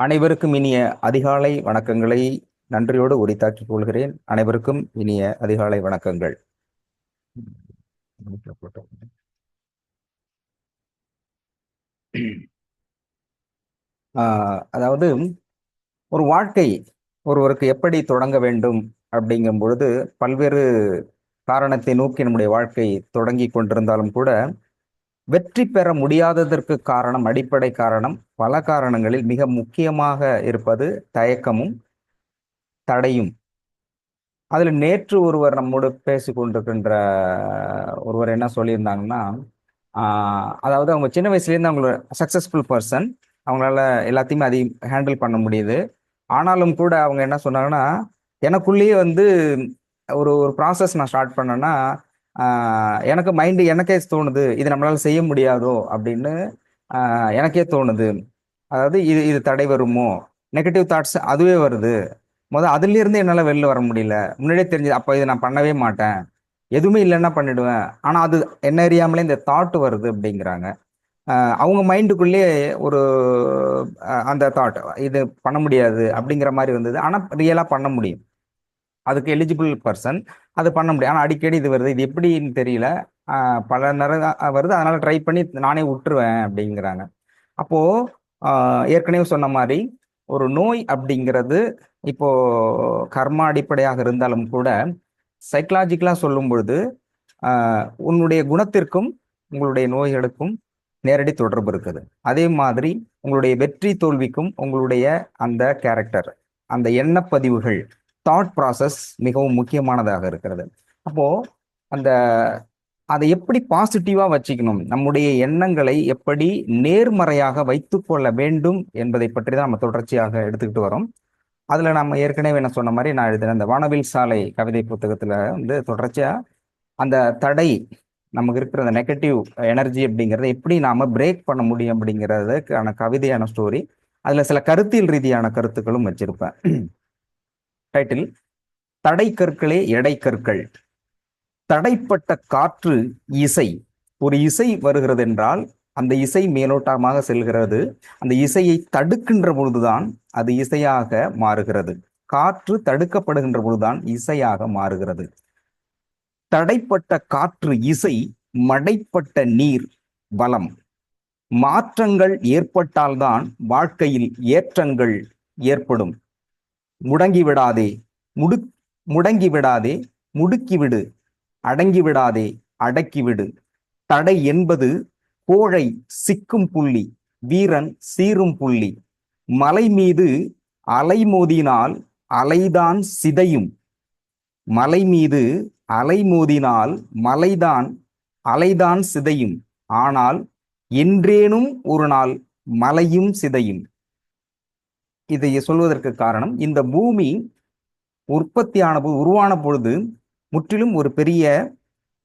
அனைவருக்கும் இனிய அதிகாலை வணக்கங்களை நன்றியோடு உரித்தாக்கிக் கொள்கிறேன். அனைவருக்கும் இனிய அதிகாலை வணக்கங்கள். அதாவது ஒரு வாழ்க்கை ஒருவருக்கு எப்படி தொடங்க வேண்டும் அப்படிங்கும் பொழுது பல்வேறு காரணத்தை நோக்கி நம்முடைய வாழ்க்கை தொடங்கி கொண்டிருந்தாலும் கூட வெற்றி பெற முடியாததற்கு காரணம், அடிப்படை காரணம், பல காரணங்களில் மிக முக்கியமாக இருப்பது தயக்கமும் தடையும். அதில் நேற்று ஒருவர் நம்மோடு பேசி கொண்டிருக்கின்ற ஒருவர் என்ன சொல்லியிருந்தாங்கன்னா, அதாவது அவங்க சின்ன வயசுலேருந்து அவங்களோட சக்ஸஸ்ஃபுல் பர்சன், அவங்களால எல்லாத்தையுமே அதை ஹேண்டில் பண்ண முடியுது. ஆனாலும் கூட அவங்க என்ன சொன்னாங்கன்னா, எனக்குள்ளேயே வந்து ஒரு ஒரு ப்ராசஸ் நான் ஸ்டார்ட் பண்ணேன்னா எனக்கு மைண்டு எனக்கே தோணுது, இது நம்மளால செய்ய முடியாதோ அப்படின்னு எனக்கே தோணுது. அதாவது இது இது தடை வருமோ, நெகட்டிவ் தாட்ஸ் அதுவே வருது. அதுலேருந்து என்னால் வெளில வர முடியல. முன்னாடியே தெரிஞ்சது, அப்போ இதை நான் பண்ணவே மாட்டேன், எதுவுமே இல்லைன்னா பண்ணிடுவேன். ஆனால் அது என்ன அறியாமலே இந்த தாட் வருது அப்படிங்கிறாங்க. அவங்க மைண்டுக்குள்ளேயே ஒரு அந்த தாட், இது பண்ண முடியாது அப்படிங்கிற மாதிரி வந்தது. ஆனால் ரியலாக பண்ண முடியும், அதுக்கு எலிஜிபிள் பர்சன் அது பண்ண முடியும். ஆனால் அடிக்கடி இது வருது, இது எப்படின்னு தெரியல, பல நேரம் வருது, அதனால ட்ரை பண்ணி நானே விட்டுருவேன் அப்படிங்கிறாங்க. அப்போ ஏற்கனவே சொன்ன மாதிரி ஒரு நோய் அப்படிங்கிறது இப்போ கர்மா அடிப்படையாக இருந்தாலும் கூட சைக்கலாஜிக்கலா சொல்லும் பொழுது உன்னுடைய குணத்திற்கும் உங்களுடைய நோய்களுக்கும் நேரடி தொடர்பு இருக்குது. அதே மாதிரி உங்களுடைய வெற்றி தோல்விக்கும் உங்களுடைய அந்த கேரக்டர், அந்த எண்ணப்பதிவுகள், தாட் ப்ராசஸ் மிகவும் முக்கியமானதாக இருக்கிறது. அப்போ அந்த அதை எப்படி பாசிட்டிவா வச்சுக்கணும், நம்முடைய எண்ணங்களை எப்படி நேர்மறையாக வைத்துக் கொள்ள வேண்டும் என்பதை பற்றி தான் நம்ம தொடர்ச்சியாக எடுத்துக்கிட்டு வரோம். அதுல நம்ம ஏற்கனவே என்ன சொன்ன மாதிரி நான் எழுதின அந்த வானவில் சாலை கவிதை புத்தகத்துல வந்து தொடர்ச்சியா அந்த தடை, நமக்கு இருக்கிற அந்த நெகட்டிவ் எனர்ஜி அப்படிங்கிறத எப்படி நாம பிரேக் பண்ண முடியும் அப்படிங்கிறதுக்கான கவிதையான ஸ்டோரி. அதுல சில கருத்தியல் ரீதியான கருத்துக்களும் வச்சிருப்பேன். டைட்டில்: தடை கற்களே எடை கற்கள். தடைப்பட்ட காற்று இசை. ஒரு இசை வருகிறது என்றால் அந்த இசை மேலோட்டமாக செல்கிறது. அந்த இசையை தடுக்கின்ற பொழுதுதான் அது இசையாக மாறுகிறது. காற்று தடுக்கப்படுகின்ற பொழுதுதான் இசையாக மாறுகிறது. தடைப்பட்ட காற்று இசை, மடைப்பட்ட நீர் வளம். மாற்றங்கள் ஏற்பட்டால்தான் வாழ்க்கையில் ஏற்றங்கள் ஏற்படும். முடங்கிவிடாதே, முடங்கிவிடாதே, முடுக்கிவிடு. அடங்கிவிடாதே, அடக்கிவிடு. தடை என்பது கோழை சிக்கும் புள்ளி, வீரன் சீரும் புள்ளி. மலை மீது அலை மோதினால் அலைதான் சிதையும். மலை மீது அலை மோதினால் அலைதான் சிதையும். ஆனால் என்றேனும் ஒரு நாள் மலையும் சிதையும். இதை சொல்வதற்கு காரணம், இந்த பூமி உருவான பொழுது முற்றிலும் ஒரு பெரிய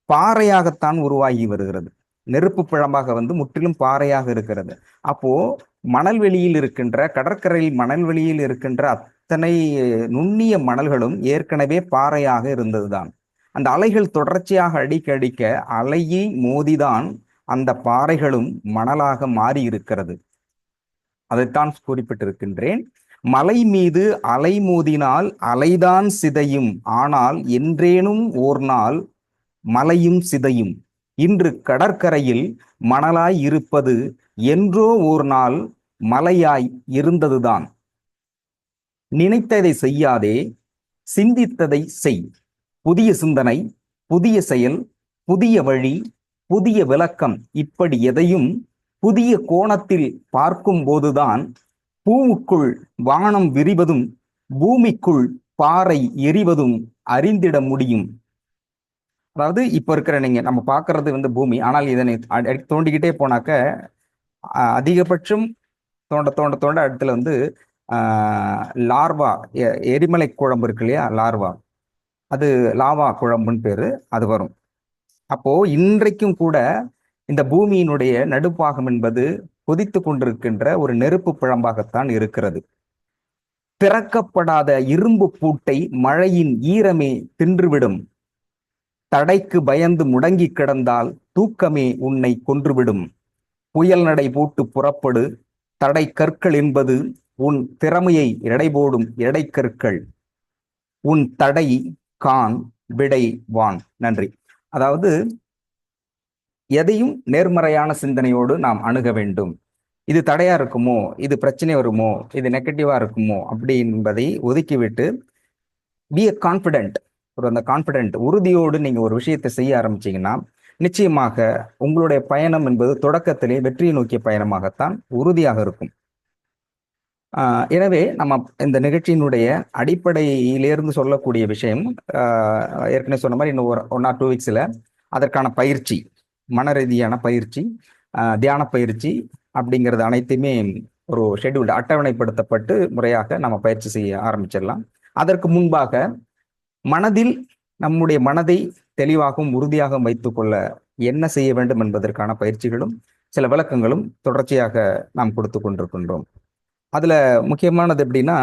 பாறையாகத்தான் உருவாகி வருகிறது. நெருப்பு பிழம்பாக வந்து முற்றிலும் பாறையாக இருக்கிறது. அப்போ மணல்வெளியில் இருக்கின்ற, கடற்கரையில் மணல்வெளியில் இருக்கின்ற அத்தனை நுண்ணிய மணல்களும் ஏற்கனவே பாறையாக இருந்ததுதான். அந்த அலைகள் தொடர்ச்சியாக அடிக்க அடிக்க அலையை மோதிதான் அந்த பாறைகளும் மணலாக மாறி இருக்கிறது. அதைத்தான் குறிப்பிட்டிருக்கின்றேன். மலை மீது அலை மோதினால் அலைதான் சிதையும். ஆனால் என்றேனும் ஓர் நாள் மலையும் சிதையும். இன்று கடற்கரையில் மணலாய் இருப்பது என்றோ ஒரு நாள் மலையாய் இருந்ததுதான். நினைத்ததை செய்யாதே, சிந்தித்ததை செய். புதிய சிந்தனை, புதிய செயல், புதிய வழி, புதிய விளக்கம், இப்படி எதையும் புதிய கோணத்தில் பார்க்கும் போதுதான் பூவுக்குள் வானம் விரிவதும் பூமிக்குள் பாறை எரிவதும் அறிந்திட முடியும். அதாவது இப்ப இருக்கிற நம்ம பார்க்கறது வந்து பூமி, ஆனால் இதனை தோண்டிக்கிட்டே போனாக்க அதிகபட்சம் தோண்ட தோண்ட தோண்ட இடத்துல வந்து லார்வா, எரிமலை குழம்பு இருக்கு இல்லையா, லார்வா, அது லாவா குழம்புன்னு பேரு, அது வரும். அப்போ இன்றைக்கும் கூட இந்த பூமியினுடைய நடுப்பாகம் என்பது கொதித்து கொண்டிருக்கின்ற ஒரு நெருப்பு பிழம்பாகத்தான் இருக்கிறது. திறக்கப்படாத இரும்பு பூட்டை மழையின் ஈரமே தின்றுவிடும். தடைக்கு பயந்து முடங்கி கிடந்தால் தூக்கமே உன்னை கொன்றுவிடும். புயல் நடை போட்டு புறப்படு. தடை கற்கள் என்பது உன் திறமையை எடை போடும் எடைக்கற்கள், உன் தடை கான் விடை வான். நன்றி. அதாவது எதையும் நேர்மறையான சிந்தனையோடு நாம் அணுக வேண்டும். இது தடையா இருக்குமோ, இது பிரச்சனை வருமோ, இது நெகட்டிவா இருக்குமோ அப்படி என்பதை ஒதுக்கிவிட்டு பி எ கான்பிடென்ட், அந்த கான்பிடென்ட் உறுதியோடு நீங்க ஒரு விஷயத்தை செய்ய ஆரம்பிச்சீங்கன்னா நிச்சயமாக உங்களுடைய பயணம் என்பது தொடக்கத்திலே வெற்றியை நோக்கிய பயணமாகத்தான் உறுதியாக இருக்கும். எனவே நம்ம இந்த நிகழ்ச்சியினுடைய அடிப்படையிலிருந்து சொல்லக்கூடிய விஷயம், ஏற்கனவே சொன்ன மாதிரி இன்னும் 1 or 2 வீக்ஸ்ல அதற்கான பயிற்சி, மன ரீதியான பயிற்சி, தியான பயிற்சி அப்படிங்கிறது அனைத்துமே ஒரு ஷெட்யூல்டு, அட்டவணைப்படுத்தப்பட்டு முறையாக நம்ம பயிற்சி செய்ய ஆரம்பிச்சிடலாம். அதற்கு முன்பாக மனதில் நம்முடைய மனதை தெளிவாகவும் உறுதியாகவும் வைத்துக்கொள்ள என்ன செய்ய வேண்டும் என்பதற்கான பயிற்சிகளும் சில விளக்கங்களும் தொடர்ச்சியாக நாம் கொடுத்து கொண்டிருக்கின்றோம். அதுல முக்கியமானது எப்படின்னா,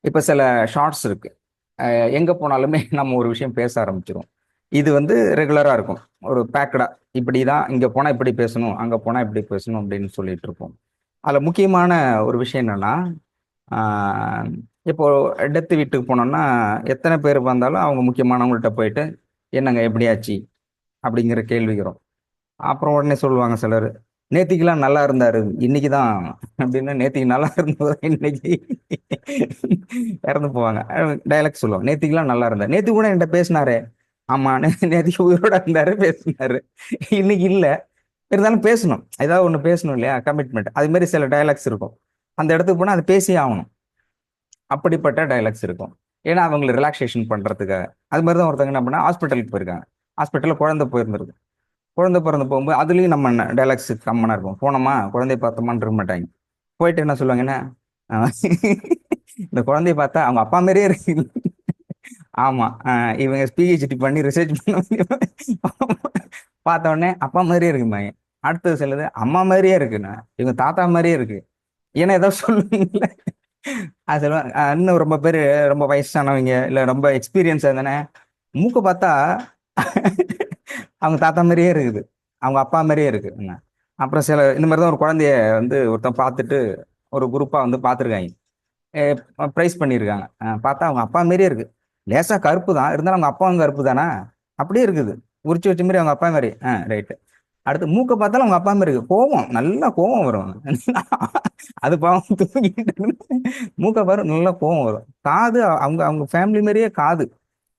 இப்ப சில ஷார்ட்ஸ் இருக்கு, எங்க போனாலுமே நம்ம ஒரு விஷயம் பேச ஆரம்பிச்சிடும். இது ரெகுலரா இருக்கும், ஒரு பேக்கடா, இப்படிதான் இங்க போனா இப்படி பேசணும், அங்க போனா இப்படி பேசணும் அப்படின்னு சொல்லிட்டு இருப்போம். அதுல முக்கியமான ஒரு விஷயம் என்னன்னா, இப்போ டெத்து வீட்டுக்கு போனோம்னா எத்தனை பேர் வந்தாலும் அவங்க முக்கியமானவங்கள்ட்ட போயிட்டு என்னங்க எப்படியாச்சு அப்படிங்கிற கேள்வி வரும். அப்புறம் உடனே சொல்லுவாங்க சிலர், நேத்திக்கெல்லாம் நல்லா இருந்தாரு, இன்னைக்குதான் அப்படின்னு. நேத்திக்கு நல்லா இருந்தது இன்னைக்கு இறந்து போவாங்க. டைலாக் சொல்லுவாங்க, நேத்திக்கெல்லாம் நல்லா இருந்தாரு, நேத்து கூட என்கிட்ட பேசினாரு, ஆமா நேத்திக்கு உயிரோட இருந்தாரு பேசினாரு, இன்னைக்கு இல்ல, இருந்தாலும் பேசணும், ஏதாவது ஒண்ணு பேசணும் இல்லையா, கமிட்மெண்ட். அது மாதிரி சில டைலாக்ஸ் இருக்கும், அந்த இடத்துக்கு போனா அது பேசி ஆகணும். அப்படிப்பட்ட டைலாக்ஸ் இருக்கும், ஏன்னா அவங்களை ரிலாக்ஸேஷன் பண்றதுக்காக. அது மாதிரி தான் ஒருத்தங்க என்ன பண்ணா, ஹாஸ்பிட்டலுக்கு போயிருக்காங்க, ஹாஸ்பிட்டல்ல குழந்தை போயிருந்திருக்கு, குழந்தை பிறந்து போகும்போது அதுலயும் நம்ம டைலாக்ஸ் கம்மனா இருக்கும். போனோமா குழந்தைய பார்த்தோமான்னு இருக்க மாட்டாங்க. போயிட்டு என்ன சொல்லுவாங்கன்னா, இந்த குழந்தைய பார்த்தா அவங்க அப்பா மாதிரியே இருக்கு, ஆமா இவங்க பிஹெச்டி பண்ணி ரிசர்ச் பண்ண பார்த்த உடனே அப்பா மாதிரியே இருக்குமா. அடுத்தது சிலது அம்மா மாதிரியே இருக்குண்ணா, இவங்க தாத்தா மாதிரியே இருக்கு, ஏன்னா ஏதாவது சொல்லுவீங்கல்ல. அது சொல்லுவாங்க. இன்னும் ரொம்ப பேர் ரொம்ப வயசானவங்க இல்ல ரொம்ப எக்ஸ்பீரியன்ஸ் தானே, மூக்க பார்த்தா அவங்க தாத்தா மாதிரியே இருக்குது, அவங்க அப்பா மாதிரியே இருக்கு. அப்புறம் சில இந்த மாதிரி தான் ஒரு குழந்தைய ஒருத்தன் பார்த்துட்டு ஒரு குரூப்பா பார்த்துருக்காங்க, ப்ரைஸ் பண்ணியிருக்காங்க. பார்த்தா அவங்க அப்பா மாதிரியே இருக்கு, லேசா கருப்பு தான் இருந்தாலும் அவங்க அப்பாவும் கருப்பு தானா, அப்படியே இருக்குது, உரிச்சு வச்ச மாதிரி அவங்க அப்பா மாதிரி. ரைட்டு. அடுத்து மூக்க பார்த்தாலும் அவங்க அப்பா மாதிரி இருக்கு, கோவம், நல்லா கோவம் வரும் அது பாவம் தூங்கிட்டு மூக்க பாரு நல்லா கோவம் வரும். காது அவங்க அவங்க ஃபேமிலி மாதிரியே காது.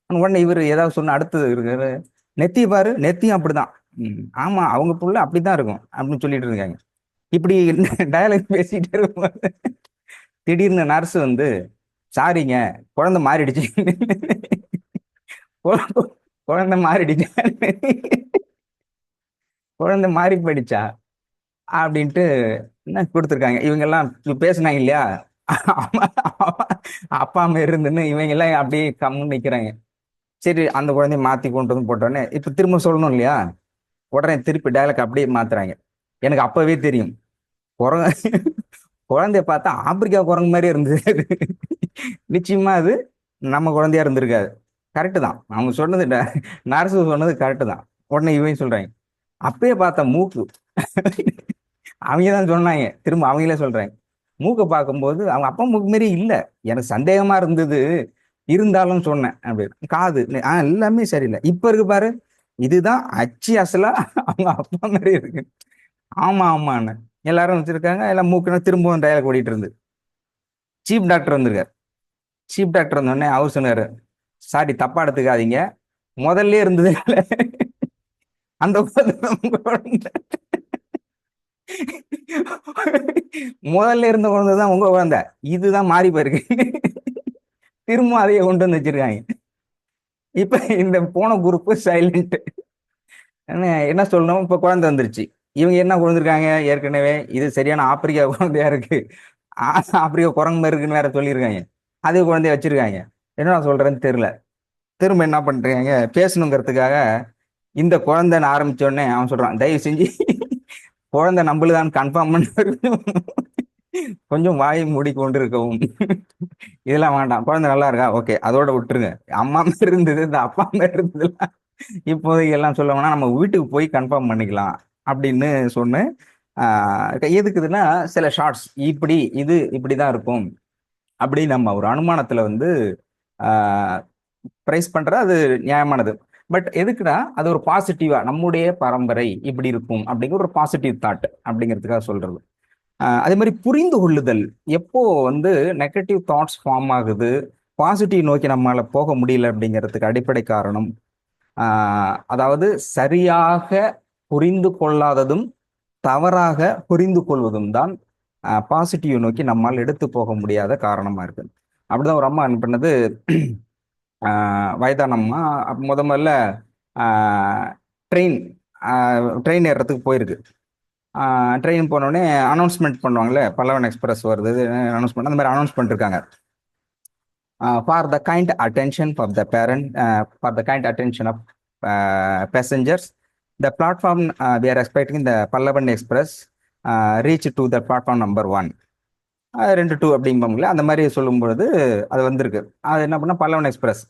உடனே இவர் ஏதாவது சொன்ன அடுத்தது இருக்கு, நெத்தி பாரு, நெத்தியும் அப்படிதான், ஆமா அவங்க புள்ள அப்படித்தான் இருக்கும் அப்படின்னு சொல்லிட்டு இருக்காங்க. இப்படி டயலாக் பேசிட்டே இருக்கும். திடீர்னு நர்ஸ் சாரிங்க குழந்தை மாறிடுச்சு, குழந்தை மாறிடுச்சு, குழந்தை மாறி போயிடுச்சா அப்படின்ட்டு என்ன கொடுத்துருக்காங்க. இவங்க எல்லாம் பேசினாங்க இல்லையா, அப்பா அம்மா இருந்துன்னு இவங்க எல்லாம் அப்படியே கம்முன்னு நிக்கிறாங்க. சரி அந்த குழந்தைய மாத்தி கொண்டு போட்டோன்னே இப்ப திரும்ப சொல்லணும் இல்லையா, உடனே திருப்பி டைலாக் அப்படியே மாத்துறாங்க. எனக்கு அப்பவே தெரியும், குழந்தைய பார்த்தா ஆப்பிரிக்கா குரங்கு மாதிரி இருந்தது, நிச்சயமா அது நம்ம குழந்தையா இருந்திருக்காது. கரெக்டு தான், அவங்க சொன்னது நர்ஸு சொன்னது கரெக்டு தான். உடனே இவங்க சொல்றாங்க, அப்பயே பார்த்தா மூக்கு, அவங்க தான் சொன்னாங்க, திரும்ப அவங்களே சொல்றாங்க, மூக்கை பார்க்கும்போது அவங்க அப்பா மூக்கு மாரி இல்ல, எனக்கு சந்தேகமா இருந்தது, இருந்தாலும் சொன்னேன் அப்படின்னு. காது எல்லாமே சரியில்லை, இப்ப இருக்கு பாரு, இதுதான் அச்சு அசலா அவங்க அப்பா மாதிரி இருக்கு. ஆமா ஆமான்னு எல்லாரும் வச்சிருக்காங்க, எல்லாம் மூக்குன்னு திரும்பவும் டயலாக் ஓடிட்டு இருந்து. சீப் டாக்டர் வந்திருக்காரு. சீப் டாக்டர் வந்தோடனே அவர் சொன்னாரு, சாரி தப்பா எடுத்துக்காதீங்க, முதல்ல இருந்தது அந்த முதல்ல இருந்த குழந்தைதான் உங்க குழந்தை, இதுதான் மாறி போயிருக்கு, திரும்ப அதையே கொண்டு வந்து வச்சிருக்காங்க. இப்ப இந்த போன குரூப் சைலண்ட். என்ன சொல்லணும், இப்ப குழந்தை வந்துருச்சு, இவங்க என்ன குழந்திருக்காங்க ஏற்கனவே, இது சரியான ஆப்பிரிக்கா குழந்தையா இருக்கு, ஆப்பிரிக்கா குரங்கு மாதிரி இருக்குன்னு வேற சொல்லியிருக்காங்க, அதே குழந்தைய வச்சிருக்காங்க. என்ன சொல்றேன்னு தெரியல. திரும்ப என்ன பண்றாங்க, பேசணுங்கிறதுக்காக இந்த குழந்தைன்னு ஆரம்பிச்ச உடனே அவன் சொல்றான், தயவு செஞ்சு குழந்தை நம்மளுதான் கன்ஃபார்ம் பண்ண கொஞ்சம் வாயை மூடிக்கொண்டு இருக்கவும், இதெல்லாம் வேண்டாம், குழந்தை நல்லா இருக்கா ஓகே அதோட விட்டுருங்க, அம்மா மாதிரி இருந்தது இந்த அப்பா மாதிரி இருந்ததுலாம் இப்போதைக்கு எல்லாம் சொல்ல வேணா, நம்ம வீட்டுக்கு போய் கன்ஃபார்ம் பண்ணிக்கலாம் அப்படின்னு சொன்னேன். எதுக்குதுன்னா சில ஷார்ட்ஸ் இது இப்படிதான் இருக்கும் அப்படி நம்ம ஒரு அனுமானத்துல வந்து பிரைஸ் பண்ற அது நியாயமானது. பட் எதுக்குன்னா அது ஒரு பாசிட்டிவா நம்முடைய பரம்பரை இப்படி இருக்கும் அப்படிங்கிற ஒரு பாசிட்டிவ் தாட் அப்படிங்கிறதுக்காக சொல்றது. அதே மாதிரி புரிந்து கொள்ளுதல். எப்போ வந்து நெகட்டிவ் தாட்ஸ் ஃபார்ம் ஆகுது, பாசிட்டிவ் நோக்கி நம்மளால போக முடியல அப்படிங்கிறதுக்கு அடிப்படை காரணம் அதாவது சரியாக புரிந்து கொள்ளாததும் தவறாக புரிந்து கொள்வதும் தான் பாசிட்டிவ் நோக்கி நம்மால் எடுத்து போக முடியாத காரணமா இருக்கு. அப்படிதான் ஒரு அம்மா என்ன பண்ணது, வயதானம்மா முதல்ல ட்ரெயின் ட்ரெயின் ஏறுறதுக்கு போயிருக்கு. ட்ரெயின் போனோடனே அனௌன்ஸ்மெண்ட் பண்ணுவாங்களே, பல்லவன் எக்ஸ்பிரஸ் வருது அனௌன்ஸ்மெண்ட், அந்த மாதிரி அனௌன்ஸ் பண்ணிருக்காங்க. For the kind attention for the parent, for the kind attention of passengers, the platform we are expecting the Pallavan Express reach to the platform number 1. 2 அப்படிம்பாங்களே, அந்த மாதிரி சொல்லும்பொழுது அது வந்திருக்கு. அது என்ன பண்ணால் பல்லவன் எக்ஸ்பிரஸ்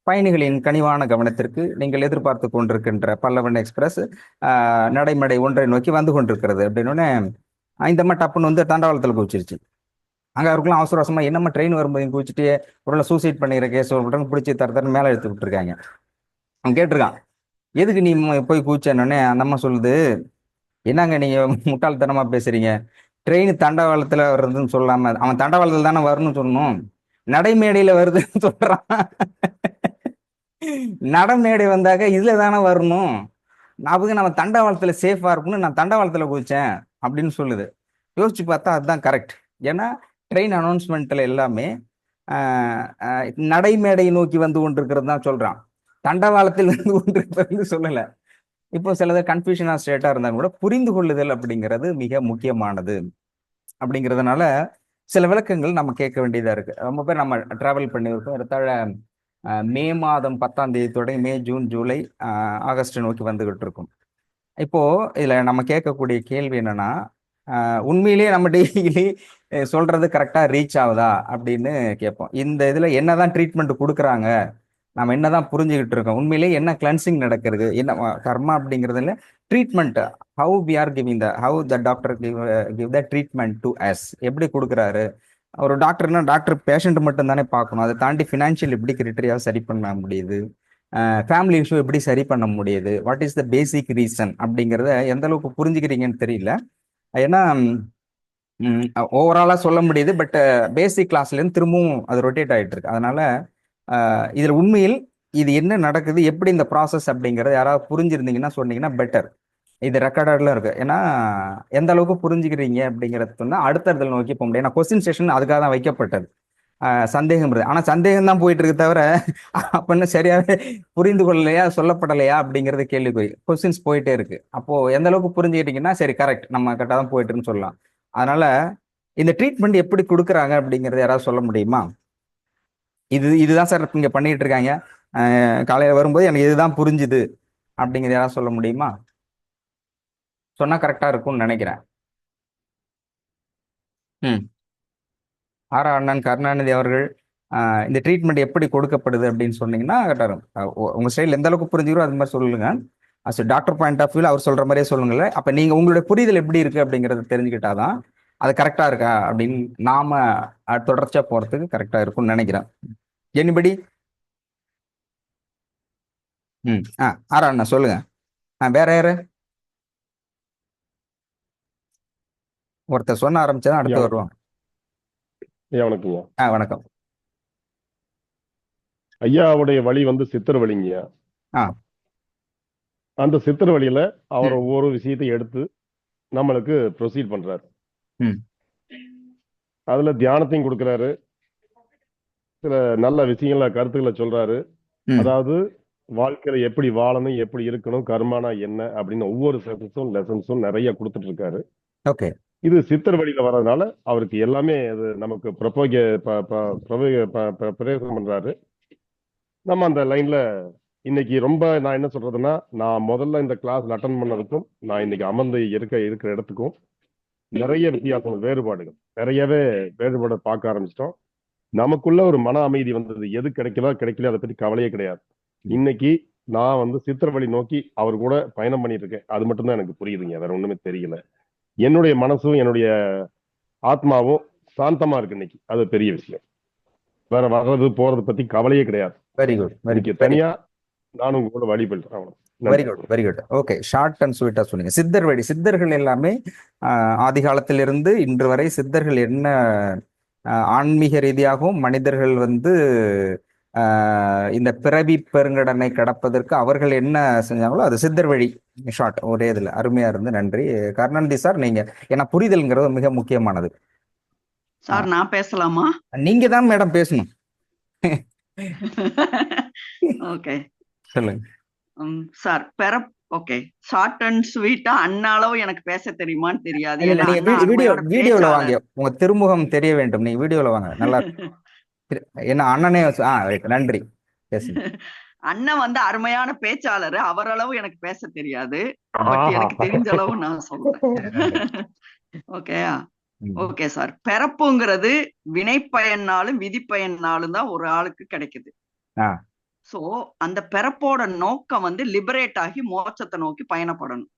பயணிகளின் கனிவான கவனத்திற்கு நீங்கள் எதிர்பார்த்து கொண்டிருக்கின்ற பல்லவன் எக்ஸ்பிரஸ் நடைமடை ஒன்றை நோக்கி வந்து கொண்டிருக்கிறது அப்படின்னு இந்த மாதிரி டப்புன்னு வந்து தண்டவாளத்தில் குதிச்சிருச்சு. அங்கே அவருக்குலாம் அவசர அவசரமா என்னம்மா ட்ரெயின் வரும்போது குதிச்சுட்டு ஒரு சூசைட் பண்ணிக்கிற கேஸ் பிடிச்சி தர மேலே எடுத்து விட்டுருக்காங்க. அவன் கேட்டிருக்கான், எதுக்கு நீ போய் கூச்சனோடனே அந்த அம்மா சொல்லுது, என்னங்க நீங்க முட்டாள்தனமா பேசுறீங்க, ட்ரெயின் தண்டவாளத்துல வருதுன்னு சொல்லாம அவன் தண்டவாளத்துல தானே வரணும்னு சொல்லணும், நடைமேடையில வருதுன்னு சொல்றான். நடைமேடை வந்தாக்க இதுல தானே வரணும், நம்ம தண்டவாளத்துல சேஃபா இருக்கும்னு நான் தண்டவாளத்துல குதிச்சேன் அப்படின்னு சொல்லுது. யோசிச்சு பார்த்தா அதுதான் கரெக்ட். ஏன்னா ட்ரெயின் அனௌன்ஸ்மெண்ட்ல எல்லாமே நடைமேடை நோக்கி வந்து கொண்டிருக்கிறது தான் சொல்றான், தண்டவாளத்தில் வந்து கொண்டிருக்கிறது சொல்லல. இப்போ சிலது கன்ஃபியூஷனா ஸ்டேட்டா இருந்தாலும் கூட புரிந்து கொள்ளுதல் அப்படிங்கிறது மிக முக்கியமானது. அப்படிங்கிறதுனால சில விளக்கங்கள் நம்ம கேட்க வேண்டியதா இருக்கு. ரொம்ப பேர் நம்ம டிராவல் பண்ணியிருக்கோம். எடுத்தால மே மாதம் 10ஆம் தேதி தொடங்கி மே, ஜூன், ஜூலை, ஆகஸ்ட் நோக்கி வந்துகிட்டு இருக்கும். இப்போ இதுல நம்ம கேட்கக்கூடிய கேள்வி என்னன்னா, உண்மையிலேயே நம்ம டெய்லி சொல்றது கரெக்டா ரீச் ஆகுதா அப்படின்னு கேட்போம். இந்த இதுல என்னதான் ட்ரீட்மெண்ட் கொடுக்குறாங்க, நம்ம என்னதான் புரிஞ்சுக்கிட்டு இருக்கோம், உண்மையிலேயே என்ன கிளன்சிங் நடக்கிறது, என்ன கர்மா அப்படிங்கிறதுல treatment, how we are giving how the doctor give the treatment to us, எப்படி கொடுக்குறாரு. ஒரு டாக்டர்னா டாக்டர் பேஷண்ட் மட்டும் தானே பார்க்கணும், அதை தாண்டி ஃபினான்ஷியல் எப்படி கிரிட்டரியாவை சரி பண்ண முடியுது, ஃபேமிலி இஷ்யூ எப்படி சரி பண்ண முடியுது, what is the basic reason அப்படிங்கிறத எந்த அளவுக்கு புரிஞ்சுக்கிறீங்கன்னு தெரியல. ஏன்னா ஓவராலா சொல்ல முடியுது, பட் பேசிக் கிளாஸ்லேருந்து திரும்பவும் அது ரொட்டேட் ஆகிட்டு இருக்கு. அதனால இதுல உண்மையில் இது என்ன நடக்குது, எப்படி இந்த ப்ராசஸ் அப்படிங்கறத யாராவது புரிஞ்சிருந்தீங்கன்னா சொன்னீங்கன்னா பெட்டர். இது ரெக்கார்டர்ல இருக்கு. ஏன்னா எந்த அளவுக்கு புரிஞ்சுக்கிறீங்க அப்படிங்கறது சொன்னா அடுத்த நோக்கி போக முடியும். ஏன்னா கொஸ்டின் செஷன் அதுக்காக தான் வைக்கப்பட்டது. சந்தேகம் இருக்கு, ஆனா சந்தேகம் தான் போயிட்டு இருக்கு தவிர அப்படின்னு சரியாவே புரிந்து கொள்ளலையா சொல்லப்படலையா அப்படிங்கறது கேள்விக்குறி. கொஸ்டின்ஸ் போயிட்டே இருக்கு. அப்போ எந்த அளவுக்கு புரிஞ்சுக்கிட்டீங்கன்னா சரி கரெக்ட், நம்ம கரெக்டா தான் போயிட்டு இருக்குன்னு சொல்லலாம். அதனால இந்த ட்ரீட்மெண்ட் எப்படி கொடுக்குறாங்க அப்படிங்கறத யாராவது சொல்ல முடியுமா? இதுதான் சார் இங்க பண்ணிட்டு இருக்காங்க, காலையில வரும்போது எனக்கு இதுதான் புரிஞ்சுது அப்படிங்கிறது யாராவது சொல்ல முடியுமா? சொன்னா கரெக்டா இருக்கும்னு நினைக்கிறேன். ம் ஆரா அண்ணன் கருணாநிதி அவர்கள் இந்த ட்ரீட்மெண்ட் எப்படி கொடுக்கப்படுது அப்படின்னு சொன்னீங்கன்னா கரெக்டாக இருக்கும். உங்க ஸ்டைல் எந்த அளவுக்கு புரிஞ்சுக்கிறோம் அது மாதிரி சொல்லுங்க. அஸ் டாக்டர் பாயிண்ட் ஆஃப் வியூல அவர் சொல்ற மாதிரியே சொல்லுங்கல்ல. அப்ப நீங்க உங்களுடைய புரிதல் எப்படி இருக்கு அப்படிங்கறத தெரிஞ்சுக்கிட்டாதான் அது கரெக்டா இருக்கா அப்படின்னு நாம தொடர்ச்சியா போறதுக்கு கரெக்டா இருக்கும்னு நினைக்கிறேன். எனிபடி? ஆரா அண்ணா சொல்லுங்க. வேற யாரு? ஒருத்தர் சொன்ன ஆரம்பிச்சதான் அடுத்து வருவாங்க. வணக்கங்க. வணக்கம். ஐயாவுடைய வழி வந்து சித்தர் வழிங்க. அந்த சித்தர் வழியில அவர் ஒவ்வொரு விஷயத்தையும் எடுத்து நம்மளுக்கு ப்ரொசீட் பண்றாரு. அதுல தியானத்தையும் கொடுக்கறாரு, சில நல்ல விஷயங்கள கருத்துக்களை சொல்றாரு. அதாவது வாழ்க்கையில எப்படி வாழணும், எப்படி இருக்கணும், கர்மானா என்ன அப்படின்னு ஒவ்வொரு லெசன்ஸும் நிறைய கொடுத்துட்டு இருக்காரு. ஓகே. இது சித்தர் வழியில வர்றதுனால அவருக்கு எல்லாமே அது நமக்கு பிரயோகம் பண்றாரு. நம்ம அந்த லைன்ல இன்னைக்கு ரொம்ப நான் என்ன சொல்றதுன்னா, நான் முதல்ல இந்த கிளாஸ் அட்டன் பண்ணதுக்கும் நான் இன்னைக்கு அமர்ந்து இருக்கிற இடத்துக்கும் நிறைய வித்தியாசங்கள், வேறுபாடுகள் நிறையவே வேறுபாடு பார்க்க ஆரம்பிச்சிட்டோம். நமக்குள்ள ஒரு மன அமைதி வந்தது. எது கிடைக்கல அதை பத்தி கவலையே கிடையாது. இன்னைக்கு நான் வந்து சித்திர வழி நோக்கி அவர் கூட பயணம் பண்ணிட்டு இருக்கேன். அது மட்டும்தான் எனக்கு புரியுதுங்க, வேற ஒண்ணுமே தெரியல. என்னுடைய மனசும் என்னுடைய ஆத்மாவும் சாந்தமா இருக்கு இன்னைக்கு. அது பெரிய விஷயம். வேற வர்றது போறது பத்தி கவலையே கிடையாது. வெரி குட், வெரி இன்னைக்கு குட், வெரி தனியா நானும் உங்களோட வழிபடுறேன். அவ்வளவு. வெரி நன்றி. Good, very good. Okay, short and ஸ்வீட்டா சொன்னீங்க. சித்தர் வழி, சித்தர்கள் எல்லாமே ஆதி காலத்திலிருந்து இன்று வரை சித்தர்கள் என்ன ஆன்மீக ரீதியாகவும் மனிதர்கள் வந்து இந்த பிறவி பெருங்கடனை கடப்பதற்கு அவர்கள் என்ன செஞ்சாங்களோ அது சித்தர் வழி. ஷார்ட், ஒரே இதுல அருமையா இருந்து நன்றி கருணாநிதி சார். நீங்க ஏன்னா புரிதல்ங்கிறது மிக முக்கியமானது. சார் நான் பேசலாமா? நீங்க தான் மேடம் பேசணும். ஓகே சொல்லுங்க சார். ஓகே, ஷார்ட் அண்ட் ஸ்வீட்டா அண்ணா அளவு எனக்கு பேச தெரியுமான்னு தெரியாது. இல்ல, ஏன்னா நீங்க அண்ணா அருமையான வீடியோல வாங்க, பேச்சாளர். உங்க திருமுகம் தெரிய வேண்டும். நீங்க வீடியோல வாங்க, நல்லா என்ன அண்ணனே ரைட், நன்றி, பேசுங்க. அண்ணன் வந்து அருமையான பேச்சாளர். அவரளவு எனக்கு பேச தெரியாது. பட் எனக்கு தெரிஞ்ச அளவு நான் சொல்றேன். Okay okay sir. பிறப்புங்கிறது வினைப்பயனாலும் விதிப்பயனாலும் தான் ஒரு ஆளுக்கு கிடைக்குது. சோ அந்த பிறப்போட நோக்கம் வந்து லிபரேட் ஆகி மோட்சத்தை நோக்கி பயணப்படணும்.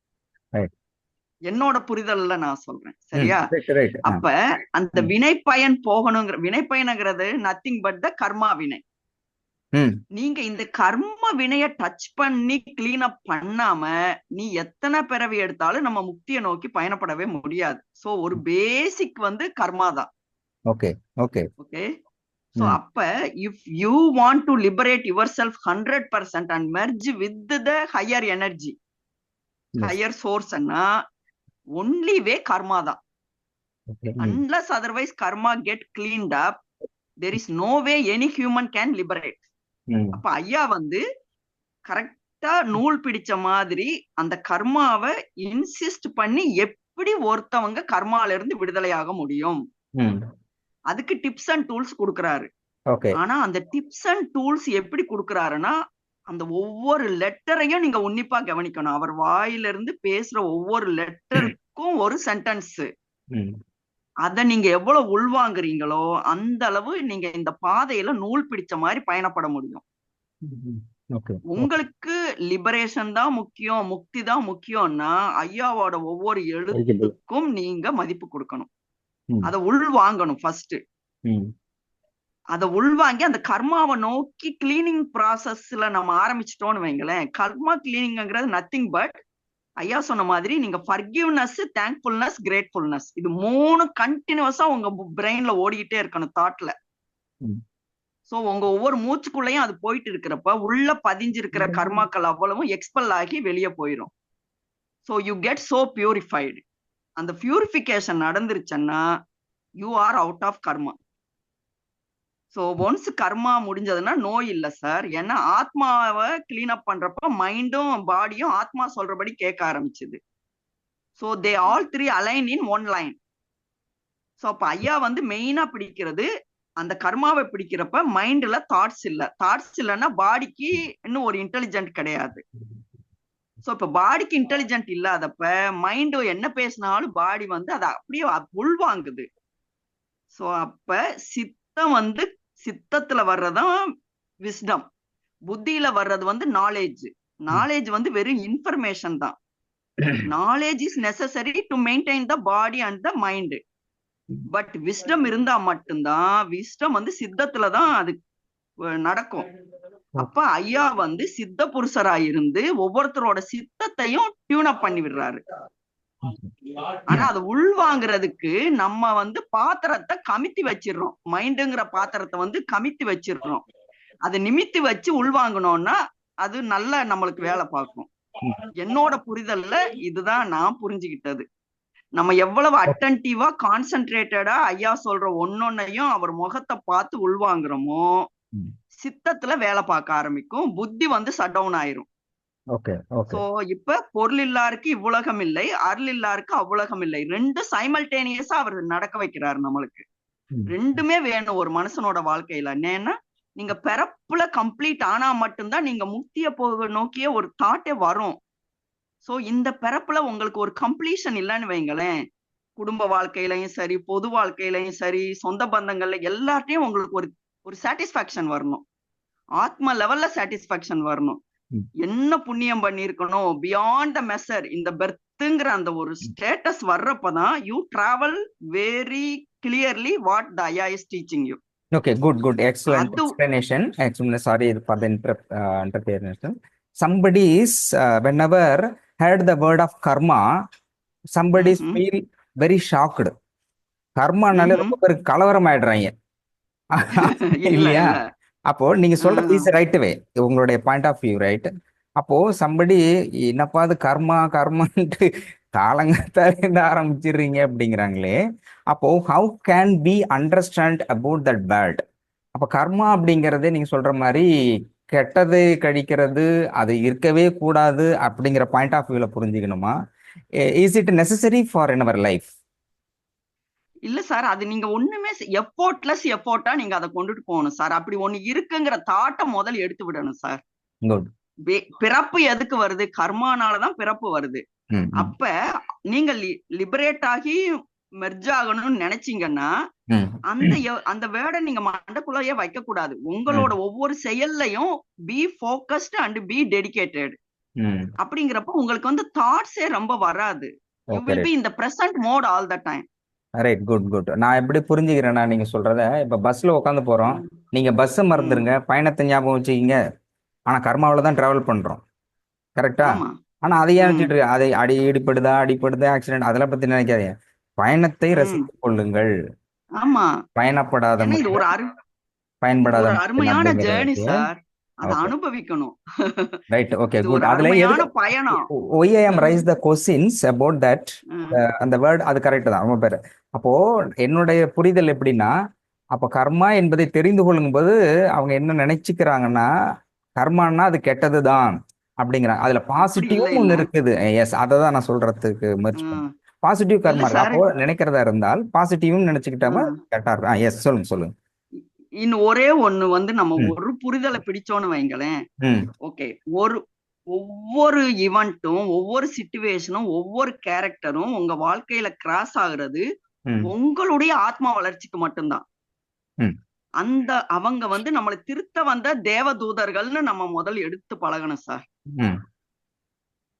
என்னோட புரிதல்ல நான் சொல்றேன், சரியா? அப்ப அந்த வினைப்பயன் போகணுங்கிற வினைப்பயனுங்கிறது நத்திங் பட் த கர்மா வினை. நீங்க இந்த கர்ம வினைய டச் பண்ணி கிளீன் அப் பண்ணாம நீ எத்தனை பிறவி எடுத்தாலும் நம்ம முக்தியை நோக்கி பயணப்படவே முடியாது. சோ ஒரு பேசிக் வந்து கர்மா தான். Okay okay okay. So அப்ப if you want to liberate yourself 100% and merge with the higher energy, higher source ன்னா only way karma தான். Unless otherwise karma get cleaned up, there is no way any human can liberate. அப்ப ஐயா வந்து கரெக்டா நூல் பிடிச்ச மாதிரி அந்த கர்மாவை இன்சிஸ்ட் பண்ணி எப்படி ஒருத்தவங்க கர்மால இருந்து விடுதலையாக முடியும், அதுக்கு டிப்ஸ் அண்ட் டூல்ஸ் கொடுக்கறாரு. ஆனா அந்த டிப்ஸ் அண்ட் டூல்ஸ் எப்படி கொடுக்கறாருன்னா அந்த ஒவ்வொரு லெட்டரையும் நீங்க உன்னிப்பா கவனிக்கணும். அவர் வாயிலிருந்து பேசுற ஒவ்வொரு லெட்டருக்கும் ஒரு சென்டென்ஸ். அத நீங்க எவ்வளவு உள்வாங்குறீங்களோ அந்த அளவு நீங்க இந்த பாதையில நூல் பிடிச்ச மாதிரி பயணப்பட முடியும். உங்களுக்கு லிபரேஷன் தான் முக்கியம், முக்தி தான் முக்கியம்னா ஐயாவோட ஒவ்வொரு எழுத்துக்கும் நீங்க மதிப்பு கொடுக்கணும். அத உள்வாங்கணும் ஃபர்ஸ்ட். அத உள்வாங்கி அந்த கர்மாவை நோக்கி கிளீனிங் ப்ராசஸ்ல நம்ம ஆரம்பிச்சிட்டோம்னு வைங்களேன். கர்மா கிளீனிங்கிறது நத்திங் பட் ஐயா சொன்ன மாதிரி நீங்க ஃபர்கிவ்னஸ், தேங்க்ஃபுல்னஸ், கிரேட்ஃபுல்னஸ், இது 3 கண்டினியூஸா உங்க பிரெயின்ல ஓடிக்கிட்டே இருக்கணும் தாட்ல. சோ உங்க ஒவ்வொரு மூச்சுக்குள்ளேயும் அது போயிட்டு இருக்கிறப்ப உள்ள பதிஞ்சிருக்கிற கர்மாக்கள் அவ்வளவும் எக்ஸ்பெல் ஆகி வெளியே போயிடும். So you get so purified. அந்த பியூரிஃபிகேஷன் நடந்துருச்சுன்னா you are out of karma. So once karma முடிஞ்சதுன்னா நோய் இல்ல சார். ஏன்னா ஆத்மாவை கிளீன் அப் பண்றப்ப மைண்டும் பாடியும் ஆத்மா சொல்றபடி கேட்க ஆரம்பிச்சுது. So they all 3 align in one line. சோ அப்ப ஐயா வந்து மெயினா பிடிக்கிறது அந்த கர்மாவை பிடிக்கிறப்ப மைண்ட்ல தாட்ஸ் இல்ல. தாட்ஸ் இல்லைன்னா பாடிக்கு இன்னும் ஒரு இன்டெலிஜென்ட் கிடையாது. சோ இப்ப பாடிக்கு இன்டெலிஜென்ட் இல்லாதப்ப மைண்ட் என்ன பேசினாலும் பாடி வந்து அதை அப்படியே உள்வாங்குது. சோ அப்ப சித்தம் வந்து சித்தத்துல வர்றதுதான் விஸ்டம், புத்தியில வர்றது வந்து நாலேஜ். நாலேஜ் வந்து வெறும் இன்ஃபர்மேஷன் தான். Knowledge is necessary to maintain the body and the mind. But wisdom இருந்தா மட்டும்தான், விஸ்டம் வந்து சித்தத்துலதான் அது நடக்கும். அப்ப ஐயா வந்து சித்த புருஷராயிருந்து ஒவ்வொருத்தரோட சித்தத்தையும் டியூன் அப் பண்ணி விடுறாரு. ஆனா அதை உள்வாங்கிறதுக்கு நம்ம வந்து பாத்திரத்தை கமித்தி வச்சிடறோம். மைண்டுங்கிற பாத்திரத்தை வந்து கமித்தி வச்சிடறோம். அதை நிமித்தி வச்சு உள்வாங்கணும்னா அது நல்ல நம்மளுக்கு வேலை பார்க்கும். என்னோட புரிதல்ல இதுதான் நான் புரிஞ்சுக்கிட்டது. நம்ம எவ்வளவு அட்டன்டிவா கான்சென்ட்ரேட்டடா ஐயா சொல்ற ஒன்னொன்னையும் அவர் முகத்தை பார்த்து உள்வாங்குறோமோ சித்தத்துல வேலை பார்க்க ஆரம்பிக்கும். புத்தி வந்து ஷட் டவுன் ஆயிரும். சோ இப்ப பொருள் இல்லாருக்கு இவ்வுலகம் இல்லை, அருள் இல்லாருக்கு அவ்வுலகம் இல்லை. 2 சைமல்டேனியஸா அவர் நடக்க வைக்கிறாரு நம்மளுக்கு. 2மே வேணும் ஒரு மனுஷனோட வாழ்க்கையில. ஏன்னா நீங்க பிறப்புல கம்ப்ளீட் ஆனா மட்டும்தான் நீங்க முக்திய போக நோக்கிய ஒரு தாட்டே வரும். சோ இந்த பிறப்புல உங்களுக்கு ஒரு கம்ப்ளீஷன் இல்லைன்னு வைங்களேன், குடும்ப வாழ்க்கையிலையும் சரி, பொது வாழ்க்கையிலையும் சரி, சொந்த பந்தங்கள்ல எல்லாத்தையும் உங்களுக்கு ஒரு சாட்டிஸ்பாக்சன் வரணும். ஆத்ம லெவல்ல சாட்டிஸ்பாக்சன் வரணும். என்ன புண்ணியம் பண்ணிருக்கணும் பியாண்ட் த மெசர் இந்த பெர்த் எர்த்துங்கிற அந்த ஒரு ஸ்டேட்டஸ் வர்றப்பதான் you travel very clearly what the ஐயா is teaching you. Okay, good, excellent அது explanation. Actually, sorry for the interpretation. Somebody is, whenever heard the word of karma, somebody ம்ஹும். feel very shocked. கர்மானாலே ம்ஹும். ரொம்ப பேர் கலவரம் ஆயிடுறாங்க இல்ல இல்லையா? இல்ல அப்போ நீங்க சொல்றது இஸ் ரைட் வே, உங்களுடைய பாயிண்ட் ஆஃப் வியூ ரைட். அப்போ சம்படி என்னப்பா அது கர்மா கர்மான்ட்டு காலங்கத்தால இருந்து ஆரம்பிச்சிடுறீங்க அப்படிங்கிறாங்களே. அப்போ how can be understand about that bad? அப்ப கர்மா அப்படிங்கறதே நீங்க சொல்ற மாதிரி கெட்டது கழிக்கிறது, அது இருக்கவே கூடாது அப்படிங்கிற பாயிண்ட் ஆஃப் வியூல புரிஞ்சுக்கணுமா? Is it necessary for in our life? இல்ல சார், அது நீங்க ஒண்ணுமே எஃபோர்ட்லெஸ் எஃபோர்ட்டா நீங்க அதை கொண்டுட்டு போகணும் சார். அப்படி ஒண்ணு இருக்குங்கிற தாட்டை முதல்ல எடுத்து விடணும் சார். குட். பிறப்பு எதுக்கு வருது? கர்மானாலதான் பிறப்பு வருது. அப்ப நீங்க லிபரேட் ஆகி மெர்ஜ் ஆகணும்னு நினைச்சீங்கன்னா அந்த வேர்டை நீங்க மண்டக்குள்ளேயே வைக்க கூடாது. உங்களோட ஒவ்வொரு செயல்லையும் be focused and be dedicated. அப்படிங்கிறப்ப உங்களுக்கு வந்து தாட்ஸே ரொம்ப வராது. You will be in the present mode all the time. Right, good. நான் எப்படி புரிஞ்சுக்கிறேன்னா நீங்க சொல்றத, இப்ப பஸ்ல உட்காந்து போறோம், நீங்க பஸ் மறந்துருங்க, பயணத்தை ஞாபகம் வச்சுக்கிங்க, ஆனா கர்மாவில தான் டிராவல் பண்றோம், கரெக்டா? ஆனா அதை நினைச்சிட்டு இருக்கு, அதை அடிப்படுதா ஆக்சிடென்ட் அதெல்லாம் பத்தி நினைக்காதீங்க. பயணத்தை ரசித்துக் கொள்ளுங்கள். ஆமா, பயணப்படாத ஒரு பயன்படாத அருமையான ஜேர்னி சார். அதை அனுபவிக்கணும். Right, okay, good. அதுல பயணம். why I am raise the questions about that, அந்த வேர்ட் அது கரெக்ட் தான் ரொம்ப பேரு. அப்போ என்னுடைய புரிதல் எப்படின்னா, அப்ப கர்மா என்பதை தெரிந்து கொள்ளும் போது அவங்க என்ன நினைச்சுக்கிறாங்கன்னா, கர்மான்னா அது கெட்டதுதான் அப்படிங்கிறாங்க. அதுல பாசிட்டிவும் ஒண்ணு இருக்குது. எஸ், அதை தான் நான் சொல்றதுக்கு முயற்சி பண்ணேன். பாசிட்டிவ் கர்மா அப்போ நினைக்கிறதா இருந்தால் பாசிட்டிவும் நினைச்சுக்கிட்டாம கரெக்டா இருக்கும். எஸ், சொல்லுங்க. இன்னும் ஒரே ஒண்ணு வந்து நம்ம ஒரு புரிதலை பிடிச்சோன்னு வைங்களேன். ஓகே, ஒவ்வொரு ஈவெண்ட்டும், ஒவ்வொரு சிச்சுவேஷனும், ஒவ்வொரு கேரக்டரும் உங்க வாழ்க்கையில கிராஸ் ஆகுறது உங்களுடைய ஆத்மா வளர்ச்சிக்கு மட்டும்தான். அவங்க வந்து நம்மளை திருத்த வந்த தேவதூதர்கள்னு நம்ம முதல் எடுத்து பழகணும் சார்.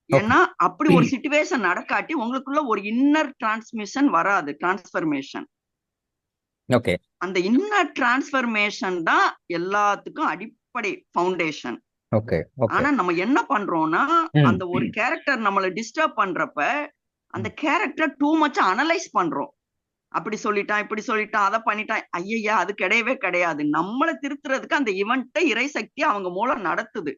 ஏன்னா அப்படி ஒரு சிச்சுவேஷன் நடக்காட்டி உங்களுக்குள்ள ஒரு இன்னர் டிரான்ஸ்மிஷன் வராது, டிரான்ஸ்பர்மேஷன். ஓகே, அந்த இன்னர் டிரான்ஸ்பர்மேஷன் தான் எல்லாத்துக்கும் அடிப்படை ஃபவுண்டேஷன். ஓகே. ஆனா நம்ம என்ன பண்றோம்னா, அந்த ஒரு கேரக்டர் நம்மள டிஸ்டர்ப் பண்றப்ப அந்த கேரக்டர் டூ மச் அனலைஸ் பண்றோம். அப்படி சொல்லிட்டான், இப்படி சொல்லிட்டான், அதை பண்ணிட்டான், ஐயா அது கிடையவே கிடையாது. நம்மளை திருத்துறதுக்கு அந்த இவெண்ட்டை இறை சக்தி அவங்க மூலம் நடத்துது.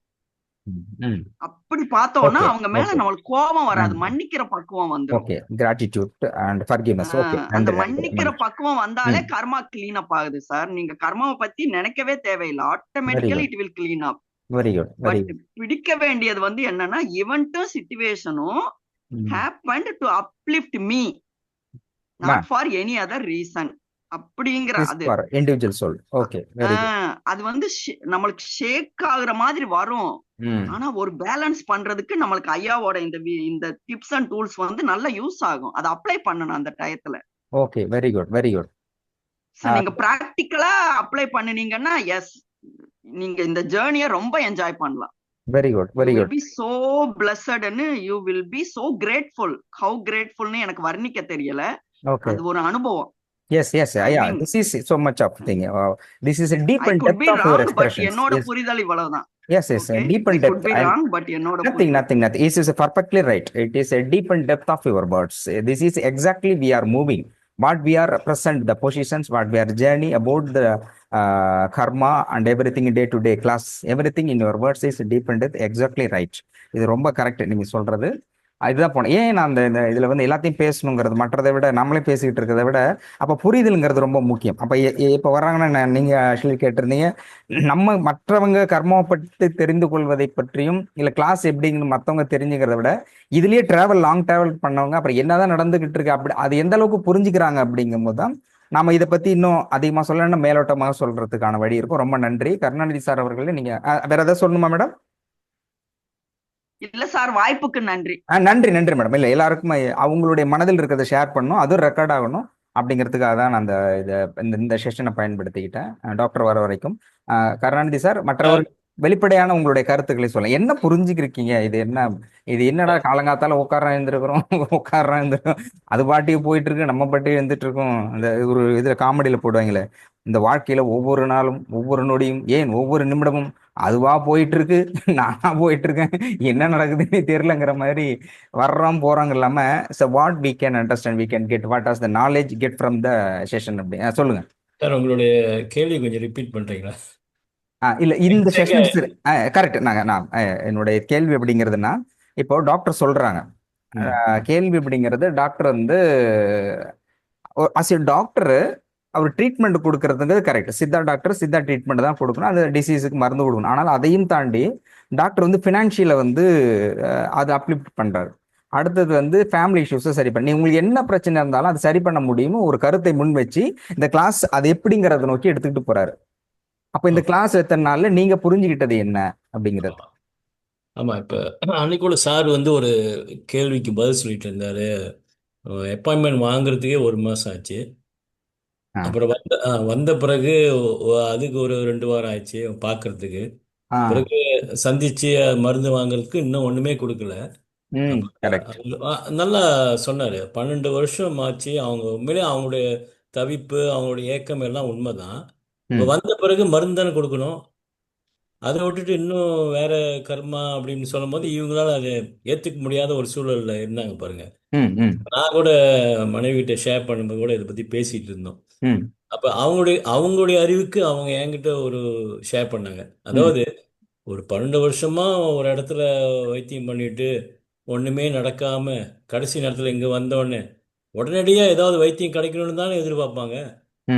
அப்படி பார்த்தோம்னா அவங்க மேல நம்மளுக்கு கோபம் வராது, மன்னிக்கிற பக்குவம் வந்துரும். Okay, gratitude and forgiveness. Okay, அந்த மன்னிக்கிற பக்குவம் வந்தாலே கர்மா கிளீன் அப் ஆகுது சார். நீங்க கர்மாவை பத்தி நினைக்கவே தேவையில்லை, automatically it will clean up. Very good. But பிடிக்க வேண்டியது வந்து என்னன்னா, இவெண்ட்டும் சிச்சுவேஷனும் happened to uplift me, not for any other reason அப்படிங்கிற அது individual soul. Okay, very good. அது வந்து நம்மளுக்கு ஷேக் ஆகுற மாதிரி வரும். ஆனா ஒரு பேலன்ஸ் பண்றதுக்கு நம்மளுக்கு ஐயாவோட இந்த டிப்ஸ் அண்ட் டூல்ஸ் வந்து நல்ல யூஸ் ஆகும். அதை அப்ளை பண்ணணும் அந்த டயத்துல. Okay, very good, very good. நீங்க பிராக்டிக்கலா அப்ளை பண்ணுனீங்கன்னா எஸ், நீங்க இந்த ஜர்னியை ரொம்ப என்ஜாய் பண்ணலாம். Very good, very good. be so blessed and you will be so grateful. how grateful னு எனக்கு வர்ணிக்க தெரியல. அது ஒரு அனுபவம். Yes, yeah, this is so much of thing. This is a deep and depth of your expression. என்னோட புரிதல் இவ்வளவுதான். Yes, deep and depth. But nothing. This is perfectly right. It is a deep and depth of your words. This is exactly we are moving. What we are present, the positions, what we are journey about the karma and everything day to day class. Everything in your words is deep and depth. Exactly right. இது ரொம்ப correct நீங்க சொல்றது. அதுதான் போனேன். ஏன் நான் அந்த இதுல வந்து எல்லாத்தையும் பேசணுங்கிறது, மற்றதை விட நம்மளே பேசிக்கிட்டு இருக்கிறத விட அப்ப புரிதல்ங்கிறது ரொம்ப முக்கியம். அப்ப இப்ப வர்றாங்கன்னா, நீங்க ஆக்சுவலி கேட்டிருந்தீங்க, நம்ம மற்றவங்க கர்மாவை பற்றி தெரிந்து கொள்வதை பற்றியும் இல்ல கிளாஸ் எப்படின்னு மற்றவங்க தெரிஞ்சுக்கிறத விட இதுலயே லாங் டிராவல் பண்ணவங்க அப்புறம் என்னதான் நடந்துகிட்டு இருக்கு, அப்படி அது எந்த அளவுக்கு புரிஞ்சுக்கிறாங்க அப்படிங்கும் போது தான் நாம இதை பத்தி இன்னும் அதிகமா சொல்லணும்னா மேலோட்டமாக சொல்றதுக்கான வழி இருக்கும். ரொம்ப நன்றி கருணாநிதி சார் அவர்களே. நீங்க வேற ஏதாவது சொல்லணுமா மேடம்? இல்ல சார், வாய்ப்புக்கு நன்றி. நன்றி மேடம். இல்ல எல்லாருக்கும் அவங்களுடைய மனதில் இருக்கிறத ஷேர் பண்ணணும், அதுவும் ரெக்கார்ட் ஆகணும் அப்படிங்கிறதுக்காக தான் நான் இந்த செஷனை பயன்படுத்திக்கிட்டேன். டாக்டர் வர வரைக்கும் கருணாநிதி சார், மற்றவர்கள் வெளிப்படையான உங்களுடைய கருத்துக்களை சொல்லுங்க. என்ன புரிஞ்சுக்கிருக்கீங்க? இது என்ன, இது என்னடா காலங்காத்தால உட்கார இருந்திருக்கிறோம் உட்கார இருந்திருக்கோம், அது பாட்டுக்கு போயிட்டு இருக்கு, நம்ம பாட்டுக்கு இருந்துட்டு இருக்கோம். அந்த ஒரு இதுல காமெடியில போடுவாங்களே, இந்த வாழ்க்கையில ஒவ்வொரு நாளும் ஒவ்வொரு நொடியும் ஏன் ஒவ்வொரு நிமிடமும் அதுவா போயிட்டு இருக்கு, நானா போயிட்டு இருக்கேன், என்ன நடக்குதுன்னு தெரியலங்கிற மாதிரி வர்றோம் போறாங்க இல்லாம, what we can understand, we can get what as the knowledge get from the session அப்படி சொல்லுங்க. சார் உங்களுடைய கேள்வி கொஞ்சம் ரிப்பீட் பண்றீங்களா? இல்ல இந்த எக்ஸாக்டா செஷன்ஸ் கரெக்ட். நான் என்னுடைய கேள்வி அப்படிங்கிறதுனா, இப்போ டாக்டர் சொல்றாங்க, கேள்வி அப்படிங்கிறது டாக்டர் வந்து அஸ் எ டாக்டர் அவர் ட்ரீட்மெண்ட் கொடுக்கறதுங்கிறது correct. Siddha doctor Siddha treatment தான் கொடுக்கணும், அந்த டிசீஸுக்கு மருந்து கொடுக்கணும். ஆனால் அதையும் தாண்டி டாக்டர் வந்து ஃபினான்ஷியலை வந்து அதை அப்லிஃப்ட் பண்றாரு. அடுத்தது வந்து ஃபேமிலி இஷ்யூஸை சரி பண்ணி உங்களுக்கு என்ன பிரச்சனை இருந்தாலும் அது சரி பண்ண முடியுமோ ஒரு கருத்தை முன் வச்சு இந்த கிளாஸ் அது எப்படிங்கிறத நோக்கி எடுத்துக்கிட்டு போறாரு. அப்ப இந்த கிளாஸ் எத்தனை நாள்ல நீங்க புரிஞ்சுக்கிட்டது என்ன அப்படிங்கிறது? ஆமா, இப்ப அன்னைக்குள்ள சார் வந்து ஒரு கேள்விக்கு பதில் சொல்லிட்டு இருந்தாரு. அப்பாயின்மெண்ட் வாங்குறதுக்கே 1 மாசம் ஆச்சு. அப்புறம் வந்த பிறகு அதுக்கு ஒரு 2 வாரம் ஆயிடுச்சு பார்க்கறதுக்கு. பிறகு சந்திச்சு மருந்து வாங்குறதுக்கு இன்னும் ஒண்ணுமே கொடுக்கல. நல்லா சொன்னாரு. 12 வருஷம் ஆச்சு. அவங்க உண்மையிலே அவங்களுடைய தவிப்பு, அவங்களுடைய ஏக்கம் எல்லாம் உண்மைதான். இப்ப வந்த பிறகு மருந்து தானே கொடுக்கணும். அதை விட்டுட்டு இன்னும் வேற கர்மா அப்படின்னு சொல்லும் போது இவங்களால அதை ஏத்துக்க முடியாத ஒரு சூழல்ல இருந்தாங்க பாருங்க. நான் கூட மனைவி கிட்ட ஷேர் பண்ணும்போது கூட இதை பத்தி பேசிட்டு இருந்தோம். அப்ப அவங்களுடைய அறிவுக்கு அவங்க என்கிட்ட ஒரு ஷேர் பண்ணாங்க. அதாவது ஒரு 12 வருஷமா ஒரு இடத்துல வைத்தியம் பண்ணிட்டு ஒண்ணுமே நடக்காம கடைசி நேரத்துல இங்க வந்தோடனே உடனடியா ஏதாவது வைத்தியம் கிடைக்கணும்னு தானே எதிர்பார்ப்பாங்க.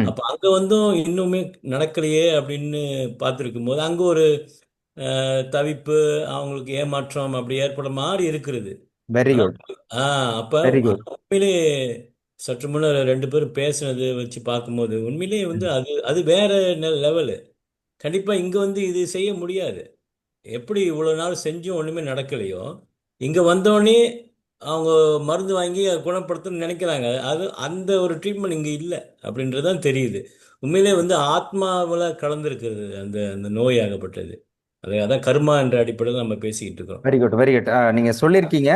அப்ப அங்க வந்தும் இன்னுமே நடக்கலையே அப்படின்னு பார்த்துருக்கும் போது அங்க ஒரு தவிப்பு, அவங்களுக்கு ஏமாற்றம் அப்படி ஏற்பட மாதிரி இருக்கிறது. Very good. அப்ப உண்மையிலே சற்று முன்னர் 2 பேரும் பேசுனது வச்சு பார்க்கும்போது உண்மையிலேயே வந்து அது அது வேற லெவலு. கண்டிப்பா இங்க வந்து இது செய்ய முடியாது. எப்படி இவ்வளவு நாள் செஞ்சும் ஒண்ணுமே நடக்கலையோ, இங்க வந்தோடனே அவங்க மருந்து வாங்கி அதை குணப்படுத்தணும்னு நினைக்கிறாங்க. அது அந்த ஒரு ட்ரீட்மெண்ட் இங்க இல்லை அப்படின்றதுதான் தெரியுது. உண்மையிலே வந்து ஆத்மாவில் கலந்துருக்கிறது அந்த அந்த நோயாகப்பட்டது. அதான் கர்மா என்ற அடிப்படையில் நம்ம பேசிக்கிட்டு இருக்கோம். Very good, very good. நீங்க சொல்லியிருக்கீங்க.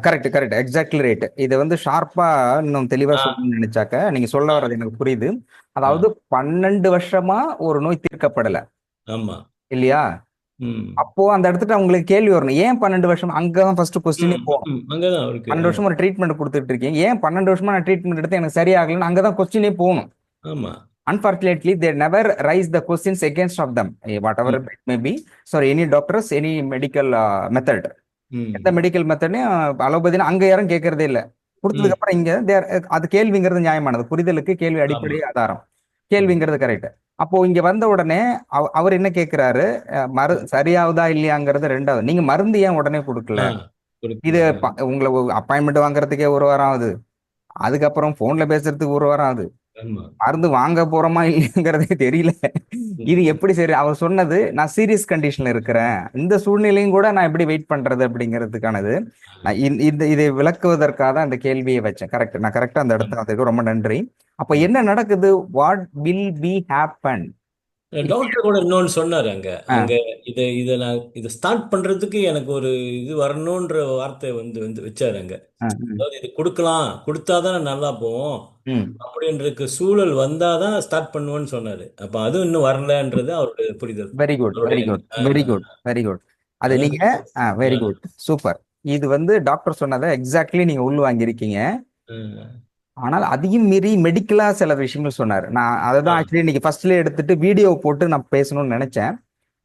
Correct, correct, exactly right. இதை வந்து ஷார்ப்பா இன்னும் தெளிவா சொல்லணும்னு நினைச்சாக்க நீங்க சொல்ல வர்றது எனக்கு புரியுது. அதாவது 12 வருஷமா ஒரு நோய் தீர்க்கப்படல. ஆமா இல்லையா? அப்போ அந்த இடத்துக்கு அவங்களுக்கு கேள்வி வரணும், ஏன் 12 வருஷம்? அங்கதான் ஃபர்ஸ்ட் கொஸ்டினே போகும். 12 வருஷம் ஒரு ட்ரீட்மெண்ட் கொடுத்துட்டு இருக்கீங்க, ஏன் 12 வருஷமா நான் ட்ரீட்மெண்ட் எடுத்து எனக்கு சரியாகலன்னு அங்கதான் கொஸ்டினே போகணும். Unfortunately, they never raise the questions against of them, whatever it may be. Sorry, any doctors, any medical method. எந்த மெடிக்கல் மெத்தடையும் அலோபதினா அங்க யாரும் கேட்கறதே இல்லை. கொடுத்ததுக்கு அப்புறம் இங்க அது கேள்விங்கிறது நியாயமானது. புரிதலுக்கு கேள்வி அடிப்படை ஆதாரம். கேள்விங்கிறது கரெக்ட். அப்போ இங்க வந்த உடனே அவர் என்ன கேட்கிறாரு, சரியாவதா இல்லையாங்கிறது ரெண்டாவது. நீங்க மருந்து ஏன் உடனே கொடுக்கல? இது உங்களை அப்பாயின்மெண்ட் வாங்குறதுக்கே 1 வாரம் ஆகுது, அதுக்கப்புறம் போன்ல பேசுறதுக்கு 1 வாரம் ஆகுது, மருந்து வாங்க போறோமா இல்லைங்கிறதே தெரியல. இது எப்படி சரி? அவர் சொன்னது நான் சீரியஸ் கண்டிஷன்ல இருக்கிறேன், இந்த சூழ்நிலையும் கூட நான் எப்படி வெயிட் பண்றது அப்படிங்கிறதுக்கானது. இதை விளக்குவதற்காக தான் அந்த கேள்வியை வச்சேன். கரெக்ட், நான் கரெக்டா அந்த இடத்துல அதுக்கு ரொம்ப நன்றி. அப்ப என்ன நடக்குது? What will be happen? Doctor கூட இன்னொன்னு சொன்னாரு. அங்க இதை ஸ்டார்ட் பண்றதுக்கு எனக்கு ஒரு இது வரணும்ன்ற வார்த்தை வந்து வச்சாரு அங்க. அதாவது இது கொடுக்கலாம், கொடுத்தாதான் நல்லா போவோம் அப்படின்ற சூழல் வந்தாதான் ஸ்டார்ட் பண்ணுவோன்னு சொன்னாரு. அப்ப அதுவும் இன்னும் வரலன்றது அவருடைய புரிதல். Very good, very good, very good, very good. அது நீங்க வெரி குட், சூப்பர். இது வந்து டாக்டர் சொன்னதை எக்ஸாக்ட்லி நீங்க உள் வாங்கியிருக்கீங்க. ஆனால் அதையும் மீறி மெடிக்கலா சில விஷயங்கள் சொன்னார். நான் அதை தான் ஆக்சுவலி இன்னைக்கு ஃபர்ஸ்ட்ல எடுத்துட்டு வீடியோ போட்டு நான் பேசணும்னு நினைச்சேன்.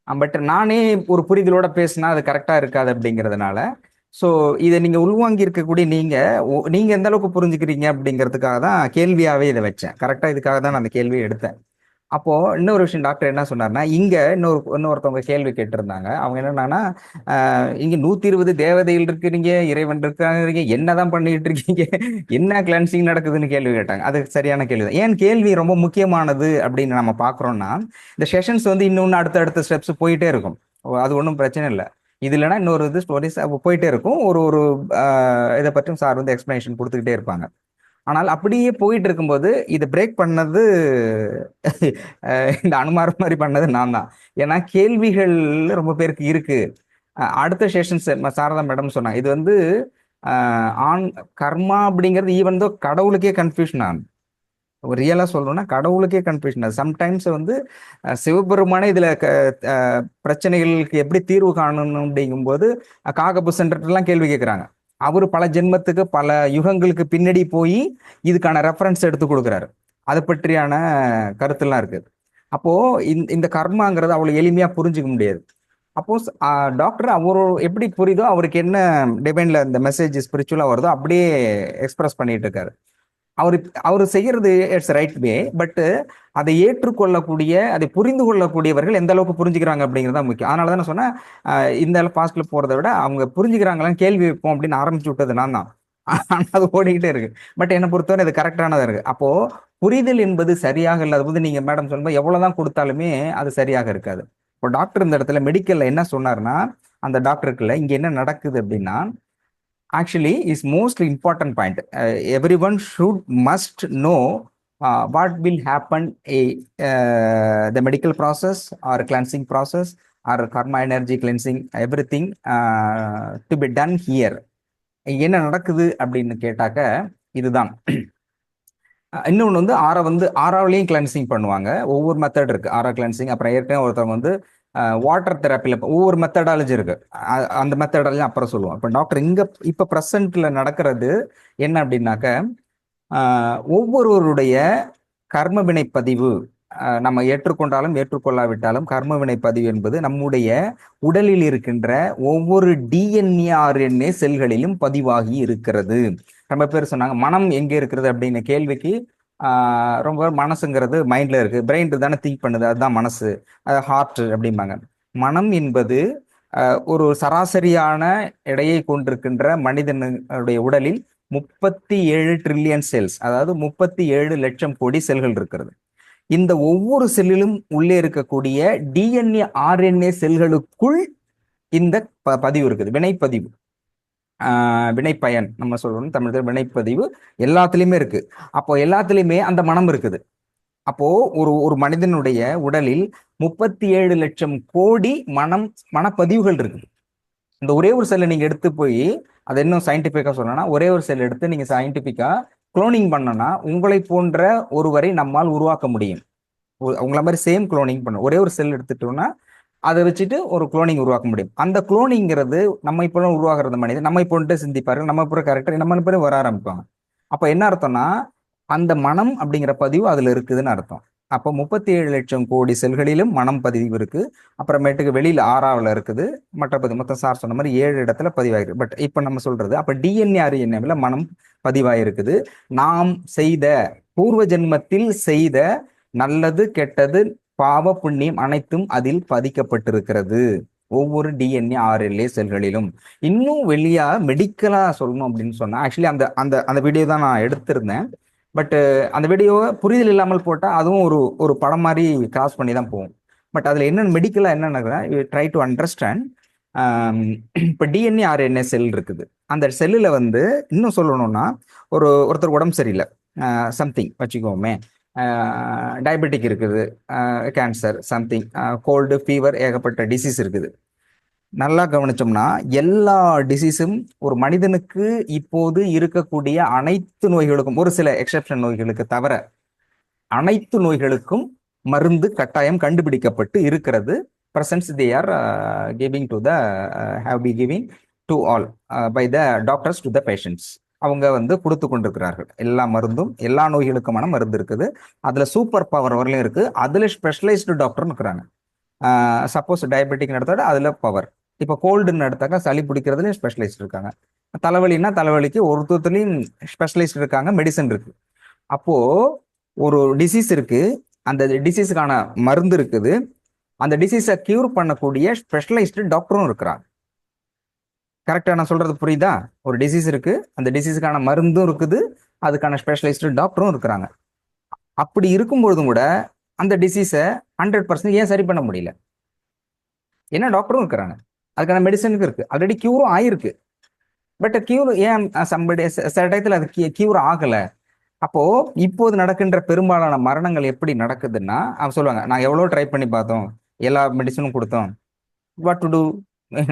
பட் நானே ஒரு புரிதலோட பேசினா அது கரெக்டா இருக்காது அப்படிங்கிறதுனால, ஸோ இதை நீங்க உள்வாங்கி இருக்கக்கூடிய நீங்க எந்த அளவுக்கு புரிஞ்சுக்கிறீங்க அப்படிங்கிறதுக்காக தான் கேள்வியாவே இதை வச்சேன். கரெக்டா இதுக்காக தான் நான் அந்த கேள்வியை எடுத்தேன். அப்போ இன்னொரு விஷயம் டாக்டர் என்ன சொன்னார்னா, இங்க இன்னொருத்தவங்க கேள்வி கேட்டிருந்தாங்க. அவங்க என்னன்னா, இங்க 120 தேவதைகள் இருக்கிறீங்க, இறைவன் இருக்காங்க, என்னதான் பண்ணிட்டு இருக்கீங்க, என்ன கிளன்சிங் நடக்குதுன்னு கேள்வி கேட்டாங்க. அது சரியான கேள்வி தான். ஏன் கேள்வி ரொம்ப முக்கியமானது அப்படின்னு நம்ம பாக்குறோம்னா, இந்த செஷன்ஸ் வந்து இன்னொன்னு அடுத்த ஸ்டெப்ஸ் போயிட்டே இருக்கும். அது ஒன்றும் பிரச்சனை இல்லை. இது இல்லைன்னா இன்னொரு இது ஸ்டோரிஸ் போயிட்டே இருக்கும். ஒரு இதை பற்றியும் சார் வந்து எக்ஸ்பிளனேஷன் கொடுத்துக்கிட்டே இருப்பாங்க. ஆனால் அப்படியே போயிட்டு இருக்கும்போது இதை பிரேக் பண்ணது இந்த அனுமார் மாதிரி பண்ணது நான் தான். ஏன்னா கேள்விகள் ரொம்ப பேருக்கு இருக்கு. அடுத்த செஷன்ஸ் சாரதா மேடம் சொன்னாங்க, இது வந்து ஆன் கர்மா அப்படிங்கிறது ஈவன் தோ கடவுளுக்கே கன்ஃபியூஷன் ஆகும். ரியலா சொல்லணும்னா கடவுளுக்கே கன்ஃபியூஷன் ஆகுது. சம்டைம்ஸ் வந்து சிவபெருமானே இதுல பிரச்சனைகளுக்கு எப்படி தீர்வு காணணும் அப்படிங்கும்போது காகபு சென்டர்லாம் கேள்வி கேட்குறாங்க. அவரு பல ஜென்மத்துக்கு பல யுகங்களுக்கு பின்னாடி போய் இதுக்கான ரெஃபரன்ஸ் எடுத்து கொடுக்குறாரு. அதை பற்றியான கருத்துலாம் இருக்குது. அப்போ இந்த கர்மாங்கிறது அவ்வளவு எளிமையா புரிஞ்சுக்க முடியாது. அப்போ டாக்டர் அவரு எப்படி புரியுதோ, அவருக்கு என்ன டிவைன்ல இந்த மெசேஜ் ஸ்பிரிச்சுவலா வருதோ அப்படியே எக்ஸ்பிரஸ் பண்ணிட்டு இருக்காரு. அவர் செய்யறது இட்ஸ் ரைட் வே. பட் அதை ஏற்றுக்கொள்ளக்கூடிய, அதை புரிந்து கொள்ளக்கூடியவர்கள் எந்த அளவுக்கு புரிஞ்சுக்கிறாங்க அப்படிங்கிறது முக்கியம். அதனால தான் நான் சொன்னேன், இந்த பாஸ்ட்ல போறதை விட அவங்க புரிஞ்சுக்கிறாங்களான்னு கேள்வி வைப்போம் அப்படின்னு ஆரம்பிச்சு விட்டது நான் தான். அது ஓடிக்கிட்டே இருக்கு. பட் என்னை பொறுத்தவரை இது கரெக்டானதா இருக்கு. அப்போ புரிதல் என்பது சரியாக இல்லாத போது நீங்க மேடம் சொல்லும்போது எவ்வளவுதான் கொடுத்தாலுமே அது சரியாக இருக்காது. இப்போ டாக்டர் இந்த இடத்துல மெடிக்கல்ல என்ன சொன்னாருன்னா, அந்த டாக்டருக்குள்ள இங்க என்ன நடக்குது அப்படின்னா, actually is most important point. Everyone must know what will happen the medical process or cleansing process or karma energy cleansing, everything to be done here. என்ன நடக்குது அப்படின்னு கேட்டாக்க இதுதான். இன்னொன்று வந்து ஆறாவிலையும் கிளென்சிங் பண்ணுவாங்க. ஒவ்வொரு மெத்தட் இருக்கு. ஆறா கிளென்சிங், அப்புறம் ஏற்கனவே ஒருத்தவங்க வந்து வாட்டர் தெரப்பியில் ஒவ்வொரு மெத்தடாலஜி இருக்கு. அந்த மெத்தடாலஜி அப்புறம் சொல்லுவோம். இப்போ டாக்டர் இப்போ ப்ரெசன்ட்ல நடக்கிறது என்ன அப்படின்னாக்க, ஒவ்வொருவருடைய கர்ம வினை பதிவு, நம்ம ஏற்றுக்கொண்டாலும் ஏற்றுக்கொள்ளாவிட்டாலும் கர்ம வினை பதிவு என்பது நம்முடைய உடலில் இருக்கின்ற ஒவ்வொரு டிஎன்ஏ ஆர்என்ஏ செல்களிலும் பதிவாகி இருக்கிறது. ரொம்ப பேர் சொன்னாங்க மனம் எங்கே இருக்கிறது அப்படிங்கிற கேள்விக்கு, ரொம்ப மனசுங்கிறது மைண்ட்ல இருக்கு, பிரெயின் தானே திங்க் பண்ணுது, அதுதான் மனசு, ஹார்ட் அப்படிம்பாங்க. மனம் என்பது ஒரு சராசரியான எடையை கொண்டிருக்கின்ற மனிதனுடைய உடலில் 37 ட்ரில்லியன் செல்ஸ், அதாவது 37 லட்சம் கோடி செல்கள் இருக்கிறது. இந்த ஒவ்வொரு செல்லிலும் உள்ளே இருக்கக்கூடிய டிஎன்ஏ ஆர்என்ஏ செல்களுக்குள் இந்த பதிவு இருக்குது, வினைப்பதிவு, வினைப்பயன் நம்ம சொல்றோம் தமிழ் வினைப்பதிவு எல்லாத்துலயுமே இருக்கு. அப்போ எல்லாத்துலயுமே அந்த மனம் இருக்குது. அப்போ ஒரு மனிதனுடைய உடலில் 37 லட்சம் கோடி மனப்பதிவுகள் இருக்குது. இந்த ஒரே ஒரு செல்லை நீங்க எடுத்து போய், அது இன்னும் சயின்டிபிக்கா சொல்லணும்னா, ஒரே ஒரு செல் எடுத்து நீங்க சயின்டிபிக்கா குளோனிங் பண்ணனா உங்களை போன்ற ஒருவரை நம்மால் உருவாக்க முடியும். உங்களை மாதிரி சேம் குளோனிங் பண்ண ஒரே ஒரு செல் எடுத்துட்டோம்னா அதை வச்சுட்டு ஒரு குளோனிங் உருவாக்க முடியும். அந்த குளோனிங்கிறது நம்ம இப்போ உருவாகிறது மனிதன், நம்ம இப்போ சிந்திப்பார்கள், நம்ம இப்போ கரெக்டர், நம்ம பேர் வர ஆரம்பிப்பாங்க. அப்போ என்ன அர்த்தம்னா, அந்த மனம் அப்படிங்கிற பதிவு அதுல இருக்குதுன்னு அர்த்தம். அப்போ 37 லட்சம் கோடி செல்களிலும் மனம் பதிவு இருக்கு. அப்புறமேட்டுக்கு வெளியில 6ஆவில் இருக்குது, மற்ற பதிவு மொத்தம் சார் சொன்ன மாதிரி 7 இடத்துல பதிவாயிருக்கு. பட் இப்போ நம்ம சொல்றது அப்ப டிஎன்ஏ ஆர்என்ஏல மனம் பதிவாயிருக்குது. நாம் செய்த பூர்வ ஜென்மத்தில் செய்த நல்லது கெட்டது பாவ புண்ணியம் அனைத்தும் அதில் பதிக்கப்பட்டிருக்கிறது, ஒவ்வொரு டிஎன்ஏ ஆர்என்ஏ செல்களிலும். இன்னும் வெளியா மெடிக்கலா சொல்லணும் அப்படின்னு சொன்னா, ஆக்சுவலி அந்த அந்த அந்த வீடியோ தான் நான் எடுத்திருந்தேன். பட் அந்த வீடியோவை புரிதல் இல்லாமல் போட்டால் அதுவும் ஒரு படம் மாதிரி கிராஸ் பண்ணி தான் போகும். பட் அதில் என்னென்ன மெடிக்கலாக என்னென்ன ட்ரை டு அண்டர்ஸ்டாண்ட். இப்போ டிஎன்ஏ ஆர்என்ஏ செல் இருக்குது. அந்த செல்லில் வந்து இன்னும் சொல்லணும்னா, ஒருத்தர் உடம்பு சரியில்லை, சம்திங் வச்சுக்கோமே, டயபெட்டிக் இருக்குது, கேன்சர், சம்திங், கோல்டு, ஃபீவர், ஏகப்பட்ட டிசீஸ் இருக்குது. நல்லா கவனிச்சோம்னா எல்லா டிசீஸும் ஒரு மனிதனுக்கு இப்போது இருக்கக்கூடிய அனைத்து நோய்களுக்கும், ஒரு சில எக்ஸெப்ஷன் நோய்களுக்கு தவிர அனைத்து நோய்களுக்கும் மருந்து கட்டாயம் கண்டுபிடிக்கப்பட்டு இருக்கிறது. Presence they are giving to the have be giving to all by the doctors to the patients. அவங்க வந்து கொடுத்து கொண்டிருக்கிறார்கள் எல்லா மருந்தும், எல்லா நோய்களுக்குமான மருந்து இருக்குது. அதுல சூப்பர் பவர் வரலையும் இருக்கு. அதுல ஸ்பெஷலைஸ்டு டாக்டர்னு இருக்கிறாங்க. சப்போஸ் டயபெட்டிக் எடுத்தாலும் அதுல பவர். இப்போ கோல்டுன்னு எடுத்தாக்கா சளி பிடிக்கிறதுலையும் ஸ்பெஷலைஸ்ட் இருக்காங்க. தலைவலின்னா தலைவலிக்கு ஒருத்தர்லையும் ஸ்பெஷலைஸ்ட் இருக்காங்க, மெடிசன் இருக்கு. அப்போ ஒரு டிசீஸ் இருக்கு, அந்த டிசீஸுக்கான மருந்து இருக்குது, அந்த டிசீஸை கியூர் பண்ணக்கூடிய ஸ்பெஷலைஸ்டு டாக்டரும் இருக்கிறாங்க. கரெக்டா நான் சொல்றது புரியுதா? ஒரு டிசீஸ் இருக்கு, அந்த டிசீஸுக்கான மருந்தும் இருக்குது, அதுக்கான ஸ்பெஷலைஸ்டு டாக்டரும் இருக்கிறாங்க. அப்படி இருக்கும்பொழுதும் கூட அந்த டிசீஸை 100% ஏன் சரி பண்ண முடியல? ஏன்னா டாக்டரும் இருக்கிறாங்க, அதுக்கான மெடிசனுக்கு இருக்கு, ஆல்ரெடி கியூரும் ஆயிருக்கு. பட் கியூர் ஏன் சில டயத்துல அது கியூர் ஆகல? அப்போ இப்போது நடக்கின்ற பெரும்பாலான மரணங்கள் எப்படி நடக்குதுன்னா, அவங்க சொல்லுவாங்க, நாங்க எவ்வளவு ட்ரை பண்ணி பார்த்தோம், எல்லா மெடிசனும் கொடுத்தோம், வாட் டு டூ,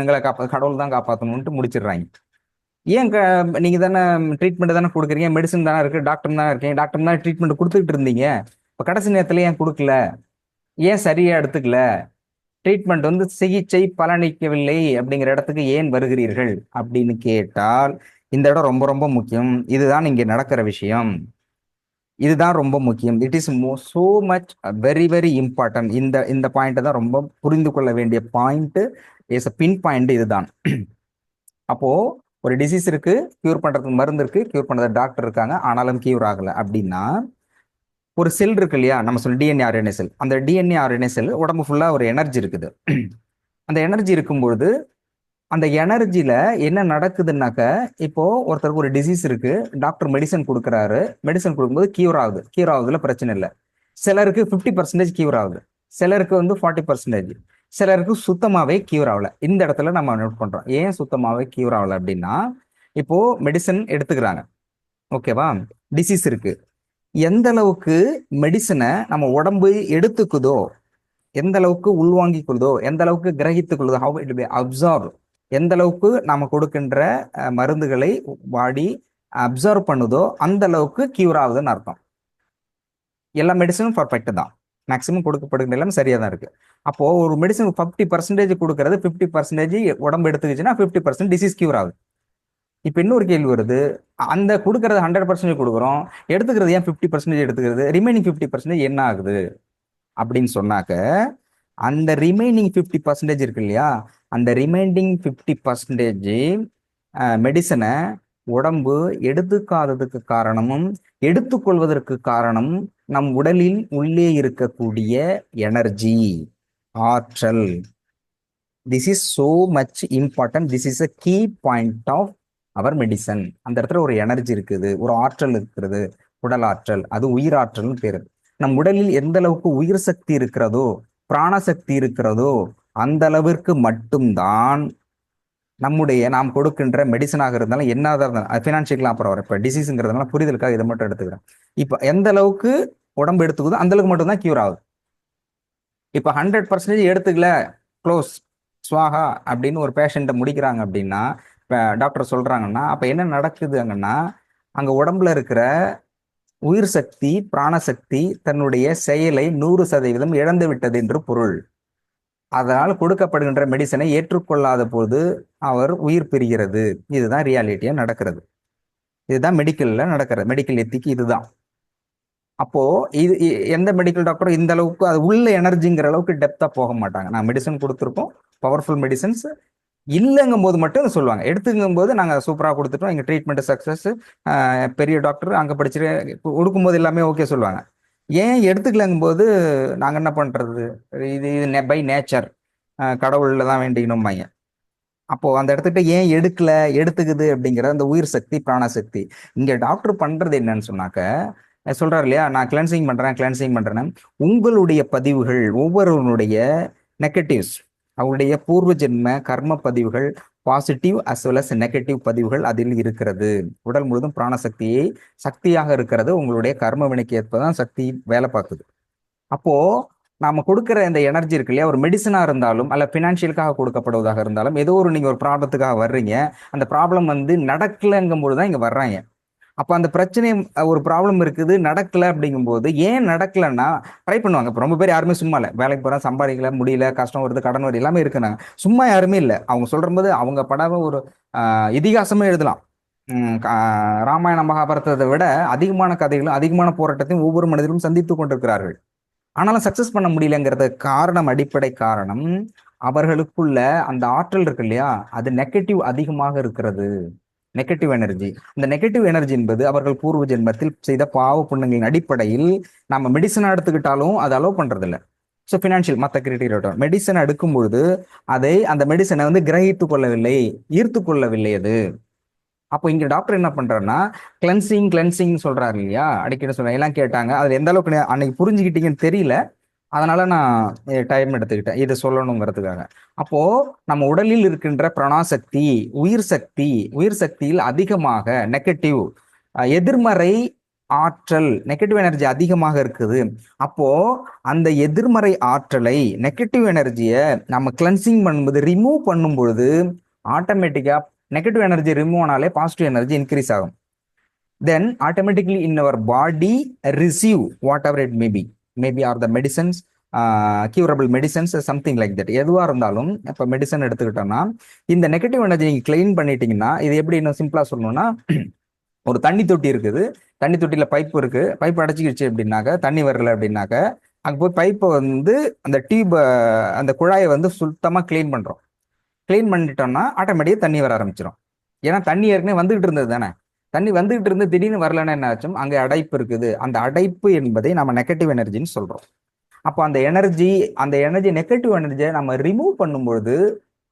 எங்களை கடவுள் தான் காப்பாற்றணும்ட்டு முடிச்சிடுறாங்க. ஏன் நீங்க தானே ட்ரீட்மெண்ட் தானே கொடுக்குறீங்க, மெடிசன் தானே இருக்கு, டாக்டர் தானே இருக்கீங்க, டாக்டர் தான் ட்ரீட்மெண்ட் கொடுத்துக்கிட்டு இருந்தீங்க, இப்போ கடைசி நேரத்துல ஏன் கொடுக்கல, ஏன் சரியா எடுத்துக்கல, ட்ரீட்மெண்ட் வந்து சிகிச்சை பலனளிக்கவில்லை அப்படிங்கிற இடத்துக்கு ஏன் வருகிறீர்கள் அப்படின்னு கேட்டால், இந்த இடம் ரொம்ப ரொம்ப முக்கியம், இதுதான் இங்கே நடக்கிற விஷயம், இதுதான் ரொம்ப முக்கியம். It is so much very very important. இந்த பாயிண்ட் தான் ரொம்ப புரிந்து கொள்ள வேண்டிய பாயிண்ட், இஸ் பின் பாயிண்ட் இதுதான். அப்போ ஒரு டிசீஸ் இருக்கு, கியூர் பண்றதுக்கு மருந்து இருக்கு, கியூர் பண்றது டாக்டர் இருக்காங்க, ஆனாலும் கியூர் ஆகல அப்படின்னா, ஒரு செல் இருக்கு இல்லையா, நம்ம சொல்ல டிஎன்ஏ ஆர்என்ஏ செல், அந்த டிஎன்ஏ ஆர்என்ஏ செல் உடம்பு ஃபுல்லா ஒரு எனர்ஜி இருக்குது. அந்த எனர்ஜி இருக்கும்பொழுது அந்த எனர்ஜில என்ன நடக்குதுன்னாக்க, இப்போ ஒருத்தருக்கு ஒரு டிசீஸ் இருக்கு, டாக்டர் மெடிசன் கொடுக்குறாரு, மெடிசன் கொடுக்கும்போது கியூர் ஆகுது, கியூர் ஆகுதுல பிரச்சனை இல்லை. சிலருக்கு 50% கியூர் ஆகுது, சிலருக்கு வந்து 40%, சிலருக்கு சுத்தமாவே கியூர் ஆகல. இந்த இடத்துல நம்ம நோட் பண்றோம், ஏன் சுத்தமாவே கியூர் ஆகல அப்படின்னா, இப்போ மெடிசன் எடுத்துக்கிறாங்க, ஓகேவா, டிசீஸ் இருக்கு, எந்த அளவுக்கு மெடிசனை நம்ம உடம்பு எடுத்துக்குதோ, எந்த அளவுக்கு உள்வாங்கிக் கொள்ளுதோ, எந்த அளவுக்கு கிரகித்துக் கொள்ளுதோ, how it will be absorbed, எந்த அளவுக்கு நாம கொடுக்கின்ற மருந்துகளை பாடி அப்சர்வ் பண்ணுதோ அந்த அளவுக்கு கியூர் ஆகுதுன்னு அர்த்தம். எல்லா மெடிசனும் பர்ஃபெக்ட் தான், மேக்சிமம் கொடுக்கப்படுகிற எல்லாம் சரியா தான் இருக்கு. அப்போ ஒரு மெடிசன் 50% கொடுக்கறது 50% உடம்பு எடுத்துக்கிச்சுன்னா 50% டிசீஸ் கியூர் ஆகுது. இப்ப இன்னொரு கேள்வி வருது, அந்த கொடுக்கறது 100% கொடுக்குறோம், எடுத்துக்கிறது ஏன் 50% எடுத்துக்கிறது, ரிமைனிங் 50% என்ன ஆகுது அப்படின்னு சொன்னாக்க, அந்த ரிமைனிங் 50% இருக்கு இல்லையா, அந்த ரிமைனிங் 50% மெடிசனை உடம்பு எடுத்துக்காததுக்கு காரணமும், எடுத்துக்கொள்வதற்கு காரணம் நம் உடலில் உள்ளே இருக்கக்கூடிய எனர்ஜி, ஆற்றல். This is so much important, this is a key point of our medicine. அந்த இடத்துல ஒரு எனர்ஜி இருக்குது, ஒரு ஆற்றல் இருக்கிறது, உடல் ஆற்றல், அது உயிராற்றல்னு பேரு. நம் உடலில் எந்த அளவுக்கு உயிர் சக்தி இருக்கிறதோ, பிராணசக்தி இருக்கிறதோ, அந்த அளவிற்கு மட்டும்தான் நம்முடைய நாம் கொடுக்கின்ற மெடிசனாக இருந்தாலும் என்னதான் இருந்தாலும், ஃபினான்ஷியலாம் அப்புறம் வரும், இப்போ டிசீஸுங்கிறதுனால புரிதலுக்காக இதை மட்டும் எடுத்துக்கிறேன். இப்போ எந்த அளவுக்கு உடம்பு எடுத்துக்குதோ அந்த அளவுக்கு மட்டும்தான் கியூர் ஆகுது. இப்போ 100% எடுத்துக்கல, க்ளோஸ், ஸ்வாகா அப்படின்னு ஒரு பேஷண்ட்டை முடிக்கிறாங்க அப்படின்னா, இப்போ டாக்டர் சொல்றாங்கன்னா, அப்போ என்ன நடக்குதுங்கன்னா, அங்கே உடம்புல இருக்கிற உயிர் சக்தி, பிராணசக்தி தன்னுடைய செயலை 100% இழந்து விட்டது என்று பொருள். அதனால் கொடுக்கப்படுகின்ற மெடிசனை ஏற்றுக்கொள்ளாத போது அவர் உயிர் பெறுகிறது. இதுதான் ரியாலிட்டியா நடக்கிறது, இதுதான் மெடிக்கல்ல நடக்கிறது, மெடிக்கல் எத்திக்கு இதுதான். அப்போ இது எந்த மெடிக்கல் டாக்டரும் இந்த அளவுக்கு அது உள்ள எனர்ஜிங்கிற அளவுக்கு டெப்தா போக மாட்டாங்க. நான் மெடிசன் கொடுத்துருக்கோம், பவர்ஃபுல் மெடிசன்ஸ் இல்லைங்கும் போது மட்டும் சொல்லுவாங்க, எடுத்துக்கும் போது நாங்கள் சூப்பராக கொடுத்துட்டோம், எங்கள் ட்ரீட்மெண்ட் சக்ஸஸ், பெரிய டாக்டர் அங்கே படிச்சுட்டு கொடுக்கும்போது எல்லாமே ஓகே சொல்லுவாங்க. ஏன் எடுத்துக்கலங்கும் போது நாங்கள் என்ன பண்ணுறது, இது பை நேச்சர், கடவுளில் தான் வேண்டிக்கணும்பாங்க. அப்போ அந்த இடத்துக்கிட்ட ஏன் எடுக்கல, எடுத்துக்குது அப்படிங்கிற அந்த உயிர் சக்தி, பிராணசக்தி. இங்கே டாக்டர் பண்ணுறது என்னன்னு சொன்னாக்க, சொல்றாரு இல்லையா, நான் கிளென்சிங் பண்றேன்னு, உங்களுடைய பதிவுகள், ஒவ்வொருவனுடைய நெகட்டிவ்ஸ், அவருடைய பூர்வ ஜென்ம கர்ம பதிவுகள், positive as well as negative பதிவுகள் அதில் இருக்கிறது. உடல் முழுதும் பிராணசக்தியை சக்தியாக இருக்கிறது, உங்களுடைய கர்ம வினைக்கு ஏற்பதான் சக்தி வேலை பார்க்குது. அப்போ நாம கொடுக்குற இந்த எனர்ஜி இருக்கு இல்லையா, ஒரு மெடிசனா இருந்தாலும் அல்ல ஃபினான்ஷியலுக்காக கொடுக்கப்படுவதாக இருந்தாலும், ஏதோ ஒரு நீங்க ஒரு ப்ராப்ளத்துக்காக வர்றீங்க, அந்த ப்ராப்ளம் வந்து நடக்கலைங்கும் போதுதான் இங்க வர்றாங்க. அப்போ அந்த பிரச்சனை, ஒரு ப்ராப்ளம் இருக்குது நடக்கல அப்படிங்கும்போது, ஏன் நடக்கலைன்னா ட்ரை பண்ணுவாங்க. இப்போ ரொம்ப பேர் யாருமே சும்மா இல்லை, வேலைக்கு போகிறேன், சம்பாதிக்கல, முடியல, கஷ்டம் வருது, கடன் வருது, எல்லாமே இருக்குனாங்க, சும்மா யாருமே இல்லை. அவங்க சொல்ற போது அவங்க படாம ஒரு இதிகாசமே எழுதலாம். ராமாயண மகாபாரதத்தை விட அதிகமான கதைகளும் அதிகமான போராட்டத்தையும் ஒவ்வொரு மனிதரும் சந்தித்து கொண்டிருக்கிறார்கள். ஆனாலும் சக்சஸ் பண்ண முடியலங்கிறது காரணம், அடிப்படை காரணம் அவர்களுக்குள்ள அந்த ஆற்றல் இருக்கு இல்லையா, அது நெகட்டிவ் அதிகமாக இருக்கிறது, நெகட்டிவ் எனர்ஜி. அந்த நெகட்டிவ் எனர்ஜி என்பது அவர்கள் பூர்வ ஜென்மத்தில் செய்த பாவ புண்ணியங்களின் அடிப்படையில் நம்ம மெடிசனை எடுத்துக்கிட்டாலும் அதை அலோவ் பண்றது இல்லை. ஸோ ஃபினான்ஷியல் மற்ற கிரிட்டீரியா மெடிசனை எடுக்கும் பொழுது அந்த மெடிசனை வந்து கிரகித்து கொள்ளவில்லை, ஈர்த்து கொள்ளவில்லை அது. அப்போ இங்க டாக்டர் என்ன பண்றாருன்னா, கிளென்சிங் சொல்றாரு இல்லையா, அடிக்கடி சொல்றேன், எல்லாம் கேட்டாங்க, அது எந்த அளவுக்கு அன்னைக்கு புரிஞ்சுக்கிட்டீங்கன்னு தெரியல, அதனால நான் டைம் எடுத்துக்கிட்டேன் இதை சொல்லணுங்கிறதுக்காக. அப்போ நம்ம உடலில் இருக்கின்ற பிராணசக்தி, உயிர் சக்தியில் அதிகமாக நெகட்டிவ், எதிர்மறை ஆற்றல், நெகட்டிவ் எனர்ஜி அதிகமாக இருக்குது. அப்போ அந்த எதிர்மறை ஆற்றலை, நெகட்டிவ் எனர்ஜியை நம்ம கிளென்சிங் பண்ணும்போது, ரிமூவ் பண்ணும் பொழுது ஆட்டோமேட்டிக்கா நெகட்டிவ் எனர்ஜி ரிமூவ் ஆனாலே பாசிட்டிவ் எனர்ஜி இன்க்ரீஸ் ஆகும். Then automatically in our body receive whatever it maybe are the medicines, curable medicines, something like that. எதுவா இருந்தாலும் இப்போ மெடிசன் எடுத்துக்கிட்டோம்னா இந்த நெகட்டிவ் எனர்ஜி நீங்க கிளீன் பண்ணிட்டீங்கன்னா, இது எப்படி இன்னும் சிம்பிளா சொல்லணும்னா, ஒரு தண்ணி தொட்டி இருக்குது, தண்ணி தொட்டியில பைப் இருக்கு, பைப் அடைச்சிக்கிடுச்சு அப்படின்னாக்க, தண்ணி வரல அப்படின்னாக்க, அங்க போய் பைப்பை வந்து அந்த டியூப், அந்த குழாயை வந்து சுத்தமா கிளீன் பண்றோம். கிளீன் பண்ணிட்டோம்னா ஆட்டோமேட்டிக்கா தண்ணி வர ஆரம்பிச்சிடும். ஏன்னா தண்ணி ஏற்கனவே வந்துகிட்டு இருந்தது தானே. தண்ணி வந்துகிட்டு இருந்து திடீர்னு வரலன்னா என்ன ஆச்சும், அங்கே அடைப்பு இருக்குது. அந்த அடைப்பு என்பதை நம்ம நெகட்டிவ் எனர்ஜின்னு சொல்றோம். அப்போ அந்த எனர்ஜி நெகட்டிவ் எனர்ஜியை நம்ம ரிமூவ் பண்ணும்பொழுது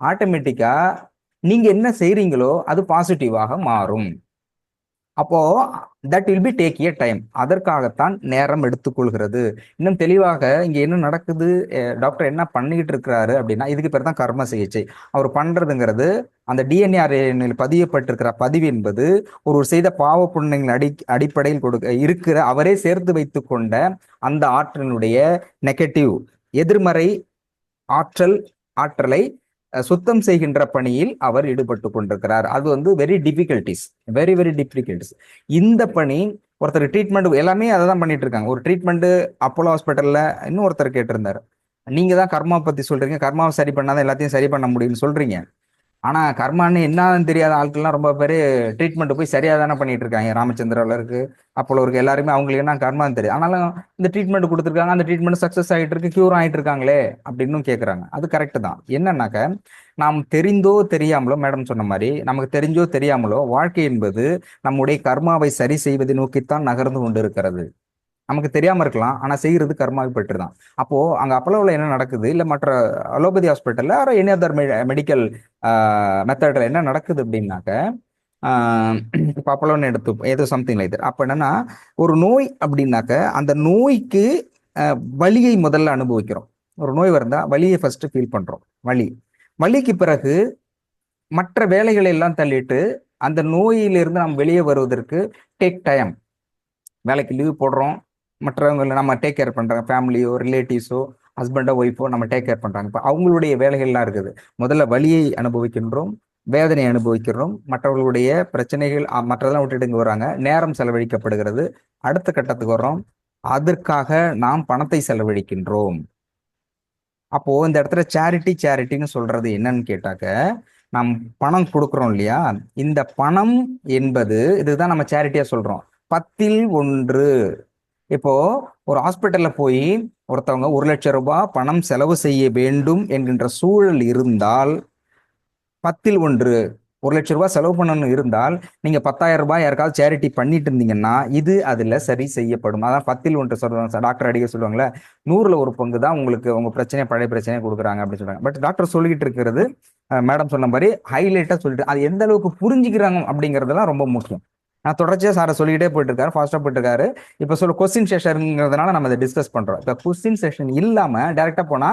ஆட்டோமேட்டிக்கா நீங்க என்ன செய்றீங்களோ அது பாசிட்டிவாக மாறும். அப்போ that will be take a time. அதற்காகத்தான் நேரம் எடுத்துக்கொள்கிறது. இன்னும் தெளிவாக இங்க என்ன நடக்குது, டாக்டர் என்ன பண்ணிக்கிட்டு இருக்கிறாரு அப்படின்னா, இதுக்கு பேர் தான் கர்ம சிகிச்சை. அவர் பண்றதுங்கிறது அந்த டிஎன்ஏ பதியப்பட்டிருக்கிற பதிவு என்பது ஒரு செய்த பாவ புண்ணியங்கள் அடிப்படையில் இருக்கிற அவரே சேர்த்து வைத்து கொண்ட அந்த ஆற்றலினுடைய நெகட்டிவ் எதிர்மறை ஆற்றலை சுத்தம் செய்கின்ற பணியில் அவர் ஈடுபட்டு கொண்டிருக்கிறார். அது வந்து வெரி டிஃபிகல்டிஸ். இந்த பணி ஒருத்தர் ட்ரீட்மெண்ட் எல்லாமே அதை தான் பண்ணிட்டு இருக்காங்க. ஒரு ட்ரீட்மெண்ட் அப்போலோ ஹாஸ்பிட்டல்ல இன்னும் ஒருத்தர் கேட்டிருந்தாரு, நீங்க தான் கர்மா பத்தி சொல்றீங்க, கர்மாவை சரி பண்ணாதான் எல்லாத்தையும் சரி பண்ண முடியும்னு சொல்றீங்க. ஆனா கர்மான்னு என்னன்னு தெரியாத ஆட்கள்லாம் ரொம்ப பேர் ட்ரீட்மெண்ட் போய் சரியா தானே பண்ணிட்டு இருக்காங்க. ராமச்சந்திராவில் இருக்கு, அப்போலோ இருக்கு, எல்லாருமே அவங்களுக்கு என்ன கர்மான்னு தெரியும். ஆனாலும் இந்த ட்ரீட்மெண்ட் கொடுத்துருக்காங்க, அந்த ட்ரீட்மெண்ட் சக்சஸ் ஆகிட்டு இருக்கு, கியூர் ஆகிட்டு இருக்காங்களே அப்படின்னு கேட்குறாங்க. அது கரெக்ட் தான். என்னன்னாக்க, நாம் தெரிந்தோ தெரியாமலோ, மேடம் சொன்ன மாதிரி நமக்கு தெரிஞ்சோ தெரியாமலோ வாழ்க்கை என்பது நம்முடைய கர்மாவை சரி செய்வதை நோக்கித்தான் நகர்ந்து கொண்டு இருக்கிறது. நமக்கு தெரியாம இருக்கலாம், ஆனா செய்யறது கர்மாவை பற்றி தான். அப்போ அங்க அப்போலோவில் என்ன நடக்குது, இல்ல மற்ற அலோபதி ஹாஸ்பிட்டல்ல எனி அதர் மெடிக்கல் மெத்தட்ல என்ன நடக்குது அப்படின்னாக்க, இப்போ அப்போலோன்னு எடுத்து ஏதோ சம்திங் லைக் தட். அப்போ என்னன்னா, ஒரு நோய் அப்படின்னாக்க அந்த நோய்க்கு வலியை முதல்ல அனுபவிக்கிறோம். ஒரு நோய் வந்தா வலியை ஃபர்ஸ்ட் ஃபீல் பண்றோம். வலிக்கு பிறகு மற்ற வேலைகளை எல்லாம் தள்ளிட்டு அந்த நோயிலிருந்து நாம் வெளியே வருவதற்கு டேக் டைம். வேலைக்கு லீவ் போடுறோம், மற்றவங்களை நம்ம டேக் கேர் பண்றாங்க, ஃபேமிலியோ ரிலேட்டிவ்ஸோ ஹஸ்பண்டோ ஒய்ஃபோ நம்ம டேக் கேர் பண்றாங்க. இப்போ அவங்களுடைய வேலைகள்லாம் இருக்குது. முதல்ல வலியை அனுபவிக்கின்றோம், வேதனை அனுபவிக்கிறோம், மற்றவர்களுடைய பிரச்சனைகள் மற்றதெல்லாம் விட்டுட்டு இங்கே வராங்க, நேரம் செலவழிக்கப்படுகிறது. அடுத்த கட்டத்துக்கு வர்றோம், அதற்காக நாம் பணத்தை செலவழிக்கின்றோம். அப்போ இந்த இடத்துல சேரிட்டின்னு சொல்றது என்னன்னு கேட்டாக்க, நாம் பணம் கொடுக்குறோம் இல்லையா, இந்த பணம் என்பது இதுதான் நம்ம சேரிட்டியா சொல்றோம். 10ல் 1. இப்போ ஒரு ஹாஸ்பிட்டல்ல போய் ஒருத்தவங்க 1 லட்சம் ரூபாய் பணம் செலவு செய்ய வேண்டும் என்கின்ற சூழல் இருந்தால் 10ல் 1, 1 லட்சம் ரூபாய் செலவு பண்ணணும் இருந்தால் நீங்க 10,000 ரூபாய் யாருக்காவது சேரிட்டி பண்ணிட்டு இருந்தீங்கன்னா இது அதுல சரி செய்யப்படும். அதான் 10ல் 1 சொல்றாங்க. டாக்டர் அடிக்க சொல்லுவாங்களே, 100ல் 1 பங்கு தான் உங்களுக்கு உங்க பிரச்சனையை பழைய பிரச்சனையை கொடுக்குறாங்க அப்படின்னு சொல்றாங்க. பட் டாக்டர் சொல்லிக்கிட்டு இருக்கிறது, மேடம் சொன்ன மாதிரி ஹைலைட்டா சொல்லிட்டு அது எந்த அளவுக்கு புரிஞ்சுக்கிறாங்க அப்படிங்கிறதுலாம் ரொம்ப முக்கியம். நான் தொடர்ச்சியா சாரை சொல்லிக்கிட்டே போயிட்டு இருக்காரு, ஃபாஸ்டா போயிட்டு இருக்காரு. இப்ப கொஸ்டின் செஷன்ங்கிறதுனால நம்ம அதை டிஸ்கஸ் பண்றோம். இப்ப கொஸ்டின் செஷன் இல்லாம டைரக்டா போனா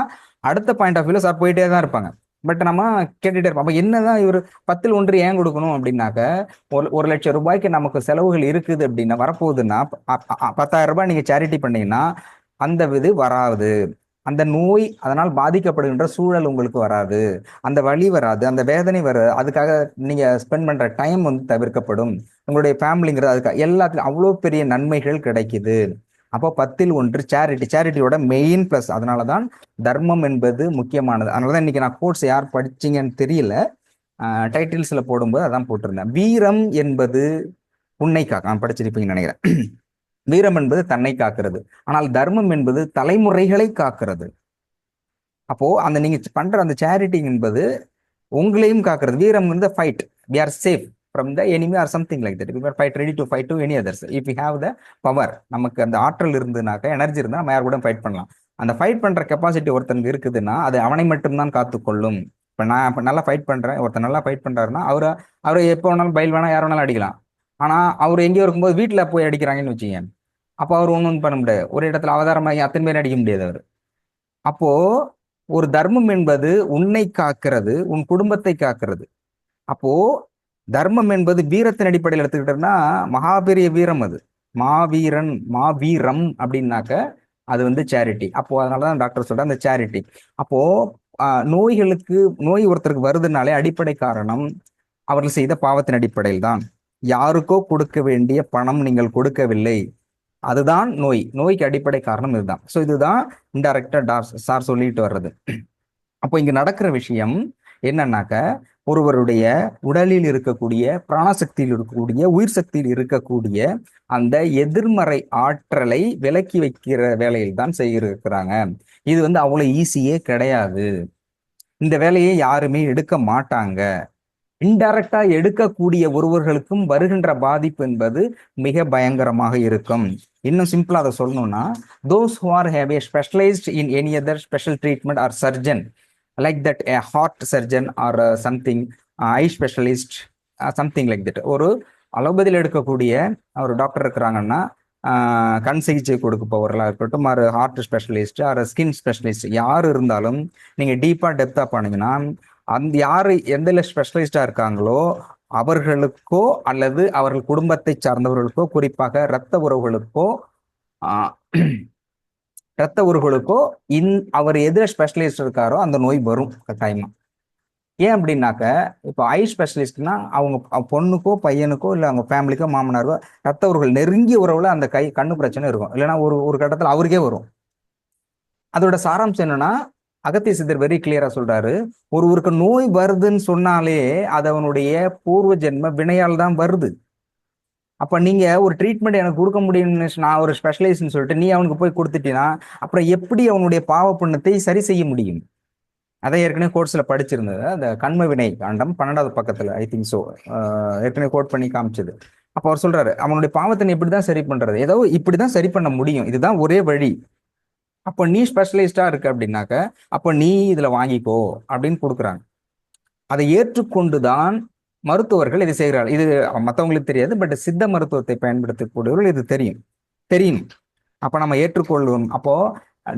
அடுத்த பாயிண்ட் ஆஃப் வியூல சார் போயிட்டே தான் இருப்பாங்க. பட் நம்ம கேட்டுட்டே இருப்போம். அப்ப என்னதான் இவர் 10ல் 1 ஏன் கொடுக்கணும் அப்படின்னாக்க, 1 லட்சம் ரூபாய்க்கு நமக்கு செலவுகள் இருக்குது அப்படின்னா வரப்போகுதுன்னா 10,000 ரூபாய் நீங்க சேரிட்டி பண்ணீங்கன்னா அந்த இது வராது, அந்த நோய் அதனால் பாதிக்கப்படுகின்ற சூழல் உங்களுக்கு வராது, அந்த வலி வராது, அந்த வேதனை வராது. அதுக்காக நீங்க ஸ்பெண்ட் பண்ற டைம் வந்து தவிர்க்கப்படும், உங்களுடைய ஃபேமிலிங்கிறது அதுக்காக எல்லாத்துக்கும் அவ்வளோ பெரிய நன்மைகள் கிடைக்குது. அப்போ 10ல் 1 சேரிட்டியோட மெயின் பிளஸ். அதனாலதான் தர்மம் என்பது முக்கியமானது. அதனாலதான் இன்னைக்கு நான் கோட்ஸ் யார் படிச்சீங்கன்னு தெரியல, டைட்டில்ஸ்ல போடும்போது அதான் போட்டிருந்தேன். வீரம் என்பது உன்னை காக்க, நான் படிச்சிருப்பீங்கன்னு நினைக்கிறேன். வீரம் என்பது தன்னை காக்கிறது, ஆனால் தர்மம் என்பது தலைமுறைகளை காக்கிறது. அப்போ அந்த நீங்க பண்ற அந்த சேரிட்டி என்பது உங்களையும் காக்கிறது. வீரம் வந்து fight, we are safe from the enemy or something like that. We are ready to fight to any others if we have the power. நமக்கு அந்த ஆற்றல் இருந்துனாக்க, எனர்ஜி இருந்தா நம்ம யார் கூட ஃபைட் பண்ணலாம். அந்த ஃபைட் பண்ற கெப்பாசிட்டி ஒருத்தனுக்கு இருக்குதுன்னா அது அவனை மட்டும்தான் காத்துக்கொள்ளும். இப்ப நான் இப்ப நல்லா ஃபைட் பண்றேன், ஒருத்தர் நல்லா ஃபைட் பண்றாருன்னா அவரை எப்போ வேணாலும் பயில் வேணா யார் வேணாலும் அடிக்கலாம். ஆனா அவர் எங்கேயோ இருக்கும்போது வீட்டுல போய் அடிக்கிறாங்கன்னு வச்சுங்க, அப்போ அவர் ஒன்றும் பண்ண முடியாது. ஒரு இடத்துல அவதாரமாகி அத்தனை பேர் அடிக்க முடியாது அவர். அப்போ ஒரு தர்மம் என்பது உன்னை காக்கிறது, உன் குடும்பத்தை காக்கிறது. அப்போ தர்மம் என்பது வீரத்தின் அடிப்படையில் எடுத்துக்கிட்டோம்னா மகாபெரிய வீரம் அது. மாவீரம் அப்படின்னாக்க அது வந்து சேரிட்டி. அப்போ அதனாலதான் டாக்டர் சொல்ற அந்த சேரிட்டி. அப்போ நோய் ஒருத்தருக்கு வருதுனாலே அடிப்படை காரணம் அவர்கள் செய்த பாவத்தின் அடிப்படையில் தான். யாருக்கோ கொடுக்க வேண்டிய பணம் நீங்கள் கொடுக்கவில்லை, அதுதான் நோய்க்கு அடிப்படை காரணம் இதுதான். ஸோ இதுதான் இன்டைரக்டா சார் சொல்லிட்டு வர்றது. அப்போ இங்க நடக்கிற விஷயம் என்னன்னாக்க, ஒருவருடைய உடலில் இருக்கக்கூடிய, பிராணசக்தியில் இருக்கக்கூடிய, உயிர் சக்தியில் இருக்கக்கூடிய அந்த எதிர்மறை ஆற்றலை விலக்கி வைக்கிற வேலையில் தான் செய்யிருக்கிறாங்க. இது வந்து அவ்வளவு ஈஸியே கிடையாது. இந்த வேலையை யாருமே எடுக்க மாட்டாங்க. இன்டைரக்டா எடுக்கக்கூடிய ஒருவர்களுக்கும் வருகின்ற பாதிப்பு என்பது மிக பயங்கரமாக இருக்கும். இன்னும் சிம்பிளா அதை சொல்லணும்னா, those who are have a specialized in any other special treatment or surgeon like that, a heart surgeon or something, eye specialist, something like that. ஒரு அலோபதியில் எடுக்கக்கூடிய ஒரு டாக்டர் இருக்கிறாங்கன்னா, கண் சிகிச்சை கொடுப்பவர்களாக இருக்கட்டும், ஒரு ஹார்ட் ஸ்பெஷலிஸ்ட் ஒரு ஸ்கின் ஸ்பெஷலிஸ்ட், யார் இருந்தாலும் நீங்க டீப்பா டெப்தா போனீங்கன்னா, அந்த யாரு எந்த ஸ்பெஷலிஸ்டா இருக்காங்களோ அவர்களுக்கோ அல்லது அவர்கள் குடும்பத்தை சார்ந்தவர்களுக்கோ, குறிப்பாக இரத்த உறவுகளுக்கோ அவர் எதிர ஸ்பெஷலிஸ்ட் இருக்காரோ அந்த நோய் வரும் கட்டாயமா. ஏன் அப்படின்னாக்க, இப்போ ஐ ஸ்பெஷலிஸ்ட்னா அவங்க பொண்ணுக்கோ பையனுக்கோ இல்லை அவங்க ஃபேமிலிக்கோ மாமனாரோ ரத்த உறவுகள் நெருங்கிய உறவுல அந்த கண்ணு பிரச்சனை இருக்கும். இல்லைன்னா ஒரு கட்டத்தில் அவருக்கே வரும். அதோட சாராம்சம் என்னன்னா, அகத்திய சித்தர் வெரி கிளியரா சொல்றாரு, ஒருவருக்கு நோய் வருதுன்னு சொன்னாலே அது அவனுடைய பூர்வ ஜென்ம வினையால் தான் வருது. அப்ப நீங்க ஒரு ட்ரீட்மெண்ட் எனக்கு கொடுக்க முடியும்னு, நான் ஒரு ஸ்பெஷலிஸ்ட்னு சொல்லிட்டு நீ அவனுக்கு போய் கொடுத்துட்டீங்கன்னா அப்புறம் எப்படி அவனுடைய பாவ புண்ணத்தை சரி செய்ய முடியும்? அதை ஏற்கனவே கோர்ஸ்ல படிச்சிருந்தது, அந்த கண்ம வினை காண்டம் 12வது பக்கத்துல, ஐ திங்க் சோ, ஏற்கனவே கோட் பண்ணி காமிச்சது. அப்ப அவர் சொல்றாரு, அவனுடைய பாவத்தை இப்படிதான் சரி பண்றது, ஏதோ இப்படிதான் சரி பண்ண முடியும், இதுதான் ஒரே வழி. அப்போ நீ ஸ்பெஷலிஸ்டா இருக்கு அப்படின்னாக்க, அப்போ நீ இதுல வாங்கிக்கோ அப்படின்னு கொடுக்குறாங்க. அதை ஏற்றுக்கொண்டுதான் மருத்துவர்கள் இதை செய்கிறார்கள். இது மற்றவங்களுக்கு தெரியாது, பட் சித்த மருத்துவத்தை பயன்படுத்தக்கூடியவர்கள் இது தெரியும். அப்ப நம்ம ஏற்றுக்கொள்வோம். அப்போ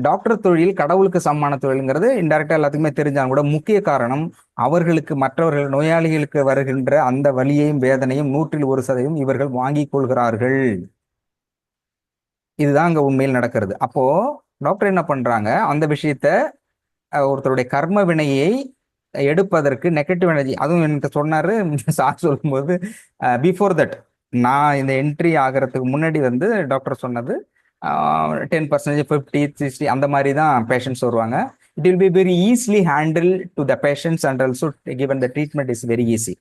டாக்டர் தொழில் கடவுளுக்கு சமமான தொழில்ங்கிறது இன்டெரக்டா எல்லாத்துக்குமே தெரிஞ்சாலும் கூட, முக்கிய காரணம் அவர்களுக்கு, மற்றவர்கள் நோயாளிகளுக்கு வருகின்ற அந்த வலியையும் வேதனையும் 100% இவர்கள் வாங்கிக் கொள்கிறார்கள். இதுதான் அங்க உண்மையில் நடக்கிறது. அப்போ டாக்டர் என்ன பண்றாங்க, அந்த விஷயத்த ஒருத்தருடைய கர்ம வினையை எடுப்பதற்கு நெகட்டிவ் எனர்ஜி, அதுவும் எனக்கு சொன்னாரு சார் சொல்லும்போது, பிஃபோர் தட் நான் இந்த என்ட்ரி ஆகிறதுக்கு முன்னாடி வந்து டாக்டர் சொன்னது 10%, 50, 60 அந்த மாதிரி தான் பேஷண்ட்ஸ் வருவாங்க. It will be very easily handle to the patients and also given the treatment is very easy.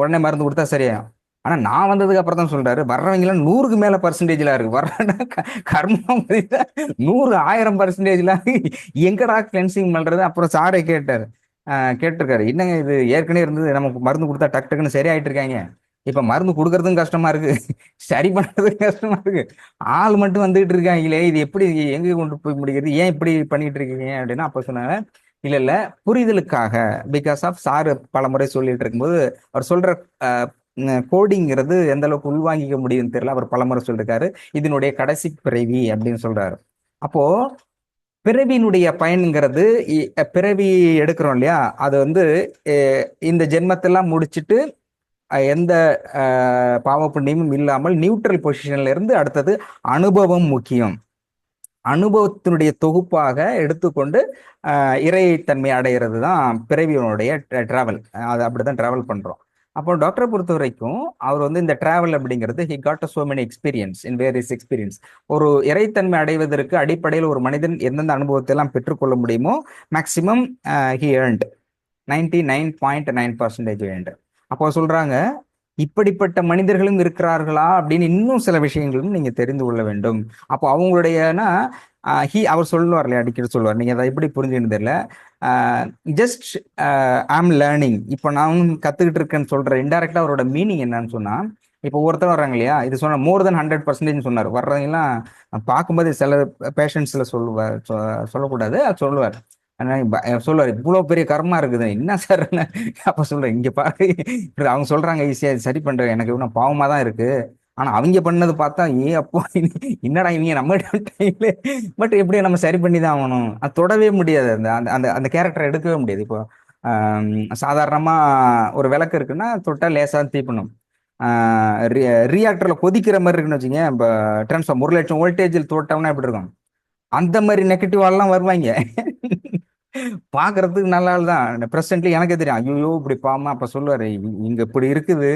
உடனே மருந்து கொடுத்தா சரியாகும். ஆனா நான் வந்ததுக்கு அப்புறம் தான் சொல்றாரு, வர்றவங்க 100க்கு மேல பர்சன்டேஜ்ல இருக்கு, வர்ற கர்மம் 100, 1000% எங்கடா கிளென்சிங் பண்றது? அப்புறம் சாரை கேட்டிருக்காரு, என்னங்க இது ஏற்கனவே இருந்தது, நமக்கு மருந்து கொடுத்தா டக்கு டக்குன்னு சரி ஆயிட்டு இருக்காங்க, இப்ப மருந்து கொடுக்கறதும் கஷ்டமா இருக்கு, சரி பண்றதும் கஷ்டமா இருக்கு, ஆள் மட்டும் வந்துகிட்டு இருக்காங்களே, இது எப்படி எங்க கொண்டு போய் முடிக்கிறது, ஏன் இப்படி பண்ணிட்டு இருக்கீங்க அப்படின்னா, அப்ப சொன்னாங்க, இல்ல புரிதலுக்காக, பிகாஸ் ஆஃப் சார் பல முறை சொல்லிட்டு இருக்கும்போது அவர் சொல்ற கோடிங்கிறது எந்த அளவுக்கு உள்வாங்கிக்க முடியும்னு தெரியல, அவர் பலமுறை சொல்லிருக்காரு, இதனுடைய கடைசி பிறவி அப்படின்னு சொல்றாரு. அப்போ பிறவியினுடைய பயன்கிறது, பிறவி எடுக்கிறோம் இல்லையா, அது வந்து இந்த ஜென்மத்தெல்லாம் முடிச்சுட்டு எந்த பாவ புண்ணியமும் இல்லாமல் நியூட்ரல் பொசிஷன்ல இருந்து அடுத்தது அனுபவம் முக்கியம். அனுபவத்தினுடைய தொகுப்பாக எடுத்துக்கொண்டு இறைத்தன்மை அடைகிறது தான் பிறவியினுடைய டிராவல். அது அப்படிதான் டிராவல் பண்றோம். அப்போ டாக்டரை பொறுத்த வரைக்கும் அவர் வந்து இந்த டிராவல் அப்படிங்கிறது, he got so many experience in various experience. ஒரு இறைத்தன்மை அடைவதற்கு அடிப்படையில் ஒரு மனிதன் எந்தெந்த அனுபவத்தை எல்லாம் பெற்றுக்கொள்ள முடியுமோ மேக்சிமம் ஹி ஏர்ன்ட் 99.9% ஏர்ன்ட். அப்போ சொல்றாங்க, இப்படிப்பட்ட மனிதர்களும் இருக்கிறார்களா அப்படின்னு இன்னும் சில விஷயங்களும் நீங்க தெரிந்து கொள்ள வேண்டும். அப்போ அவங்களுடையனா அவர் சொல்லுவார் இல்லையா, அடிக்கடி சொல்லுவார், நீங்க அதை எப்படி புரிஞ்சுன்னு தெரியல, ஜஸ்ட் ஐம் லேர்னிங், இப்போ நான் கத்துக்கிட்டு இருக்கேன்னு சொல்ற இன்டைரக்டா அவரோட மீனிங் என்னன்னு சொன்னா, இப்போ ஒருத்தர் வர்றாங்க இல்லையா, இது சொன்ன மோர் தென் 100% சொன்னார். வர்றவங்கலாம் பார்க்கும்போது சில பேஷண்ட்ஸ்ல சொல்லக்கூடாது, சொல்லுவார் சொல்லுவார், இவ்வளவு பெரிய கர்மா இருக்குது என்ன சார், அப்ப சொல்றேன், இங்க பாரு, அவங்க சொல்றாங்க ஈஸியா சரி பண்றேன், எனக்கு இன்னும் பாவமா தான் இருக்கு, ஆனா அவங்க பண்ணது பார்த்தா அப்போ என்னடா இவங்க நம்ம டைம்ல, பட் எப்படியும் நம்ம சரி பண்ணி தான் ஆகணும், அது தொடவே முடியாது, அந்த அந்த கேரக்டரை எடுக்கவே முடியாது. இப்போ சாதாரணமா ஒரு விளக்கு இருக்குன்னா தொட்டா லேசா தீப்பணும், ரியாக்டர்ல கொதிக்கிற மாதிரி இருக்குன்னு வச்சுங்க. இப்போ டிரான்ஸ்ஃபார்ம் 1,00,000 வோல்டேஜில் தோட்டம்னா எப்படி இருக்கும், அந்த மாதிரி நெகட்டிவ் ஆள்லாம் வருவாங்க. பாக்குறதுக்கு நல்ல ஆள் தான். பிரசன்ட்லி எனக்கே தெரியும், ஐயோ இப்படி பாமா. அப்ப சொல்லுவாரு, இங்க இப்படி இருக்குது,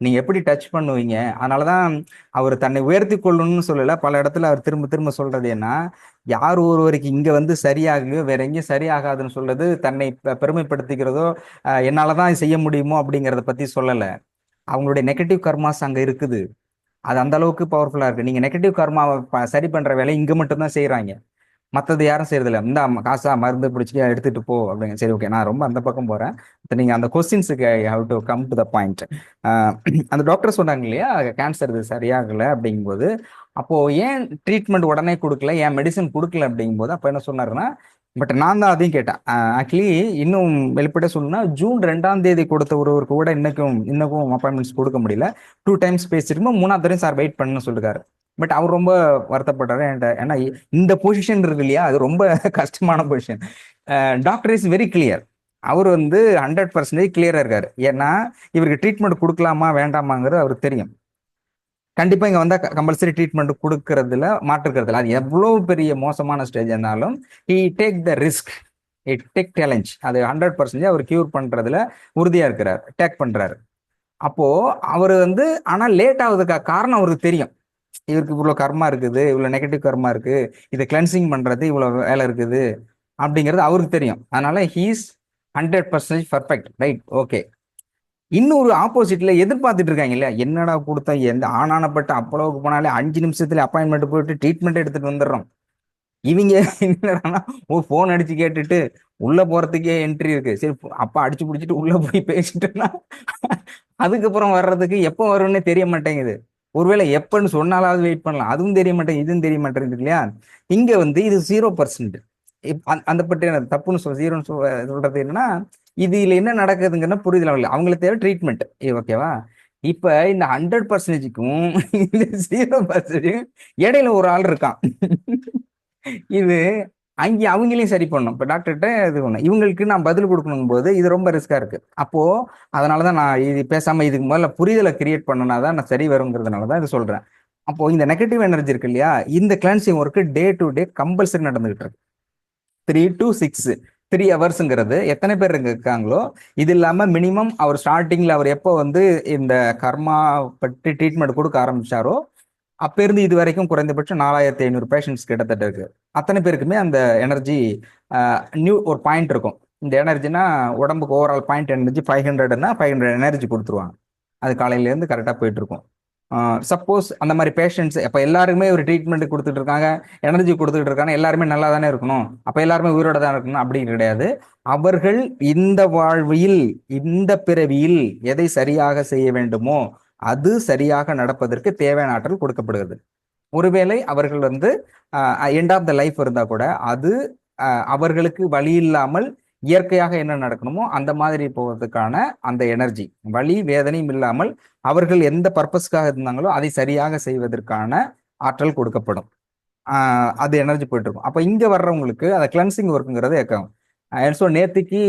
நீங்க எப்படி டச் பண்ணுவீங்க. அதனாலதான் அவர் தன்னை உயர்த்தி கொள்ளணும்னு சொல்லல. பல இடத்துல அவர் திரும்ப திரும்ப சொல்றது என்ன, யார் ஒருவருக்கு இங்க வந்து சரியாகலையோ வேற எங்கேயும் சரியாகாதுன்னு சொல்றது தன்னை பெருமைப்படுத்திக்கிறதோ, என்னாலதான் செய்ய முடியுமோ அப்படிங்கறத பத்தி சொல்லல. அவங்களுடைய நெகட்டிவ் கர்மாஸ் அங்க இருக்குது. அது அந்த அளவுக்கு பவர்ஃபுல்லா இருக்கு. நீங்க நெகட்டிவ் கர்மாவை சரி பண்ற வேலையை இங்க மட்டும் தான் செய்யறாங்க, மற்றது யாரும் செய்யறதில்ல. இந்த காசா மருந்து பிடிச்சிட்டு எடுத்துட்டு போ அப்படிங்க. சரி, ஓகே, நான் ரொம்ப அந்த பக்கம் போறேன். நீங்க அந்த கொஸ்டின்ஸுக்கு I have to come to the point. அந்த டாக்டர் சொன்னாங்க இல்லையா, கேன்சர் இது சரியாகல அப்படிங்கும்போது, அப்போ ஏன் ட்ரீட்மெண்ட் உடனே கொடுக்கல, ஏன் மெடிசன் கொடுக்கல அப்படிங்கும்போது, அப்போ என்ன சொன்னாருன்னா, பட் நான் தான் அதையும் கேட்டேன். ஆக்சுவலி இன்னும் வெளிப்படையா சொல்லணும்னா, ஜூன் 2ஆம் தேதி கொடுத்த ஒருவருக்கு கூட இன்னக்கும் அப்பாயின்மெண்ட்ஸ் கொடுக்க முடியல. 2 டைம்ஸ் பேசிருக்கோம், 3ஆவது தடவை சார் வெயிட் பண்ணு சொல்லிருக்காரு. பட் அவர் ரொம்ப வருத்தப்பட்டாரு என்கிட்ட. ஏன்னா இந்த பொசிஷன் இருக்கு இல்லையா, அது ரொம்ப கஷ்டமான position. Doctor is very clear. அவர் வந்து 100% கிளியரா இருக்காரு. ஏன்னா இவருக்கு ட்ரீட்மெண்ட் கொடுக்கலாமா வேண்டாமாங்கிறது அவருக்கு தெரியும். கண்டிப்பா இங்க வந்தா கம்பல்சரி ட்ரீட்மெண்ட் கொடுக்கறதுல மாற்றுக்கிறதுல, அது எவ்வளவு பெரிய மோசமான ஸ்டேஜ் இருந்தாலும் he take the risk, take challenge. அது 100% அவர் கியூர் பண்றதுல உறுதியா இருக்கிறார், டேக் பண்றாரு. அப்போ அவர் வந்து, ஆனா லேட் ஆகுதுக்கா காரணம் அவருக்கு தெரியும். இவருக்கு இவ்வளவு கர்மா இருக்குது, இவ்வளவு நெகட்டிவ் கர்மா இருக்கு, இதை கிளென்சிங் பண்றது இவ்வளவு வேலை இருக்குது அப்படிங்கிறது அவருக்கு தெரியும். அதனால ஹீஸ் 100% பர்ஃபெக்ட், ரைட், ஓகே. இன்னொரு ஆப்போசிட்ல எதிர்பார்த்துட்டு இருக்காங்க இல்லையா, என்னடா கொடுத்தா எந்த ஆனானப்பட்ட அப்பளவுக்கு போனாலே 5 நிமிஷத்துல அப்பாயின்மெண்ட் போயிட்டு ட்ரீட்மெண்ட் எடுத்துட்டு வந்துடுறோம். இவங்க என்னடான்னா போன் அடிச்சு கேட்டுட்டு உள்ள போறதுக்கே என்ட்ரி இருக்கு. சரி, அப்பா அடிச்சு பிடிச்சிட்டு உள்ள போய் பேசிட்டோம்னா அதுக்கப்புறம் வர்றதுக்கு எப்போ வரும்னே தெரிய மாட்டேங்குது. ஒருவேளை எப்பன்னு சொன்னாலாவது வெயிட் பண்ணலாம், அதுவும் தெரிய மாட்டேங்குது, இதுவும் தெரிய மாட்டேங்குது இல்லையா. இங்க வந்து இது 0%. அந்த பற்றி தப்புன்னு ஜீரோன்னு சொல்றது என்னன்னா, இதுல என்ன நடக்குதுங்கன்னா புரிதல் இல்லை. அவங்களுக்கு தேவை ட்ரீட்மெண்ட், ஓகேவா. இப்ப இந்த 100%க்கும் இந்த 0% இடையில ஒரு ஆள் இருக்கான். இது அங்கே அவங்களையும் சரி பண்ணணும். இப்போ டாக்டர்கிட்ட இது பண்ணணும், இவங்களுக்கு நான் பதில் கொடுக்கணும் போது இது ரொம்ப ரிஸ்கா இருக்கு. அப்போ அதனாலதான் நான் இது பேசாம இதுக்கு முதல்ல புரிதலை கிரியேட் பண்ணனாதான் நான் சரி வருங்கிறதுனாலதான் இது சொல்றேன். அப்போ இந்த நெகட்டிவ் எனர்ஜி இருக்கு இல்லையா, இந்த cleansing work day to day compulsory நடந்துகிட்டு இருக்கு. 3 to 6 3 ஹவர்ஸ்ங்கிறது எத்தனை பேர் இருக்காங்களோ, இது இல்லாம மினிமம் அவர் ஸ்டார்டிங்ல அவர் எப்போ வந்து இந்த கர்மா பற்றி ட்ரீட்மெண்ட் கொடுக்க ஆரம்பிச்சாரோ அப்ப இருந்து இது வரைக்கும் குறைந்தபட்சம் 4,500 பேஷண்ட்ஸ் கிட்டத்தட்ட இருக்கு. அத்தனை பேருக்குமே அந்த எனர்ஜி நியூ ஒரு பாயிண்ட் இருக்கும். இந்த எனர்ஜினா உடம்புக்கு ஓவரால் பாயிண்ட் எனர்ஜி 500னா 500 எனர்ஜி கொடுத்துருவாங்க. அது காலையில இருந்து கரெக்டா போயிட்டு இருக்கும். சப்போஸ் அந்த மாதிரி பேஷண்ட்ஸ் அப்ப எல்லாருக்குமே ஒரு ட்ரீட்மெண்ட் கொடுத்துட்டு இருக்காங்க, எனர்ஜி கொடுத்துட்டு இருக்காங்க, எல்லாருமே நல்லா தானே இருக்கணும், அப்ப எல்லாருமே உயிரோட தான் இருக்கணும் அப்படி கிடையாது. அவர்கள் இந்த வாழ்வில் இந்த பிறவியில் எதை சரியாக செய்ய வேண்டுமோ அது சரியாக நடப்பதற்கு தேவையான ஆற்றல் கொடுக்கப்படுகிறது. ஒருவேளை அவர்கள் வந்து எண்ட் ஆஃப் த லைஃப் இருந்தா கூட அது அவர்களுக்கு வழி இல்லாமல் இயற்கையாக என்ன நடக்கணுமோ அந்த மாதிரி போவதற்கான அந்த எனர்ஜி, வலி வேதனையும் இல்லாமல் அவர்கள் எந்த பர்பஸ்க்காக இருந்தாங்களோ அதை சரியாக செய்வதற்கான ஆற்றல் கொடுக்கப்படும். அது எனர்ஜி போயிட்டு இருக்கும். அப்ப இங்க வர்றவங்களுக்கு அந்த கிளென்சிங் ஒர்க்குங்கிறது ஏற்கும். ஸோ நேத்திக்கு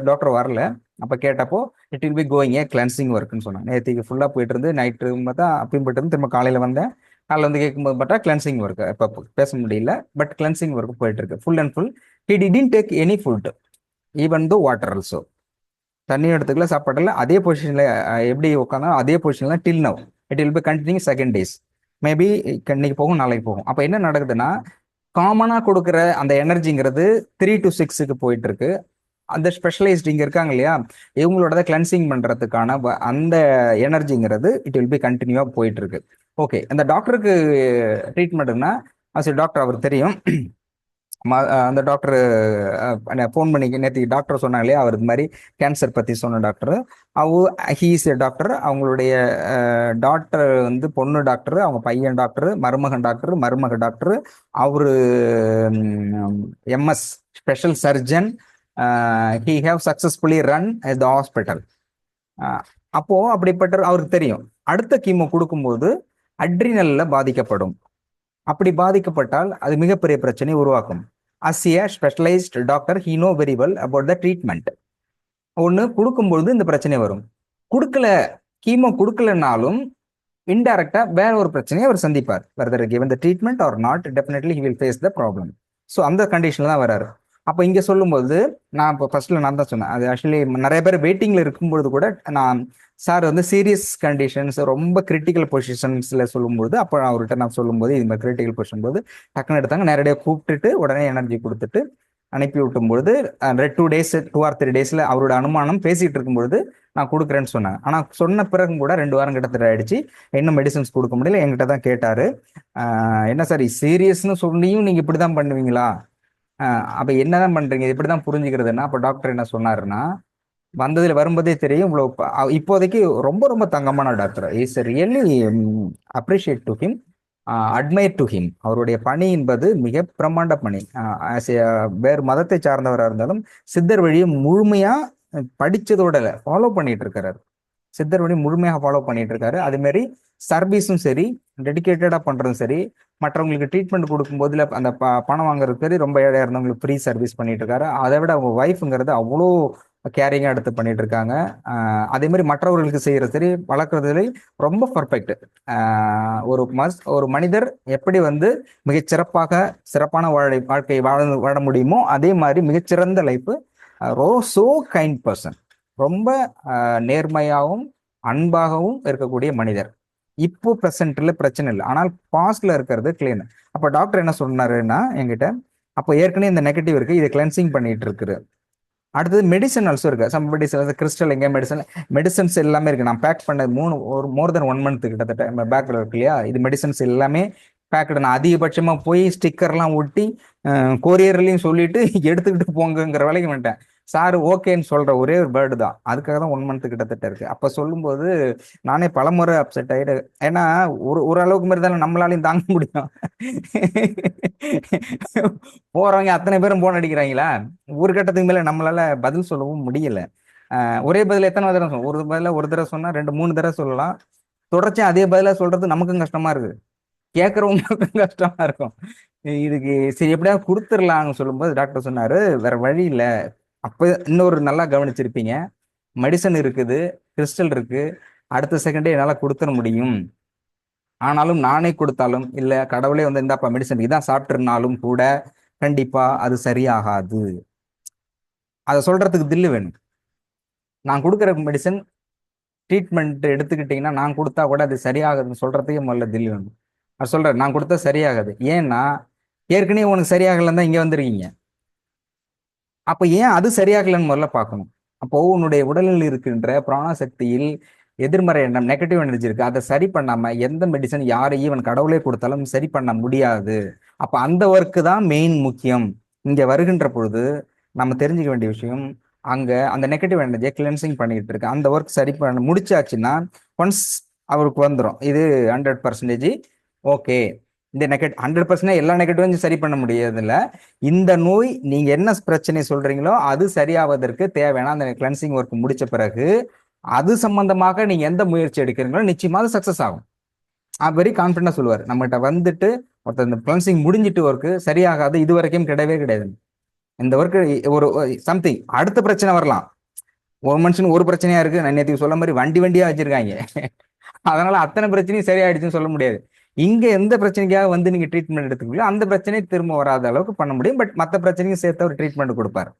டாக்டர் வரல. அப்ப கேட்டப்போ it will be going a cleansing ஒர்க்னு சொன்னாங்க. நேத்திக்கு ஃபுல்லா போயிட்டு இருந்து நைட்டு பார்த்தா அப்பயும் போயிட்டு இருந்து திரும்ப காலையில வந்தேன். காலையில் வந்து கேட்கும்போது பார்த்தா கிளென்சிங் ஒர்க். இப்போ பேச முடியல, பட் கிளென்சிங் ஒர்க் போயிட்டு இருக்கு full and full. He didn't take any food, even though water also. தண்ணி எடுத்துக்கல, சாப்பாடுல அதே பொசிஷன்ல எப்படி உட்காந்தா அதே பொசிஷன்ல till now it will B continue 2 days. Maybe இன்னைக்கு போகும் நாளைக்கு போகும். அப்ப என்ன நடக்குதுன்னா காமனா கொடுக்குற அந்த எனர்ஜிங்கிறது 3 to 6க்கு போயிட்டு இருக்கு. அந்த ஸ்பெஷலைஸ்ட் இங்க இருக்காங்க இல்லையா, இவங்களோட கிளென்சிங் பண்றதுக்கான அந்த எனர்ஜிங்கிறது இட் வில் பி கண்டினியூவா போயிட்டு இருக்கு. ஓகே, அந்த டாக்டருக்கு ட்ரீட்மெண்ட்னா டாக்டர் அவர் தெரியும். அந்த டாக்டர் ஃபோன் பண்ணி நேற்று டாக்டர் சொன்னாங்க இல்லையா, அவர் இது மாதிரி கேன்சர் பற்றி சொன்ன டாக்டர். He's doctor. அவங்களுடைய டாக்டர் வந்து பொண்ணு டாக்டர், அவங்க பையன் டாக்டர், மருமகன் டாக்டர், மருமக டாக்டர், அவரு MS special surgeon. He have successfully run the hospital. அப்போ அப்படிப்பட்ட அவருக்கு தெரியும் அடுத்த கீமோ கொடுக்கும்போது அட்ரினல்ல பாதிக்கப்படும். அப்படி பாதிக்கப்பட்டால் அது மிகப்பெரிய பிரச்சனை உருவாக்கும். As a specialised doctor he know very well about the treatment. ஒன்று கொடுக்கும்பொழுது இந்த பிரச்சனை வரும், கொடுக்கல கீமோ கொடுக்கலனாலும் இன்டைரக்டா வேற ஒரு பிரச்சனையை அவர் சந்திப்பார். Whether given the treatment or not, definitely he will face the problem. So அந்த கண்டிஷன்ல தான் வராரு. அப்போ இங்கே சொல்லும்போது நான் இப்போ ஃபர்ஸ்ட்ல நான் தான் சொன்னேன், அது ஆக்சுவலி நிறைய பேர் வெயிட்டிங்ல இருக்கும்பொழுது கூட நான் சார் வந்து சீரியஸ் கண்டிஷன்ஸ் ரொம்ப கிரிட்டிக்கல் பொசிஷன்ஸ்ல சொல்லும்போது, அப்போ அவர்கிட்ட நான் சொல்லும்போது இது மாதிரி கிரிட்டிக்கல் பொசிஷன் போது டக்குன்னு எடுத்தாங்க, நேரடியாக கூப்பிட்டுட்டு உடனே எனர்ஜி கொடுத்துட்டு அனுப்பி விட்டும்பொழுது 2 days 2 or 3 daysல அவரோட அனுமானம் பேசிட்டு இருக்கும்பொழுது நான் கொடுக்குறேன்னு சொன்னாங்க. ஆனால் சொன்ன பிறகு கூட 2 வாரம் கிட்டத்தட்ட ஆயிடுச்சு, இன்னும் மெடிசன்ஸ் கொடுக்க முடியல. என்கிட்ட தான் கேட்டாரு, என்ன சார் சீரியஸ்னு சொல்லியும் நீங்க இப்படிதான் பண்ணுவீங்களா, அப்ப என்னதான் பண்றீங்க, இப்படிதான் புரிஞ்சுக்கிறதுன்னா? அப்ப டாக்டர் என்ன சொன்னாருன்னா, வந்ததுல வரும்போதே தெரியும் இவ்வளவு இப்போதைக்கு ரொம்ப ரொம்ப தங்கமான doctor, is really appreciate to him, admire to him. அவருடைய பணி என்பது மிக பிரம்மாண்ட பணி. வேறு மதத்தை சார்ந்தவராக இருந்தாலும் சித்தர் வழியை முழுமையா படிச்சதோட ஃபாலோ பண்ணிட்டு இருக்காரு. சித்தர் வழி முழுமையாக ஃபாலோ பண்ணிட்டு இருக்காரு. அதே மாதிரி சர்வீஸும் சரி, டெடிக்கேட்டடா பண்றதும் சரி, மற்றவங்களுக்கு ட்ரீட்மெண்ட் கொடுக்கும்போதுல அந்த பணம் வாங்குறது சரி, ரொம்ப ஏழையா இருந்தவங்களுக்கு ஃப்ரீ சர்வீஸ் பண்ணிட்டு இருக்காரு. அதை விட அவங்க ஒய்ஃபுங்கிறது அவ்வளோ கேரிங்கா எடுத்து பண்ணிட்டு இருக்காங்க. அதே மாதிரி மற்றவர்களுக்கு செய்யறது சரி, வளர்க்குறதுல ரொம்ப பர்ஃபெக்ட். ஒரு மனிதர் எப்படி வந்து மிகச்சிறப்பாக சிறப்பான வாழ்க்கை வாழ முடியுமோ அதே மாதிரி மிகச்சிறந்த லைஃப். சோ கைண்ட் பர்சன், ரொம்ப நேர்மையாகவும் அன்பாகவும் இருக்கக்கூடிய மனிதர். இப்போ ப்ரெசென்ட்ல பிரச்சனை இல்லை, ஆனால் பாஸ்ட்ல இருக்கிறது கிளீன். அப்போ டாக்டர் என்ன சொன்னாருன்னா என்கிட்ட, அப்போ ஏற்கனவே இந்த நெகட்டிவ் இருக்கு, இதை கிளென்சிங் பண்ணிட்டு இருக்குது. அடுத்தது மெடிசன் ஆல்சோ இருக்கு, சம் மெடிசன் கிறிஸ்டல் எங்க மெடிசன்ஸ் எல்லாமே இருக்கு. நான் பேக் பண்ண மோர் தென் 1 month கிட்டத்தட்ட பேக்ல இருக்கு இல்லையா, இது மெடிசன்ஸ் எல்லாமே பேக்கடு. நான் அதிகபட்சமா போய் ஸ்டிக்கர்லாம் ஒட்டி கொரியர்லையும் சொல்லிட்டு எடுத்துக்கிட்டு போங்கிற வேலைக்கு வந்துட்டேன். சார் ஓகேன்னு சொல்ற ஒரே ஒரு பேர்டு தான், அதுக்காக தான் 1 month கிட்டத்தட்ட இருக்கு. அப்ப சொல்லும்போது நானே பலமுறை அப்செட் ஆயிடு. ஏன்னா ஒரு அளவுக்கு மாதிரி தானே நம்மளாலையும் தாங்க முடியும். போறவங்க அத்தனை பேரும் போன் அடிக்கிறாங்களா, ஒரு கட்டத்துக்கு மேல நம்மளால பதில் சொல்லவும் முடியல. ஒரே பதில் எத்தனை தடவை சொல்லும், ஒரு பதில ஒரு தடவை சொன்னா 2-3 தடவை சொல்லலாம். தொடர்ச்சியா அதே பதிலா சொல்றது நமக்கும் கஷ்டமா இருக்கு, கேட்கறவங்களுக்கும் கஷ்டமா இருக்கும். இதுக்கு சரி எப்படியாவது கொடுத்துடலாம்னு சொல்லும்போது டாக்டர் சொன்னாரு, வேற வழி இல்லை. அப்ப இன்னொரு நல்லா கவனிச்சிருப்பீங்க, மெடிசன் இருக்குது, கிறிஸ்டல் இருக்கு, அடுத்த செகண்டே என்னால கொடுத்துட முடியும். ஆனாலும் நானே கொடுத்தாலும் இல்ல கடவுளே வந்து இந்தாப்பா மெடிசன் இதான் சாப்பிட்டுருனாலும் கூட கண்டிப்பா அது சரியாகாது. அதை சொல்றதுக்கு தில்லு வேணும். நான் கொடுக்குற மெடிசன் ட்ரீட்மெண்ட் எடுத்துக்கிட்டீங்கன்னா நான் கொடுத்தா கூட அது சரியாகுதுன்னு சொல்றதுக்கே முதல்ல தில்லு வேணும். அது சொல்றேன், நான் கொடுத்தா சரியாகாது, ஏன்னா ஏற்கனவே உனக்கு சரியாகலன்னு தான் இங்க வந்திருக்கீங்க. அப்ப ஏன் அது சரியாகலன்னு முதல்ல பார்க்கணும். அப்போ உன்னுடைய உடலில் இருக்கின்ற பிராணசக்தியில் எதிர்மறை எண்ணம், நெகட்டிவ் எனர்ஜி இருக்கு, அதை சரி பண்ணாம எந்த மெடிசன் யாரையும் இவன் கடவுளே கொடுத்தாலும் சரி பண்ண முடியாது. அப்ப அந்த ஒர்க்கு தான் மெயின் முக்கியம். இங்க வருகின்ற பொழுது நம்ம தெரிஞ்சுக்க வேண்டிய விஷயம், அங்க அந்த நெகட்டிவ் எனர்ஜியை கிளென்சிங் பண்ணிட்டு இருக்கு. அந்த ஒர்க் சரி பண்ண முடிச்சாச்சுன்னா ஒன்ஸ் அவருக்கு வந்துடும் இது 100% ஓகே. இந்த 100% எல்லா நெகட்டிவும் சரி பண்ண முடியாது இல்ல. இந்த நோய் நீங்க என்ன பிரச்சனை சொல்றீங்களோ அது சரியாவதற்கு தேவையான அந்த கிளென்சிங் ஒர்க் முடிச்ச பிறகு அது சம்பந்தமாக நீங்க எந்த முயற்சி எடுக்கிறீங்களோ நிச்சயமா அது சக்சஸ் ஆகும். வெரி கான்பிடண்டா சொல்லுவார். நம்மகிட்ட வந்துட்டு ஒருத்தர் இந்த கிளென்சிங் முடிஞ்சிட்டு ஒர்க்கு சரியாகாது, இது வரைக்கும் கிடையவே கிடையாது. இந்த ஒர்க்கு ஒரு சம்திங் அடுத்த பிரச்சனை வரலாம். ஒரு மனுஷனுக்கு ஒரு பிரச்சனையா இருக்கு, நான் நேற்று சொல்ல மாதிரி வண்டியா வச்சிருக்காங்க, அதனால அத்தனை பிரச்சனையும் சரியாயிடுச்சுன்னு சொல்ல முடியாது. இங்க எந்த பிரச்சனைக்காக வந்து நீங்க ட்ரீட்மெண்ட் எடுத்துக்கீங்களோ அந்த பிரச்சனை திரும்ப வராத அளவுக்கு பண்ண முடியும். பட் மற்ற பிரச்சனையும் சேர்த்து ஒரு ட்ரீட்மெண்ட் கொடுப்பாரு.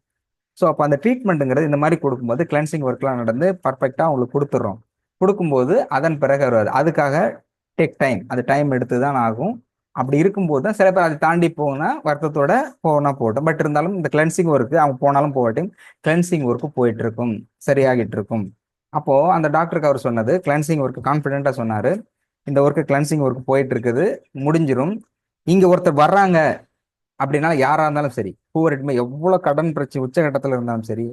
ஸோ அப்போ அந்த ட்ரீட்மெண்ட்டுங்கிறது இந்த மாதிரி கொடுக்கும்போது கிளென்சிங் ஒர்க்லாம் நடந்து பர்ஃபெக்டாக அவங்களுக்கு கொடுத்துட்றோம். கொடுக்கும்போது அதன் பிறகு வருவாது. அதுக்காக டேக் டைம், அது டைம் எடுத்து தான் ஆகும். அப்படி இருக்கும்போது தான் சில பேர் அதை தாண்டி போனா வருத்தத்தோட போனா போகட்டும். பட் இருந்தாலும் இந்த கிளென்சிங் ஒர்க்கு அவங்க போனாலும் போகட்டும், கிளென்சிங் ஒர்க்கு போயிட்டு இருக்கும், சரியாகிட்டு இருக்கும். அப்போ அந்த டாக்டருக்கு அவர் சொன்னது கிளென்சிங் ஒர்க்கு கான்ஃபிடென்ட்டா சொன்னாரு, இந்த ஒர்க்கு கிளென்சிங் ஒர்க் போயிட்டு இருக்குது, முடிஞ்சிடும். இங்க ஒருத்தர் வர்றாங்க அப்படின்னா யாரா இருந்தாலும் சரி, பூவரட்மை எவ்வளவு கடன் பிரச்சனை உச்சகட்டத்துல இருந்தாலும் சரி,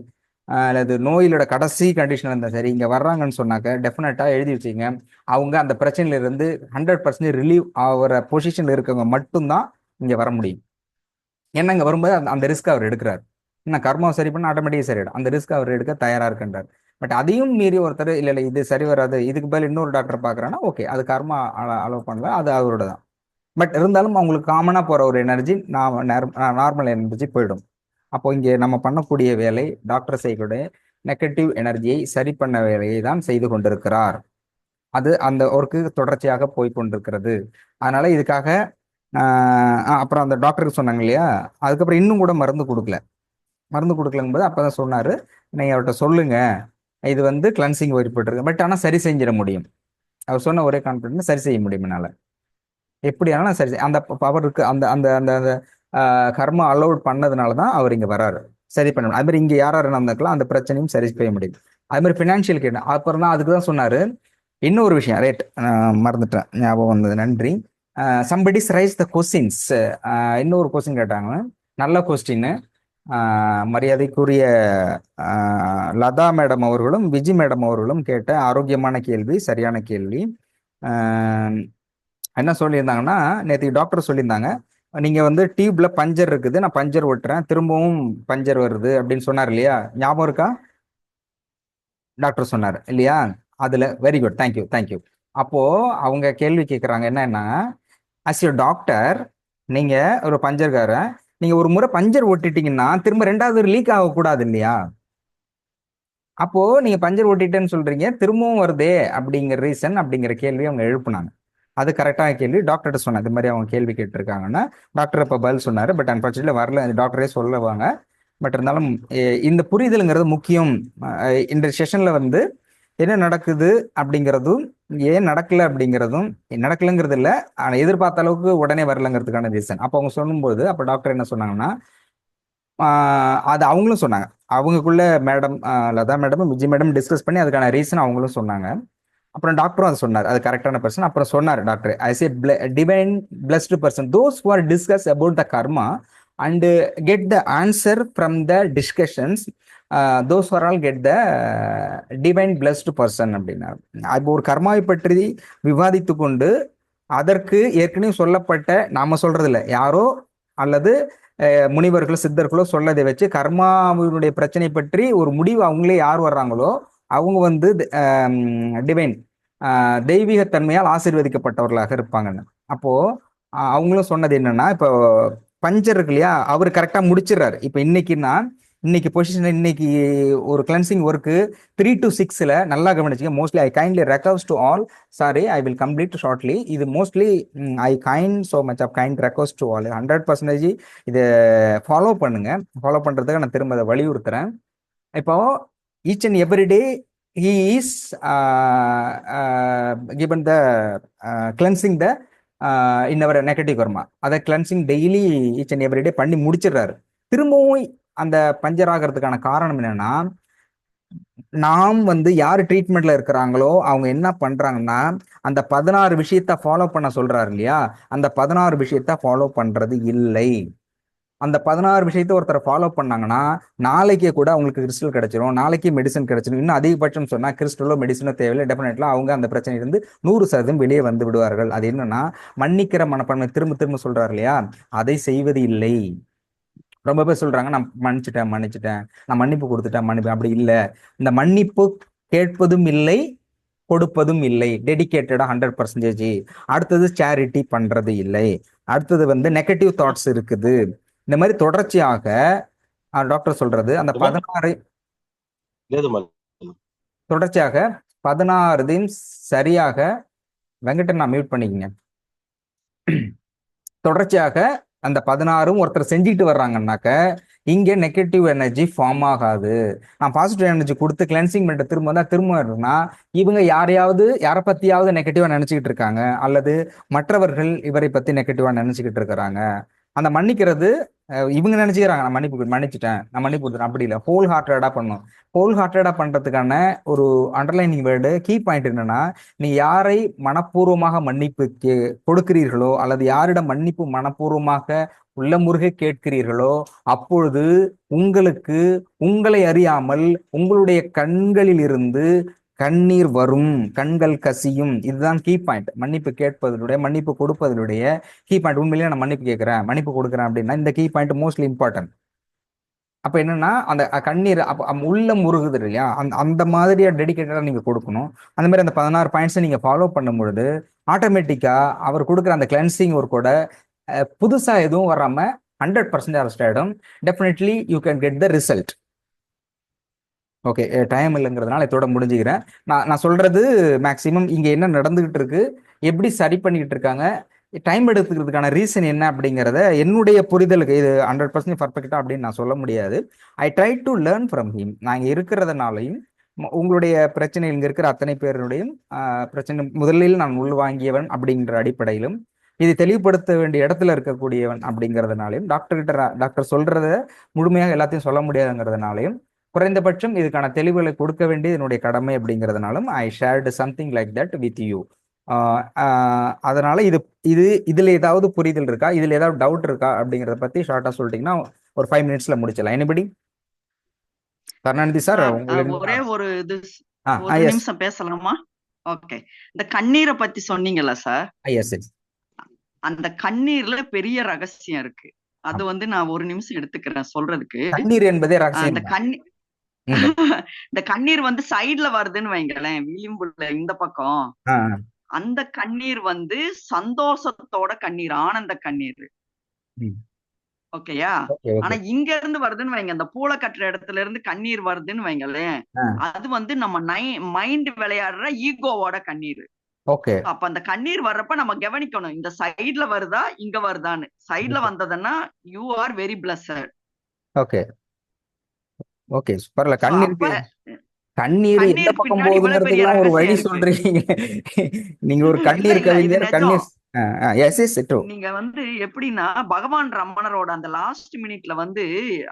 அல்லது நோயிலோட கடைசி கண்டிஷன் இருந்தாலும் சரி, இங்க வர்றாங்கன்னு சொன்னாக்க டெஃபினட்டா எழுதி வச்சுங்க, அவங்க அந்த பிரச்சனையில இருந்து 100% ரிலீவ் ஆகிற பொசிஷன்ல இருக்கவங்க மட்டும்தான் இங்க வர முடியும். ஏன்னா இங்க வரும்போது அந்த ரிஸ்க் அவர் எடுக்கிறார். என்ன கர்மாவை சரி பண்ண ஆட்டோமேட்டிக்கா சரியிடும், அந்த ரிஸ்க் அவர் எடுக்க தயாரா இருக்கின்றார். பட் அதையும் மீறி ஒருத்தர் இல்ல இது சரி வராது, இதுக்கு பதில் இன்னொரு டாக்டர் பாக்குறாங்கன்னா ஓகே, அது கர்மா அலோவ் பண்ணல, அது அவரோட தான். பட் இருந்தாலும் அவங்களுக்கு காமனா போற ஒரு எனர்ஜி நார்மல் எனர்ஜி போயிடும். அப்போ இங்கே நம்ம பண்ணக்கூடிய வேலை டாக்டர் செய்யக்கூடிய நெகட்டிவ் எனர்ஜியை சரி பண்ண வேலையை தான் செய்து கொண்டிருக்கிறார். அது அந்த ஒர்க்கு தொடர்ச்சியாக போய் கொண்டிருக்கிறது. அதனால இதுக்காக அப்புறம் அந்த டாக்டருக்கு சொன்னாங்க இல்லையா, அதுக்கப்புறம் இன்னும் கூட மருந்து கொடுக்கலங்கும்போது அப்பதான் சொன்னாரு, நீங்க அவர்கிட்ட சொல்லுங்க, இது வந்து கிளன்சிங் ஏற்பட்டிருக்கு, பட் ஆனால் சரி செஞ்சிட முடியும். அவர் சொன்ன ஒரே கான்ஃபிடன்ஸ், சரி செய்ய முடியும் என்னால, எப்படி ஆனாலும் சரி அந்த பவருக்கு அந்த அந்த அந்த அந்த கர்மா அலோட் பண்ணதுனால தான் அவர் இங்க வராரு, சரி பண்ண முடியும். அது மாதிரி இங்க யார் நடந்துக்கலாம் அந்த பிரச்சனையும் சரி செய்ய முடியும். அது மாதிரி ஃபினான்ஷியல் கேட்டேன், அப்புறம் தான் அதுக்கு தான் சொன்னாரு இன்னொரு விஷயம். ரைட், மறந்துட்டேன், ஞாபகம் வந்தது, நன்றி. Somebody's raise the questions. இன்னொரு கொஸ்டின் கேட்டாங்க, நல்ல கொஸ்டின். மரியாதைக்குரிய லதா மேடம் அவர்களும் விஜி மேடம் அவர்களும் கேட்ட ஆரோக்கியமான கேள்வி, சரியான கேள்வி. என்ன சொல்லியிருந்தாங்கன்னா, நேற்று டாக்டர் சொல்லியிருந்தாங்க, நீங்க வந்து டியூப்ல பஞ்சர் இருக்குது, நான் பஞ்சர் ஓட்டுறேன், திரும்பவும் பஞ்சர் வருது அப்படின்னு சொன்னார் இல்லையா, ஞாபகம் இருக்கா? டாக்டர் சொன்னார் இல்லையா? அதுல வெரி குட், தேங்க்யூ தேங்க்யூ. அப்போ அவங்க கேள்வி கேட்குறாங்க என்னன்னா, அஸ் யூ டாக்டர், நீங்க ஒரு பஞ்சர்காரன், நீங்க ஒரு முறை பஞ்சர் ஓட்டிட்டீங்கன்னா திரும்ப ரெண்டாவது லீக் ஆகக்கூடாது இல்லையா? அப்போ நீங்க பஞ்சர் ஓட்டிட்டேன்னு சொல்றீங்க, திரும்பவும் வருதே அப்படிங்கிற ரீசன், அப்படிங்கிற கேள்வி அவங்க எழுப்புனாங்க. அது கரெக்டான கேள்வி. டாக்டர்கிட்ட சொன்னேன் இது மாதிரி அவங்க கேள்வி கேட்டிருக்காங்கன்னா, டாக்டர் இப்போ பதில் சொன்னாரு, பட் அன்பார்ச்சுனேட்லி வரல, டாக்டரே சொல்லுவாங்க. பட் இருந்தாலும் இந்த புரிதலுங்கிறது முக்கியம். இந்த செஷன்ல வந்து என்ன நடக்குது அப்படிங்கிறதும், ஏன் நடக்கல அப்படிங்கிறதும், நடக்கலைங்கிறது இல்லை, ஆனால் எதிர்பார்த்த அளவுக்கு உடனே வரலங்கிறதுக்கான ரீசன். அப்போ அவங்க சொல்லும்போது அப்போ டாக்டர் என்ன சொன்னாங்கன்னா, அது அவங்களும் சொன்னாங்க, அவங்களுக்குள்ள மேடம் லதா மேடமும் விஜய் மேடம் டிஸ்கஸ் பண்ணி அதுக்கான ரீசன் அவங்களும் சொன்னாங்க. அப்புறம் டாக்டரும் அதை சொன்னார், அது கரெக்டான பர்சன். அப்புறம் சொன்னார் doctor, I say divine blessed person those who are discuss about the karma and get the answer from the discussions, those for all get the divine blessed person அப்படின்னாரு. இப்போ ஒரு கர்மாவை பற்றி விவாதித்து கொண்டு அதற்கு ஏற்கனவே சொல்லப்பட்ட, நாம சொல்றது இல்லை, யாரோ அல்லது முனிவர்களோ சித்தர்களோ சொல்லதை வச்சு கர்மாவினுடைய பிரச்சனை பற்றி ஒரு முடிவு அவங்களே யார் வர்றாங்களோ அவங்க வந்து டிவைன் தெய்வீகத்தன்மையால் ஆசீர்வதிக்கப்பட்டவர்களாக இருப்பாங்கன்னு. அப்போ அவங்களும் சொன்னது என்னன்னா, இப்போ பஞ்சர் இருக்கு இல்லையா, அவர் கரெக்டா முடிச்சிடறாரு. இப்போ இன்னைக்கு பொசிஷன், இன்னைக்கு ஒரு கிளன்சிங் ஒர்க்கு 3 to 6ல நல்லா கவனிச்சுங்க. Mostly I kindly request to all, sorry I will complete shortly. இது mostly I kind so much of kind request to all. 100% இதை ஃபாலோ பண்ணுங்க. ஃபாலோ பண்றதுக்கு நான் திரும்ப அதை வலியுறுத்துறேன். இப்போ each and every day he is given the cleansing the in our negative karma. அதை cleansing daily each and every day பண்ணி முடிச்சிடுறாரு. திரும்பவும் அந்த பஞ்சர் ஆகிறதுக்கான காரணம் என்னன்னா, நாம் வந்து யார் ட்ரீட்மெண்ட்ல இருக்கிறாங்களோ அவங்க என்ன பண்றாங்கன்னா, அந்த 16 விஷயத்த ஃபாலோ பண்ண சொல்றாரு இல்லையா, அந்த 16 விஷயத்த ஃபாலோ பண்றது இல்லை. அந்த 16 விஷயத்த ஒருத்தர் ஃபாலோ பண்ணாங்கன்னா நாளைக்கே கூட அவங்களுக்கு கிறிஸ்டல் கிடைச்சிரும், நாளைக்கு மெடிசன் கிடைச்சிடும். இன்னும் அதிகபட்சம் சொன்னா கிறிஸ்டலோ மெடிசனோ தேவையில்லை, டெஃபினெட்லாம் அவங்க அந்த பிரச்சனையிலிருந்து 100% வெளியே வந்து விடுவார்கள். அது என்னன்னா, மன்னிக்கிற மனப்பான்மை. திரும்ப திரும்ப சொல்றாரு இல்லையா, அதை செய்வது இல்லை. ரொம்ப பேர் சொல்றாங்க, நான் மன்னிச்சிட்டேன், நான் மன்னிப்பு கொடுத்துட்டேன், மன்னிப்பு. அப்படி இல்லை. இந்த மன்னிப்பு கேட்பதும் இல்லை, கொடுப்பதும் இல்லை, டெடிகேட்டடா 100%. அடுத்தது சேரிட்டி பண்றது இல்லை. அடுத்தது வந்து நெகட்டிவ் தாட்ஸ் இருக்குது. இந்த மாதிரி தொடர்ச்சியாக டாக்டர் சொல்றது அந்த 16 தொடர்ச்சியாக 16 சரியாக, வெங்கடன் நான் மியூட் பண்ணிக்கங்க, தொடர்ச்சியாக அந்த 16 ஒருத்தர் செஞ்சுட்டு வர்றாங்கன்னாக்க இங்க நெகட்டிவ் எனர்ஜி ஃபார்ம் ஆகாது. நான் பாசிட்டிவ் எனர்ஜி கொடுத்து கிளென்சிங் பண்ணிட்டு திரும்ப இருக்குன்னா, இவங்க யாரை பத்தியாவது நெகட்டிவா நினைச்சுக்கிட்டு இருக்காங்க, அல்லது மற்றவர்கள் இவரை பத்தி நெகட்டிவா நினைச்சுக்கிட்டு இருக்கிறாங்க. அந்த மன்னிக்கிறது இவங்க நினைச்சுக்கிறாங்க, நான் மன்னிச்சிட்டேன், நான் மன்னிப்பு கொடுத்துட்டேன். அப்படி இல்லை, ஹோல் ஹார்ட்டடா பண்ணும். ஹோல் ஹார்ட்டடா பண்றதுக்கான ஒரு அண்டர்லைனிங் வேர்டு, கீ பாயிண்ட் என்னன்னா, நீ யாரை மனப்பூர்வமாக மன்னிப்பு கொடுக்கிறீர்களோ, அல்லது யாரிடம் மன்னிப்பு மனப்பூர்வமாக உள்ளமுருக கேட்கிறீர்களோ, அப்பொழுது உங்களுக்கு உங்களை அறியாமல் உங்களுடைய கண்களில் இருந்து கண்ணீர் வரும், கண்கள் கசியும். இதுதான் கீ பாயிண்ட். மன்னிப்பு கேட்பதனுடைய, மன்னிப்பு கொடுப்பதனுடைய கீ பாயிண்ட். உண்மையிலேயே நான் மன்னிப்பு கேட்கிறேன், மன்னிப்பு கொடுக்குறேன் அப்படின்னா இந்த கீ பாயிண்ட் மோஸ்ட்லி இம்பார்ட்டன்ட். அப்ப என்னன்னா, அந்த கண்ணீர் உள்ள முருகுது இல்லையா, அந்த மாதிரியா டெடிகேட்டடா நீங்க கொடுக்கணும். அந்த மாதிரி அந்த 16 பாயிண்ட்ஸை நீங்க ஃபாலோ பண்ணும் பொழுது ஆட்டோமேட்டிக்கா அவர் கொடுக்குற அந்த கிளென்சிங் ஒர்க்கோட புதுசா எதுவும் வராம 100% அரெஸ்ட் ஆயிடும். Definitely you can get the result. Okay, time இல்லைங்கிறதுனால இதோட முடிஞ்சுக்கிறேன். நான் சொல்றது மேக்சிமம் இங்க என்ன நடந்துகிட்டு இருக்கு, எப்படி சரி பண்ணிக்கிட்டு இருக்காங்க, டைம் எடுத்துக்கிறதுக்கான ரீசன் என்ன அப்படிங்கிறத என்னுடைய புரிதலுக்கு இது 100% பர்ஃபெக்டா அப்படின்னு நான் சொல்ல முடியாது. I try to learn from him. நான் இங்க இருக்கிறதுனாலையும் உங்களுடைய பிரச்சனை இங்க இருக்கிற அத்தனை பேருடையும் பிரச்சனை முதலில் நான் உள்வாங்கியவன் அப்படிங்கிற அடிப்படையிலும் இது தெளிவுபடுத்த வேண்டிய இடத்துல இருக்கக்கூடியவன் அப்படிங்கிறதுனாலையும் டாக்டர் சொல்றத முழுமையாக எல்லாத்தையும் சொல்ல முடியாதுங்கிறதுனாலையும் குறைந்தபட்சம் இதுக்கான தெளிவுகளை கொடுக்க வேண்டியது என்னுடைய கடமை அப்படிங்கிறதுனாலும் I shared something like that with you. அதனால இது இது இதுல ஏதாவது புரிதல் இருக்கா, இதுல ஏதாவது டவுட் இருக்கா அப்படிங்கிறத பத்தி ஷார்ட்டா சொல்லிட்டீங்கன்னா ஒரு 5 மினிட்ஸ்ல முடிச்சிடலாம். எனிபடி? கருணாநிதி சார் சார் உங்களுக்கு ஒரே ஒரு ஒரு எஸ் நிமிஷம் பேசலாமா? ஓகே. இந்த கண்ணீரை பத்தி சொன்னீங்கல்ல சார், எஸ் எஸ் அந்த கண்ணீர்ல பெரிய ரகசியம் இருக்கு. அது வந்து நான் ஒரு நிமிஷம் எடுத்துக்கிறேன் சொல்றதுக்கு. கண்ணீர் என்பதே அந்த ரகசியம் கண்ணீர் இந்த கண்ணீர் வந்து சைடுல வருதுன்னு வைங்களேன், விளிம்புல இந்த பக்கம், அந்த கண்ணீர் வந்து சந்தோஷத்தோட கண்ணீர், ஆனந்த கண்ணீர். ஓகேயா? ஆனா இங்க இருந்து வருதுன்னு வைங்க, அந்த பூளை கட்டுற இடத்துல இருந்து கண்ணீர் வருதுன்னு வைங்களேன், அது வந்து நம்ம மைண்ட் விளையாடுற ஈகோவோட கண்ணீர். ஓகே. அப்ப அந்த கண்ணீர் வர்றப்ப நம்ம கவனிக்கணும், இந்த சைடுல வருதா இங்க வருதான்னு. சைடுல வந்ததுன்னா you are very blessed. Okay okay, பரவாயில்ல. கண்ணீர் எந்த பக்கம் போகுதுங்கிறதுலாம் ஒரு வழி சொல்றீங்க. நீங்க ஒரு கண்ணீர் கவிஞர். கண்ணீர் நீங்க வந்து எப்படின்னா, பகவான் ரமணரோட அந்த லாஸ்ட் மினிட்ல வந்து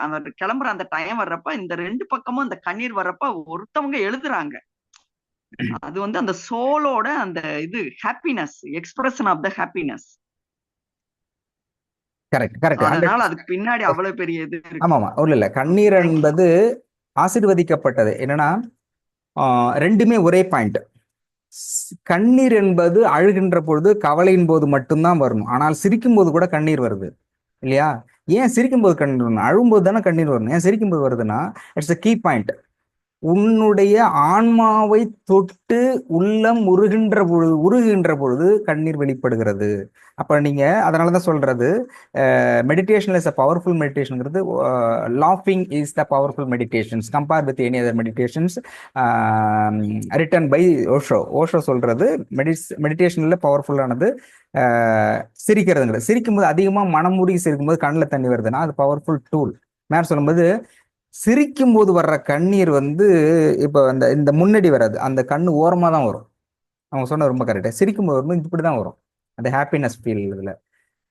அவர் கிளம்புற அந்த டைம் வர்றப்ப இந்த 2 பக்கமும் அந்த கண்ணீர் வர்றப்ப ஒருத்தவங்க எழுதுறாங்க. அது வந்து அந்த சோலோட அந்த இது happiness, expression of the happiness. Correct correct. அதனால அதுக்கு பின்னாடி அவ்வளவு பெரிய இது இருக்கு. ஆமா இல்ல, கண்ணீர் என்பது ஆசீர்வதிக்கப்பட்டது. என்னன்னா ரெண்டுமே ஒரே பாயிண்ட். கண்ணீர் என்பது அழுகின்ற பொழுது கவலையின் போது மட்டும்தான் வரணும். ஆனால் சிரிக்கும் போது கூட கண்ணீர் வருது இல்லையா? ஏன் சிரிக்கும் போது கண்ணீர் வரணும்? அழும்போது தானே கண்ணீர் வரணும். ஏன் சிரிக்கும் போது வருதுன்னா இட்ஸ் a கீ பாயிண்ட். உன்னுடைய ஆன்மாவை தொட்டு உள்ளம் உருகுகின்ற பொழுது கண்ணீர் வெளிப்படுகிறது. அப்ப நீங்க அதனாலதான் சொல்றது மெடிடேஷன்ல இஸ் அ பவர்ஃபுல் மெடிடேஷன்ங்கிறது. லாஃபிங் is the powerful meditations compare with any other meditations written by Osho. Osho சொல்றது மெடிடேஷன்ல பவர்ஃபுல்லானது சிரிக்கிறதுங்கிறது. சிரிக்கும்போது அதிகமாக மனம் மூடி சிரிக்கும்போது கண்ணில் தண்ணி வருதுன்னா அது பவர்ஃபுல் டூல். மேம் சொல்லும்போது சிரிக்கும் போது வர்ற கண்ணீர் வந்து இப்போ இந்த முன்னாடி வராது, அந்த கண்ணு ஓரமாக தான் வரும். அவங்க சொன்ன ரொம்ப கரெக்டாக. சிரிக்கும் போது வரும்போது இப்படி தான் வரும், அந்த ஹாப்பினஸ் ஃபீல். இதில்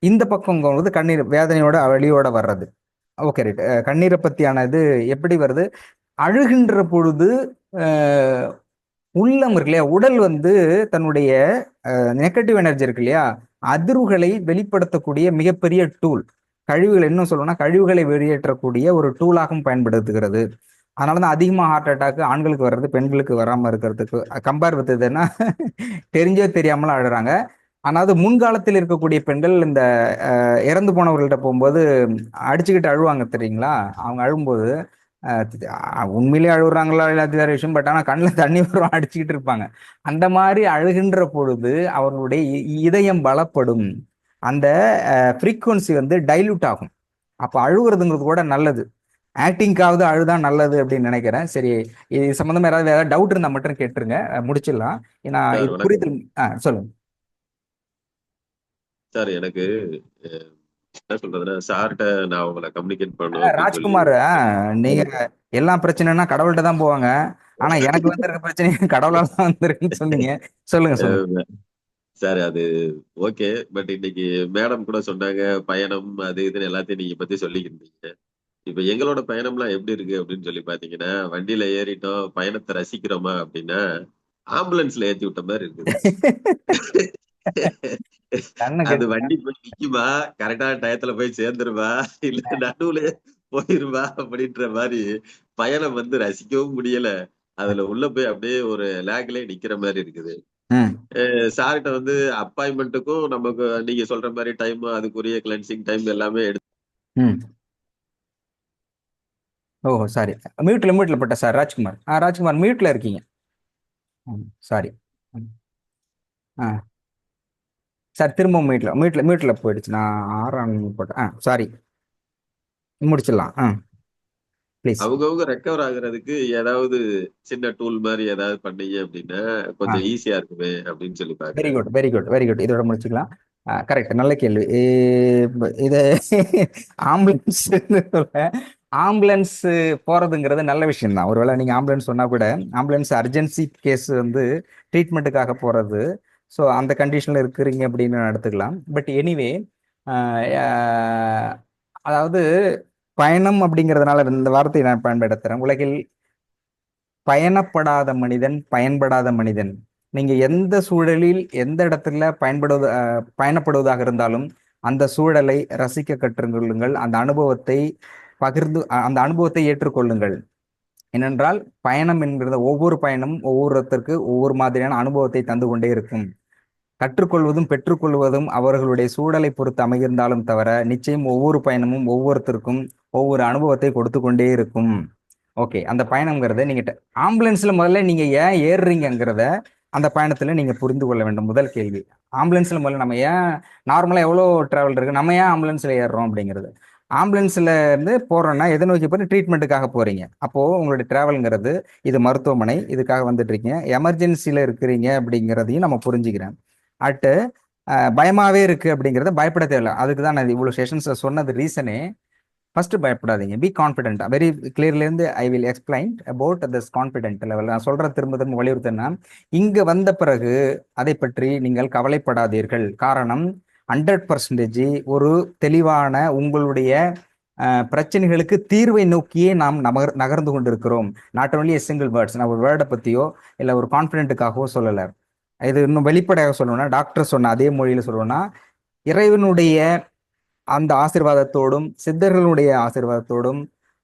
இந்த பக்கம் வந்து கண்ணீர் வேதனையோட வழியோட வர்றது. Okay right. கண்ணீரை பற்றியான இது எப்படி வருது? அழுகின்ற பொழுது உள்ளம் இருக்கு இல்லையா, உடல் வந்து தன்னுடைய நெகட்டிவ் எனர்ஜி இருக்கு இல்லையா, அதிர்வுகளை வெளிப்படுத்தக்கூடிய மிகப்பெரிய டூல். கழிவுகள் இன்னும் சொல்லணும்னா கழிவுகளை வெளியேற்றக்கூடிய ஒரு டூலாகவும் பயன்படுத்துகிறது. அதனாலதான் அதிகமாக ஹார்ட் அட்டாக் ஆண்களுக்கு வர்றது பெண்களுக்கு வராமல் இருக்கிறதுக்கு கம்பேர் வித்துதுன்னா தெரிஞ்சோ தெரியாமலாம் அழுறாங்க. ஆனால் முன்காலத்தில் இருக்கக்கூடிய பெண்கள் இந்த இறந்து போனவர்கள்ட்ட போகும்போது அடிச்சுக்கிட்டு அழுவாங்க தெரியுங்களா. அவங்க அழும்போது உண்மையிலேயே அழுகுறாங்களா இல்லாத வேற விஷயம், பட் ஆனால் கண்ணில் தண்ணி வரும், அடிச்சுக்கிட்டு இருப்பாங்க. அந்த மாதிரி அழுகின்ற பொழுது அவர்களுடைய இதயம் பலப்படும், அந்த ஃப்ரீக்குவன்சி வந்து டைல்யூட் ஆகும். அப்போ அழுகுறதுங்கிறது கூட நல்லது. ஆக்டிங்காவது அழுதான் நல்லது அப்படின்னு நினைக்கிறேன். சரி, இது சம்பந்தமா ஏதாவது டவுட் இருந்தா மட்டும் கேட்டுருங்க, முடிச்சிடலாம். ஏன்னா இது புரிதல். சொல்லுங்க சார். எனக்கு என்ன சொல்றதுன்னா, சார்கிட்ட நான் உங்களை கம்யூனிகேட் பண்ணுவேன். ராஜ்குமார், நீங்க எல்லா பிரச்சனைனா கடவுள்கிட்ட தான் போவாங்க. ஆனா எனக்கு வந்திருக்க பிரச்சனை கடவுளால தான் வந்திருக்குன்னு சொன்னீங்க. சொல்லுங்க சார். அது ஓகே, பட் இன்னைக்கு மேடம் கூட சொன்னாங்க பயணம் அது இதுன்னு எல்லாத்தையும் நீங்க பத்தி சொல்லிக்கிட்டீங்க. இப்ப எங்களோட பயணம்லாம் எப்படி இருக்கு அப்படின்னு சொல்லி பாத்தீங்கன்னா, வண்டியில ஏறிட்டோம், பயணத்தை ரசிக்கிறோமா அப்படின்னா ஆம்புலன்ஸ்ல ஏத்தி விட்ட மாதிரி இருக்குது. அது வண்டி போய் நிக்குமா, கரெக்டான டயத்துல போய் சேர்ந்துருவா, இல்ல நடுவுல போயிருவா அப்படின்ற மாதிரி பயணம் வந்து ரசிக்கவும் முடியல. அதுல உள்ள போய் அப்படியே ஒரு லேக்லயே நிக்கிற மாதிரி இருக்குது. சார்கிட்ட வந்து அப்பாயின்மெண்ட்டுக்கும் நமக்கு நீங்க சொல்ற மாதிரி டைம், அதுக்குரிய கிளென்சிங் டைம் எல்லாமே எடுத்து. ஓஹோ சாரி, மியூட்ல போட்ட சார். ராஜ்குமார் மியூட்ல இருக்கீங்க. சாரி சார், திரும்ப மியூட்ல போயிடுச்சு. நான் ஆறாம் போட்டேன். சாரி, முடிச்சிடலாம். ப்ளீஸ். அவங்கவுங்க ரெக்கவர் ஆகுறதுக்கு ஏதாவது சின்ன டூல் மாதிரி ஏதாவது பண்ணீங்க அப்படின்னா கொஞ்சம் ஈஸியா இருக்குமே அப்படின்னு சொல்லி வெரி பாக்குறேன். Good, very good, very good. இதோட முடிச்சுக்கலாம். கரெக்ட், நல்ல கேள்வி. இது ஆம்புலன்ஸ் ஆம்புலன்ஸ் போறதுங்கிறது நல்ல விஷயம் தான். ஒருவேளை நீங்க ஆம்புலன்ஸ் சொன்னா கூட, ஆம்புலன்ஸ் அர்ஜென்சி கேஸ் வந்து ட்ரீட்மெண்ட்டுக்காக போறது. ஸோ அந்த கண்டிஷன்ல இருக்கிறீங்க அப்படின்னு எடுத்துக்கலாம். பட் எனிவே, அதாவது பயணம் அப்படிங்கிறதுனால இந்த வார்த்தையை நான் பயன்படுத்துறேன். உலகில் பயணப்படாத மனிதன் பயன்படாத மனிதன். நீங்க எந்த சூழலில் எந்த இடத்துல பயணப்படுவதாக இருந்தாலும் அந்த சூழலை ரசிக்க கற்றுக்கொள்ளுங்கள். அந்த அனுபவத்தை அந்த அனுபவத்தை ஏற்றுக்கொள்ளுங்கள். ஏனென்றால் பயணம் என்கிறது ஒவ்வொரு பயணமும் ஒவ்வொருத்தருக்கு ஒவ்வொரு மாதிரியான அனுபவத்தை தந்து கொண்டே இருக்கும். கற்றுக்கொள்வதும் பெற்றுக்கொள்வதும் அவர்களுடைய சூழலை பொறுத்து அமைந்தாலும் தவிர நிச்சயம் ஒவ்வொரு பயணமும் ஒவ்வொருத்தருக்கும் ஒவ்வொரு அனுபவத்தை கொடுத்து கொண்டே இருக்கும். ஓகே, அந்த பயணம்ங்கிறத நீங்க ஆம்புலன்ஸ்ல முதல்ல நீங்க ஏன் ஏறுறீங்கிறத அந்த பயணத்துல நீங்க புரிந்து கொள்ள வேண்டும். முதல் கேள்வி, ஆம்புலன்ஸ்ல முதல்ல நம்ம ஏன், நார்மலா எவ்வளோ டிராவல் இருக்கு, நம்ம ஏன் ஆம்புலன்ஸ்ல ஏறுறோம் அப்படிங்கிறது. ஆம்புலன்ஸ்ல இருந்து போறோம்னா எதை நோக்கி போய் ட்ரீட்மெண்ட்டுக்காக போறீங்க. அப்போ உங்களுடைய டிராவல்ங்கிறது இது மருத்துவமனை, இதுக்காக வந்துட்டு இருக்கீங்க, எமர்ஜென்சில இருக்கிறீங்க அப்படிங்கிறதையும் நம்ம புரிஞ்சுக்கிறேன். அட்டு பயமாவே இருக்கு அப்படிங்கிறத பயப்பட தேவையில்லை. அதுக்கு தான் நான் இவ்வளோ செஷன்ஸ்ல சொன்னது ரீசனே. ஃபர்ஸ்ட் பயப்படாதீங்க, பி கான்ஃபிடென்ட். வெரி கிளியர்லேருந்து I will explain about this confident level. நான் சொல்ற திரும்ப திரும்ப வலியுறுத்தினா, இங்க வந்த பிறகு அதை பற்றி நீங்கள் கவலைப்படாதீர்கள். காரணம் 100% ஒரு தெளிவான உங்களுடைய பிரச்சனைகளுக்கு தீர்வை நோக்கியே நாம் நகர்ந்து கொண்டிருக்கிறோம். Not only single words. நான் ஒரு வேர்டை பத்தியோ இல்லை ஒரு கான்ஃபிடென்ட்டுக்காகவோ சொல்லலை. இது இன்னும் வெளிப்படையாக சொல்லணும்னா, டாக்டர் சொன்ன அதே மொழியில் சொல்லணும்னா, இறைவனுடைய அந்த ஆசீர்வாதத்தோடும் சித்தர்களுடைய ஆசீர்வாதத்தோடும்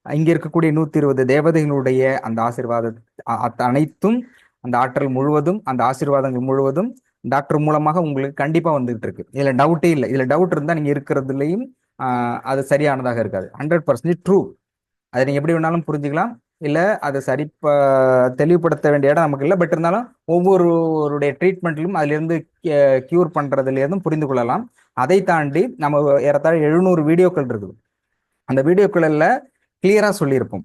இங்க இருக்கக்கூடிய 120 தேவதைகளுடைய அந்த ஆசீர்வாத அனைத்தும், அந்த ஆற்றல் முழுவதும், அந்த ஆசீர்வாதங்கள் முழுவதும் டாக்டர் மூலமாக உங்களுக்கு கண்டிப்பா வந்துகிட்டு இருக்கு. இதுல டவுட்டே இல்லை. இதுல டவுட் இருந்தா நீங்க இருக்கிறதுலையும் அது சரியானதாக இருக்காது. 100% ட்ரூ. அதை நீங்க எப்படி வேணாலும் புரிஞ்சுக்கலாம், இல்ல அதை தெளிவுபடுத்த வேண்டிய இடம் நமக்கு இல்லை. பட் இருந்தாலும் ஒவ்வொருடைய ட்ரீட்மெண்ட்லையும் அதுல இருந்து கியூர் பண்றதுல இருந்தும் புரிந்து கொள்ளலாம். அதை தாண்டி நம்ம ஏறத்தாழ 700 வீடியோக்கள் இருக்குது. அந்த வீடியோக்களில் கிளியரா சொல்லியிருப்போம்.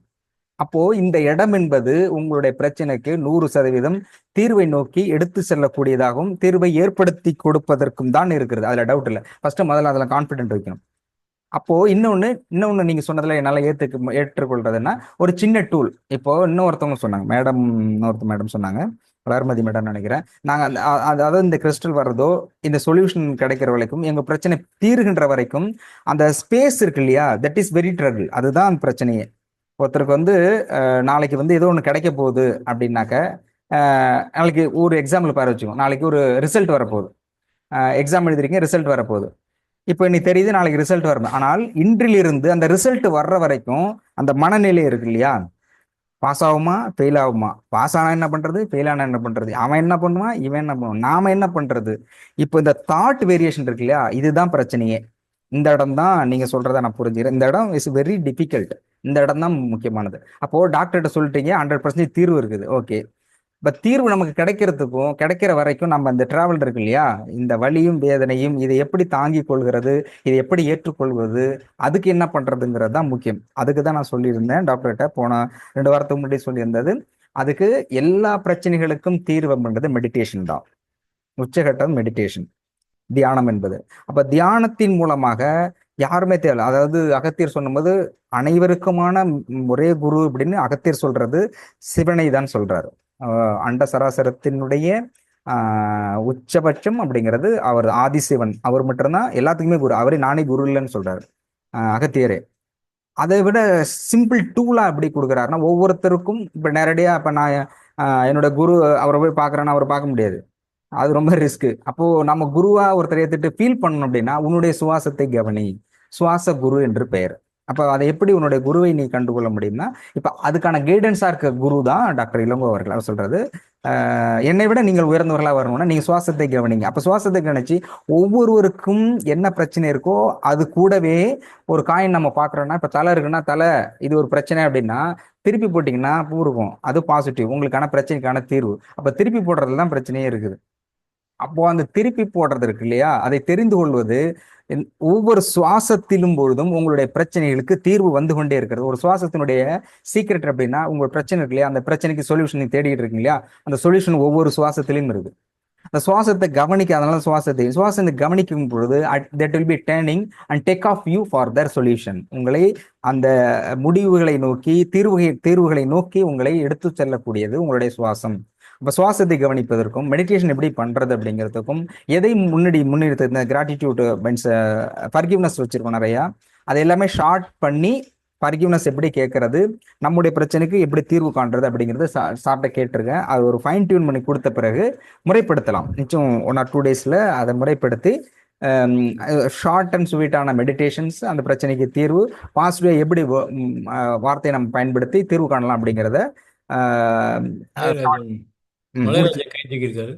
அப்போ இந்த இடம் என்பது உங்களுடைய பிரச்சனைக்கு 100% தீர்வை நோக்கி எடுத்து செல்லக்கூடியதாகவும் தீர்வை ஏற்படுத்தி கொடுப்பதற்கும் தான் இருக்கிறது. அதுல டவுட் இல்லை. ஃபர்ஸ்ட் முதல்ல அதுல கான்ஃபிடென்ட் வைக்கணும். அப்போ இன்னொன்னு நீங்க சொன்னதுல என்னால ஏற்றுக்கொள்றதுன்னா, ஒரு சின்ன டூல். இப்போ இன்னொருத்தவங்க சொன்னாங்க, இன்னொருத்த மேடம் சொன்னாங்க, வளர்மதி மேடம் நினைக்கிறேன். நாங்க அதாவது இந்த கிறிஸ்டல் வர்றதோ இந்த சொல்யூஷன் கிடைக்கிற வரைக்கும், எங்க பிரச்சனை தீர்கின்ற வரைக்கும் அந்த ஸ்பேஸ் இருக்கு இல்லையா, தட் இஸ் வெரி ட்ரபிள். அதுதான் பிரச்சனையே. ஒருத்தருக்கு வந்து நாளைக்கு வந்து ஏதோ ஒன்று கிடைக்க போகுது அப்படின்னாக்க, நாளைக்கு ஒரு எக்ஸாம்பிள் பாரு வச்சுக்கோங்க. நாளைக்கு ஒரு ரிசல்ட் வரப்போகுது, எக்ஸாம் எழுதிருக்கீங்க, ரிசல்ட் வரப்போகுது. இப்போ இன்னைக்கு தெரியுது, நாளைக்கு ரிசல்ட் வரும். ஆனால் இன்றிலிருந்து அந்த ரிசல்ட் வர்ற வரைக்கும் அந்த மனநிலை இருக்கு இல்லையா, பாஸ் ஆகுமா ஃபெயில் ஆகுமா, பாஸ் ஆனா என்ன பண்றது, ஃபெயில் ஆனா என்ன பண்றது, அவன் என்ன பண்ணுவான், இவன் என்ன பண்ணுவான், நாம என்ன பண்றது. இப்போ இந்த தாட் வேரியேஷன் இருக்கு இல்லையா, இதுதான் பிரச்சனையே. இந்த இடம் தான் நீங்க சொல்றதை நான் புரிஞ்சுக்கிறேன். இந்த இடம் இஸ் வெரி டிஃபிகல்ட். இந்த இடம் தான் முக்கியமானது. அப்போ டாக்டர்கிட்ட சொல்லிட்டீங்க 100% தீர்வு இருக்குது. ஓகே, பட் தீர்வு நமக்கு கிடைக்கிற வரைக்கும் நம்ம இந்த டிராவல் இருக்கு இல்லையா, இந்த வலியும் வேதனையும் இதை எப்படி தாங்கிக் கொள்கிறது, இதை எப்படி ஏற்றுக்கொள்வது, அதுக்கு என்ன பண்றதுங்கிறது தான் முக்கியம். அதுக்கு தான் நான் சொல்லியிருந்தேன் டாக்டர்கிட்ட போன 2 வாரத்துக்கு முன்னாடி சொல்லியிருந்தது. அதுக்கு எல்லா பிரச்சனைகளுக்கும் தீர்வு பண்றது மெடிடேஷன் தான். உச்சகட்டம் மெடிடேஷன், தியானம் என்பது. அப்ப தியானத்தின் மூலமாக யாருமே தேவை. அதாவது அகத்தியர் சொன்னபோது அனைவருக்குமான ஒரே குரு அப்படின்னு அகத்தியர் சொல்றது சிவனை தான் சொல்றாரு. அண்ட சராசரத்தினுடைய உச்சபட்சம் அப்படிங்கிறது அவர் ஆதிசிவன். அவர் மட்டும்தான் எல்லாத்துக்குமே குரு. அவரே நானே குரு இல்லைன்னு சொல்றாரு அகத்தியரே. அதை விட சிம்பிள் டூலா எப்படி கொடுக்குறாருன்னா, ஒவ்வொருத்தருக்கும் இப்ப நேரடியா இப்ப நான் என்னோட குரு அவரை போய் பார்க்கறேன்னா அவரை பார்க்க முடியாது, அது ரொம்ப ரிஸ்க். அப்போ நம்ம குருவா ஒருத்தரை ஏத்துட்டு ஃபீல் பண்ணணும் அப்படின்னா, உன்னுடைய சுவாசத்தை கவனி, சுவாச குரு என்று பெயர். அப்ப அதை எப்படி உன்னுடைய குருவை நீ கண்டுகொள்ள முடியும்னா, இப்ப அதுக்கான கைடன்ஸா இருக்க குரு தான் டாக்டர் இளங்கோ அவர்கள். அவர் சொல்றது, என்னை விட நீங்கள் உயர்ந்தவர்களா வரணும்னா நீங்க சுவாசத்தை கவனிங்க. அப்ப சுவாசத்தை கவனிச்சு ஒவ்வொருவருக்கும் என்ன பிரச்சனை இருக்கோ அது கூடவே ஒரு காயின் நம்ம பாக்குறோம்னா, இப்ப தலை இருக்குன்னா தலை இது ஒரு பிரச்சனை அப்படின்னா திருப்பி போட்டீங்கன்னா பூ இருக்கும், அது பாசிட்டிவ், உங்களுக்கான பிரச்சனைக்கான தீர்வு. அப்ப திருப்பி போடுறதுல தான் பிரச்சனையே இருக்குது. அப்போ அந்த திருப்பி போடுறது இருக்கு இல்லையா, அதை தெரிந்து கொள்வது ஒவ்வொரு சுவாசத்திலும் பொழுதும் உங்களுடைய பிரச்சனைகளுக்கு தீர்வு வந்து கொண்டே இருக்கிறது. ஒரு சுவாசத்தினுடைய சீக்ரெட் அப்படின்னா, உங்க பிரச்சனை இருக்கு இல்லையா, அந்த பிரச்சனைக்கு சொல்யூஷன் நீங்க தேடிட்டு இருக்கீங்க இல்லையா, அந்த சொல்யூஷன் ஒவ்வொரு சுவாசத்திலும் இருக்கு. அந்த சுவாசத்தை கவனிக்காதனால சுவாசத்தை கவனிக்கும் பொழுது that will be turning and take off you for their solution. உங்களை அந்த முடிவுகளை நோக்கி தீர்வுகளை நோக்கி உங்களை எடுத்து செல்லக்கூடியது உங்களுடைய சுவாசம். இப்போ சுவாசத்தை கவனிப்பதற்கும் மெடிடேஷன் எப்படி பண்றது அப்படிங்கிறதுக்கும் எதை முன்னிறுத்த இந்த கிராட்டிடியூட் மீன்ஸ் ஃபர்கிவ்னஸ் வச்சிருக்கோம் நிறையா, அதை எல்லாமே ஷார்ட் பண்ணி ஃபர்கிவ்னஸ் எப்படி கேட்கறது, நம்முடைய பிரச்சனைக்கு எப்படி தீர்வு காண்றது அப்படிங்கிறது சார்ட்ட கேட்டிருக்கேன். அது ஒரு ஃபைன் டியூன் பண்ணி கொடுத்த பிறகு முறைப்படுத்தலாம். நிச்சயம் 1 or 2 daysல அதை முறைப்படுத்தி ஷார்ட் அண்ட் ஸ்வீட்டான மெடிடேஷன்ஸ், அந்த பிரச்சனைக்கு தீர்வு, பாசிட்டிவா எப்படி வார்த்தையை நம்ம பயன்படுத்தி தீர்வு காணலாம் அப்படிங்கிறத மலைராஜன் கை தூக்கியிருக்காரு.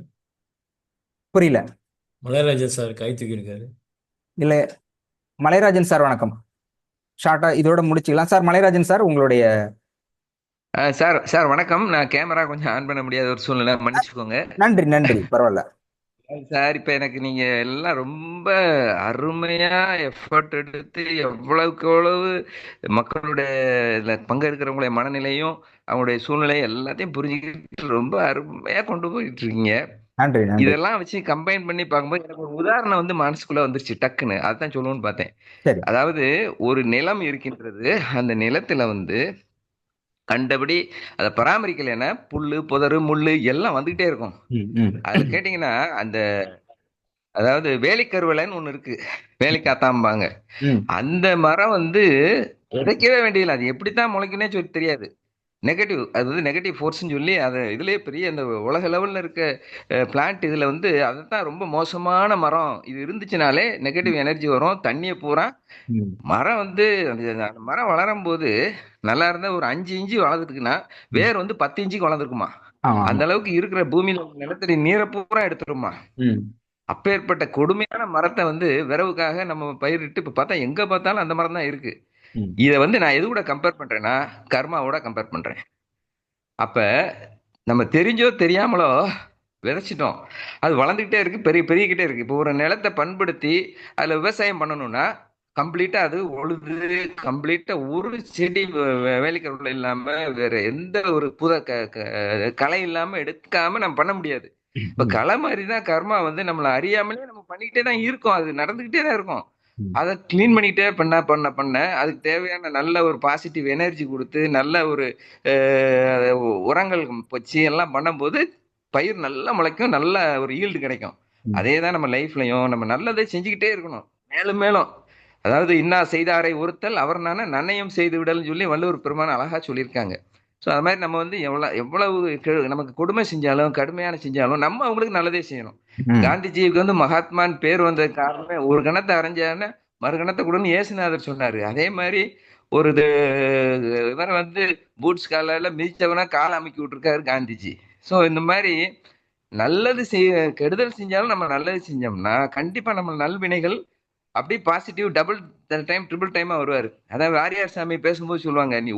புரியல. மலைராஜன் சார் கை தூக்கியிருக்காரு. இல்ல, மலைராஜன் சார் வணக்கம். ஷார்ட்டா இதோட முடிச்சுக்கலாம் சார். மலைராஜன் சார் உங்களுடைய சார் வணக்கம். நான் கேமரா கொஞ்சம் ஆன் பண்ண முடியாத ஒரு சூழ்நிலை, மன்னிச்சுக்கோங்க. நன்றி, பரவாயில்ல சார். இப்ப எனக்கு நீங்க எல்லாம் ரொம்ப அருமையா எஃபர்ட் எடுத்து எவ்வளவுக்கு எவ்வளவு மக்களுடைய பங்கெடுக்கிறவங்களுடைய மனநிலையும் அவங்களுடைய சூழ்நிலையும் எல்லாத்தையும் புரிஞ்சுக்கிட்டு ரொம்ப அருமையா கொண்டு போயிட்டு இருக்கீங்க. நன்றி. இதெல்லாம் வச்சு கம்பைன் பண்ணி பார்க்கும்போது எனக்கு ஒரு உதாரணம் வந்து மனசுக்குள்ள வந்துருச்சு டக்குன்னு, அதான் சொல்லணும்னு பார்த்தேன். சரி. அதாவது ஒரு நிலம் இருக்கின்றது, அந்த நிலத்துல வந்து கண்டபடி அதை பராமரிக்கலைன்னா புல்லு புதரு முள்ளு எல்லாம் வந்துகிட்டே இருக்கும். அதுல கேட்டீங்கன்னா அந்த அதாவது வேலிக்கருவலைன்னு ஒண்ணு இருக்கு, வேலிக்காத்தாம்பாங்க. அந்த மரம் வந்து விதைக்கவே வேண்டியதில்லை, அது எப்படித்தான் முளைக்குன்னே சொல்லி தெரியாது. நெகட்டிவ், அது வந்து நெகட்டிவ் ஃபோர்ஸ்ன்னு சொல்லி அது இதுலயே பெரிய அந்த உலக லெவல்ல இருக்க பிளான்ட் இதுல வந்து அதுதான் ரொம்ப மோசமான மரம். இது இருந்துச்சுனாலே நெகட்டிவ் எனர்ஜி வரும், தண்ணியை பூரா. மரம் வந்து அந்த மரம் வளரும் போது நல்லா இருந்தா ஒரு 5 இன்ச்சு வளர்ந்துருக்குன்னா வேர் வந்து 10 இன்ச்சுக்கு வளர்ந்துருக்குமா. அந்த அளவுக்கு இருக்கிற பூமியில நிலத்தடி நீரை பூரா எடுத்துருமா. அப்பேற்பட்ட கொடுமையான மரத்தை வந்து விரவுக்காக நம்ம பயிரிட்டு இப்ப பார்த்தா எங்க பார்த்தாலும் அந்த மரம் தான் இருக்கு. இத வந்து நான் எது கூட கம்பேர் பண்றேன்னா கர்மாவோட கம்பேர் பண்றேன். அப்ப நம்ம தெரிஞ்சோ தெரியாமலோ விதைச்சிட்டோம், அது வளர்ந்துகிட்டே இருக்கு, பெருகிக்கிட்டே இருக்கு. இப்போ ஒரு நிலத்தை பண்படுத்தி அதுல விவசாயம் பண்ணணும்னா கம்ப்ளீட்டா அது உழுது கம்ப்ளீட்டா ஒரு செடி வேலைக்கருள் இல்லாம வேற எந்த ஒரு களை இல்லாம எடுக்காம நம்ம பண்ண முடியாது. இப்ப களை மாதிரிதான் கர்மா வந்து நம்மள அறியாமலே நம்ம பண்ணிக்கிட்டே தான் இருக்கோம், அது நடந்துகிட்டே தான் இருக்கும். அதை கிளீன் பண்ணிக்கிட்டே பண்ண அதுக்கு தேவையான நல்ல ஒரு பாசிட்டிவ் எனர்ஜி கொடுத்து நல்ல ஒரு உரங்கள் வச்சு எல்லாம் பண்ணும்போது பயிர் நல்லா முளைக்கும், நல்ல ஒரு ஈல்டு கிடைக்கும். அதே தான் நம்ம லைஃப்லயும் நம்ம நல்லதை செஞ்சுக்கிட்டே இருக்கணும், மேலும் மேலும். அதாவது இன்னா செய்தாரை ஒருத்தல் அவர் நன்னையும் செய்து விடல்னு சொல்லி வள்ளுவர் பெருமான் அழகா சொல்லியிருக்காங்க. ஸோ அது மாதிரி நம்ம வந்து எவ்வளவு நமக்கு கொடுமை செஞ்சாலும் கடுமையான செஞ்சாலும் நம்ம அவங்களுக்கு நல்லதே செய்யணும். காந்திஜிக்கு வந்து மகாத்மான் பேர் வந்த காரணமே ஒரு கணத்தை அரைஞ்சான மறுகணத்தை கூடன்னு ஏசுநாதர் சொன்னாரு. அதே மாதிரி ஒரு இவரை வந்து பூட்ஸ் காலால மிதிச்சவனா காலை அமைக்கி விட்டுருக்காரு காந்திஜி. ஸோ இந்த மாதிரி நல்லது கெடுதல் செஞ்சாலும் நம்ம நல்லது செஞ்சோம்னா கண்டிப்பா நம்ம நல்வினைகள் அப்படியே பாசிட்டிவ் டபுள் டைம் ட்ரிபிள் டைமா வருவாரு. அதாவது வாரியார் சாமி பேசும்போது சொல்லுவாங்க, நீ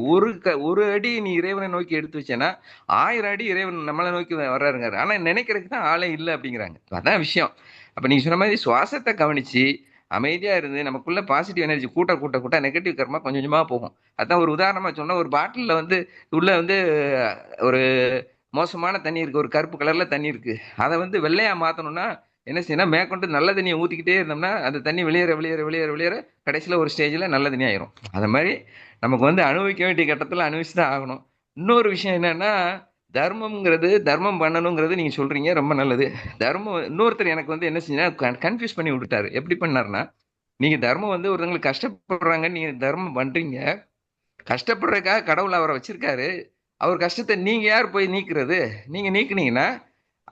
ஒரு அடி நீ இறைவனை நோக்கி எடுத்து வச்சேன்னா 1000 அடி இறைவன் நம்மளை நோக்கி வர்றாருங்க. ஆனா நினைக்கிறதுக்கு தான் ஆளே இல்லை அப்படிங்கிறாங்க. அதான் விஷயம். அப்ப நீங்க சொன்ன மாதிரி சுவாசத்தை கவனிச்சு அமைதியா இருந்து நமக்குள்ள பாசிட்டிவ் எனர்ஜி கூட்ட நெகட்டிவ் கர்மா கொஞ்சம் கொஞ்சமா போகும். அதான் ஒரு உதாரணமா சொன்னா, ஒரு பாட்டில்ல வந்து உள்ள வந்து ஒரு மோசமான தண்ணி இருக்கு, ஒரு கருப்பு கலர்ல தண்ணி இருக்கு. அதை வந்து வெள்ளையா மாத்தணும்னா என்ன செய்யணும், மேற்கொண்டு நல்ல தண்ணியை ஊத்திக்கிட்டே இருந்தோம்னா அந்த தண்ணி வெளியேற கடைசியில ஒரு ஸ்டேஜ்ல நல்ல தண்ணி ஆயிரும். அந்த மாதிரி நமக்கு வந்து அனுபவிக்க வேண்டிய கட்டத்துல அனுபவிச்சுதான் ஆகணும். இன்னொரு விஷயம் என்னன்னா, தர்மம் பண்ணணுங்கிறது நீங்க சொல்றீங்க, ரொம்ப நல்லது. தர்மம் இன்னொருத்தர் எனக்கு வந்து என்ன செஞ்சா கன்ஃபியூஸ் பண்ணி விட்டுட்டாரு. எப்படி பண்ணாருன்னா, நீங்க தர்மம் வந்து ஒருத்தவங்களுக்கு கஷ்டப்படுறாங்க, நீங்க தர்மம் பண்றீங்க, கஷ்டப்படுறதுக்காக கடவுள் அவரை வச்சிருக்காரு, அவர் கஷ்டத்தை நீங்க யார் போய் நீக்குறது? நீங்க நீக்குனீங்கன்னா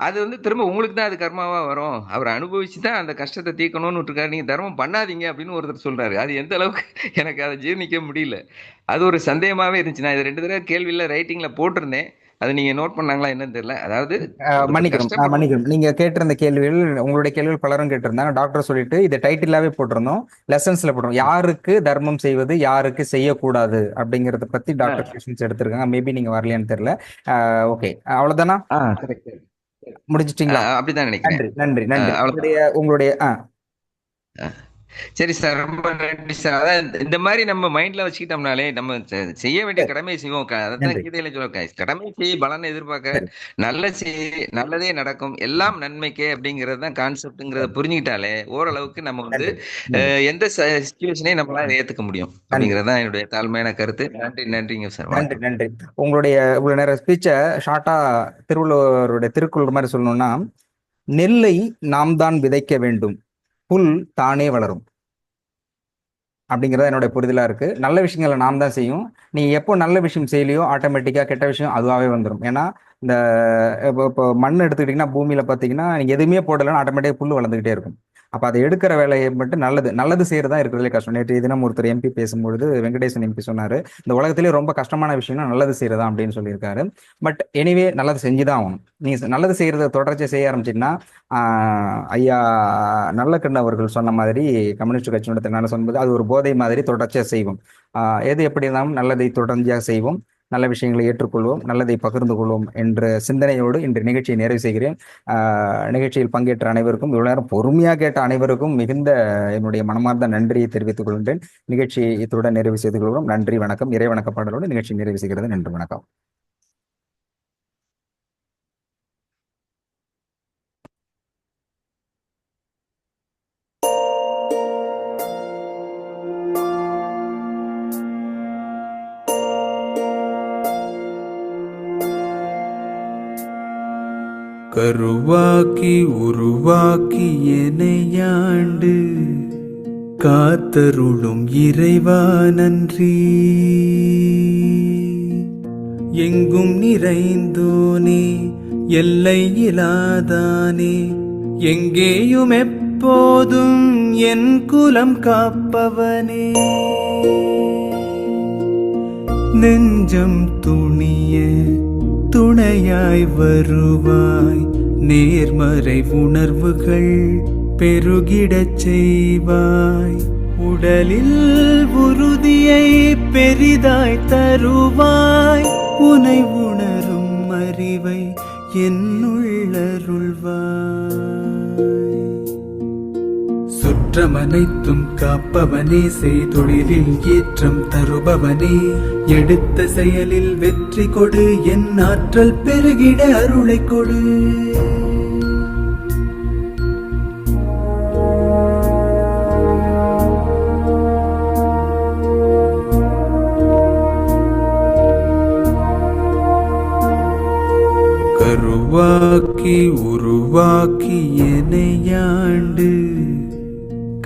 அது வந்து திரும்ப உங்களுக்கு தான் அது கர்மாவா வரும். அவர் அனுபவிச்சு தான் அந்த கஷ்டத்தை தீர்க்கணும்னு விட்டுருக்காரு. நீங்க தர்மம் பண்ணாதீங்க அப்படின்னு ஒருத்தர் சொல்றாரு. அது எந்த அளவுக்கு எனக்கு அதை ஜீர்ணிக்க முடியல. அது ஒரு சந்தேகமாவே இருந்துச்சு. நான் இது 2 தடவை கேள்வியில ரைட்டிங்ல போட்டிருந்தேன், அது நீங்க நோட் பண்ணாங்களா என்னன்னு தெரியல. அதாவது மன்னிக்கணும், நீங்க கேட்டிருந்த கேள்விகள், உங்களுடைய கேள்விகள் பலரும் கேட்டிருந்தாங்க. டாக்டர் சொல்லிட்டு இதை டைட்டிலாவே போட்டிருந்தோம், லெசன்ஸ்ல போட்டிருந்தோம், யாருக்கு தர்மம் செய்வது யாருக்கு செய்யக்கூடாது அப்படிங்கறத பத்தி டாக்டர் செஷன்ஸ் எடுத்திருக்காங்க. மேபி நீங்க வரலையான்னு தெரியல. ஓகே, அவ்வளவுதானா? முடிச்சிட்டீங்களா? அப்படிதான் நினைக்கிறேன். நன்றி நன்றி நன்றி. அவ்வளவுதான். உங்களுடைய சரி சார், ரொம்ப நன்றி சார். அதான் இந்த மாதிரி நம்ம மைண்ட்ல வச்சுக்கிட்டோம்னாலே நம்ம செய்ய வேண்டிய கடமையை செய்வோம். அதான் நன்றி. கீதையில சொல்ல, கடமை செய்ய பலனை எதிர்பார்க்க, சரி. நல்லதே நடக்கும், எல்லாம் நன்மைக்கே அப்படிங்கறது தான் கான்செப்ட்ங்கிறத புரிஞ்சுக்கிட்டாலே ஓரளவுக்கு நம்ம வந்து நன்றி எந்த சிச்சுவேஷனையும் நம்மளால ஏத்துக்க முடியும் நன்றி அப்படிங்கறது தான் என்னுடைய தாழ்மையான கருத்து. நன்றிங்க சார். நன்றி வணக்கம். நன்றி. உங்களுடைய இவ்வளவு நேரம் ஸ்பீச்சை ஷார்ட்டா திருவள்ளுவருடைய திருக்குறள் மாதிரி சொல்லணும்னா, நெல்லை நாம் தான் விதைக்க வேண்டும், புல் தானே வளரும் அப்படிங்கிறது என்னோட புரிதலா இருக்கு. நல்ல விஷயங்களை நாம் தான் செய்யும். நீ எப்போ நல்ல விஷயம் செய்யலையோ ஆட்டோமேட்டிக்கா கெட்ட விஷயம் அதுவாகவே வந்துடும். ஏன்னா இந்த இப்போ மண் எடுத்துக்கிட்டிங்கன்னா பூமியில பார்த்தீங்கன்னா நீங்க எதுவுமே போடலைன்னா ஆட்டோமேட்டிக்காக புல் வளர்ந்துகிட்டே இருக்கும். அப்போ அதை எடுக்கிற வேலையை மட்டும் நல்லது செய்யறதா இருக்கிறதுலே கஷ்டம். நேற்று தினம் ஒருத்தர் எம்பி பேசும்பொழுது வெங்கடேசன் எம்பி சொன்னாரு, இந்த உலகத்திலே ரொம்ப கஷ்டமான விஷயம்னா நல்லது செய்யறதா அப்படின்னு சொல்லியிருக்காரு. பட் எனிவே நல்லது செஞ்சுதான் ஆகணும். நீங்க நல்லது செய்யறத தொடர்ச்சி செய்ய ஆரம்பிச்சிங்கன்னா ஐயா நல்லக்கண்ணு அவர்கள் சொன்ன மாதிரி கம்யூனிஸ்ட் கட்சியோட நல்ல சொன்னது அது ஒரு போதை மாதிரி தொடர்ச்சியாக செய்வோம். எது எப்படி இருந்தாலும் நல்லதை தொடர்ச்சியாக செய்வோம், நல்ல விஷயங்களை ஏற்றுக்கொள்வோம், நல்லதை பகிர்ந்து கொள்வோம் என்ற சிந்தனையோடு இன்று நிகழ்ச்சியை நிறைவு செய்கிறேன். நிகழ்ச்சியில் பங்கேற்ற அனைவருக்கும், இவ்வளவு நேரம் பொறுமையாக கேட்ட அனைவருக்கும் மிகுந்த என்னுடைய மனமார்ந்த நன்றியை தெரிவித்துக் கொள்கின்றேன். நிகழ்ச்சியை இத்துடன் நிறைவு செய்து கொள்கிறோம். நன்றி, வணக்கம். இறை வணக்க பாடலோடு நிகழ்ச்சி நிறைவு செய்கிறது. நன்றி, வணக்கம். கருவாக்கி உருவாக்கி எனையாண்டு காத்தருளும் இறைவா நன்றி. எங்கும் நிறைந்தோனே எல்லை இலாதானே, எங்கேயும் எப்போதும் என் குலம் காப்பவனே. நெஞ்சம் துணிய துணையாய் வருவாய், நேர்மறை உணர்வுகள் பெருகிடச் செய்வாய். உடலில் உறுதியை பெரிதாய் தருவாய், உனை உணரும் அறிவை என்னுள்ளருள்வாய். சுற்றமனைத்தும் காப்பவனே, செய்தொழிலில் ஏற்றம் தருபவனே, எடுத்த செயலில் வெற்றி கொடு, என் ஆற்றல் பெருகிட அருளை கொடு. கருவாக்கி உருவாக்கி எனையாண்டு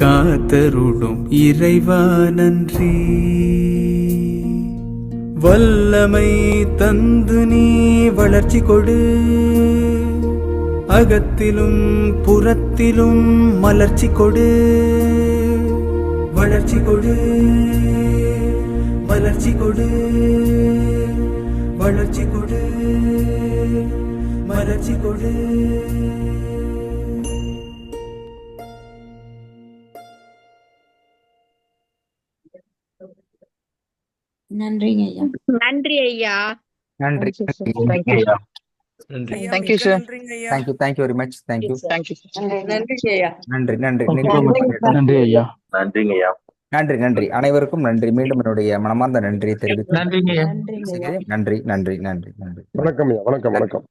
காத்தருளும் இறைவா நன்றி. வல்லமை தந்து நீ வளர்ச்சி கொடு, அகத்திலும் புறத்திலும் மலர்ச்சி கொடு. வளர்ச்சி கொடு, மலர்ச்சி கொடு, வளர்ச்சி கொடு, மலர்ச்சி கொடு. நன்றிங்க ஐயா. நன்றி ஐயா. நன்றி. நன்றி. Thank you sir. Thank you very much. Thank you. நன்றி ஐயா. நன்றி நன்றி நன்றி ஐயா. நன்றிங்க ஐயா. நன்றி அனைவருக்கும் நன்றி. மீண்டும் என்னுடைய மனமார்ந்த நன்றியை தெரிவித்து நன்றிங்க ஐயா. நன்றி நன்றி நன்றி நன்றி. வணக்கம் ஐயா. வணக்கம்.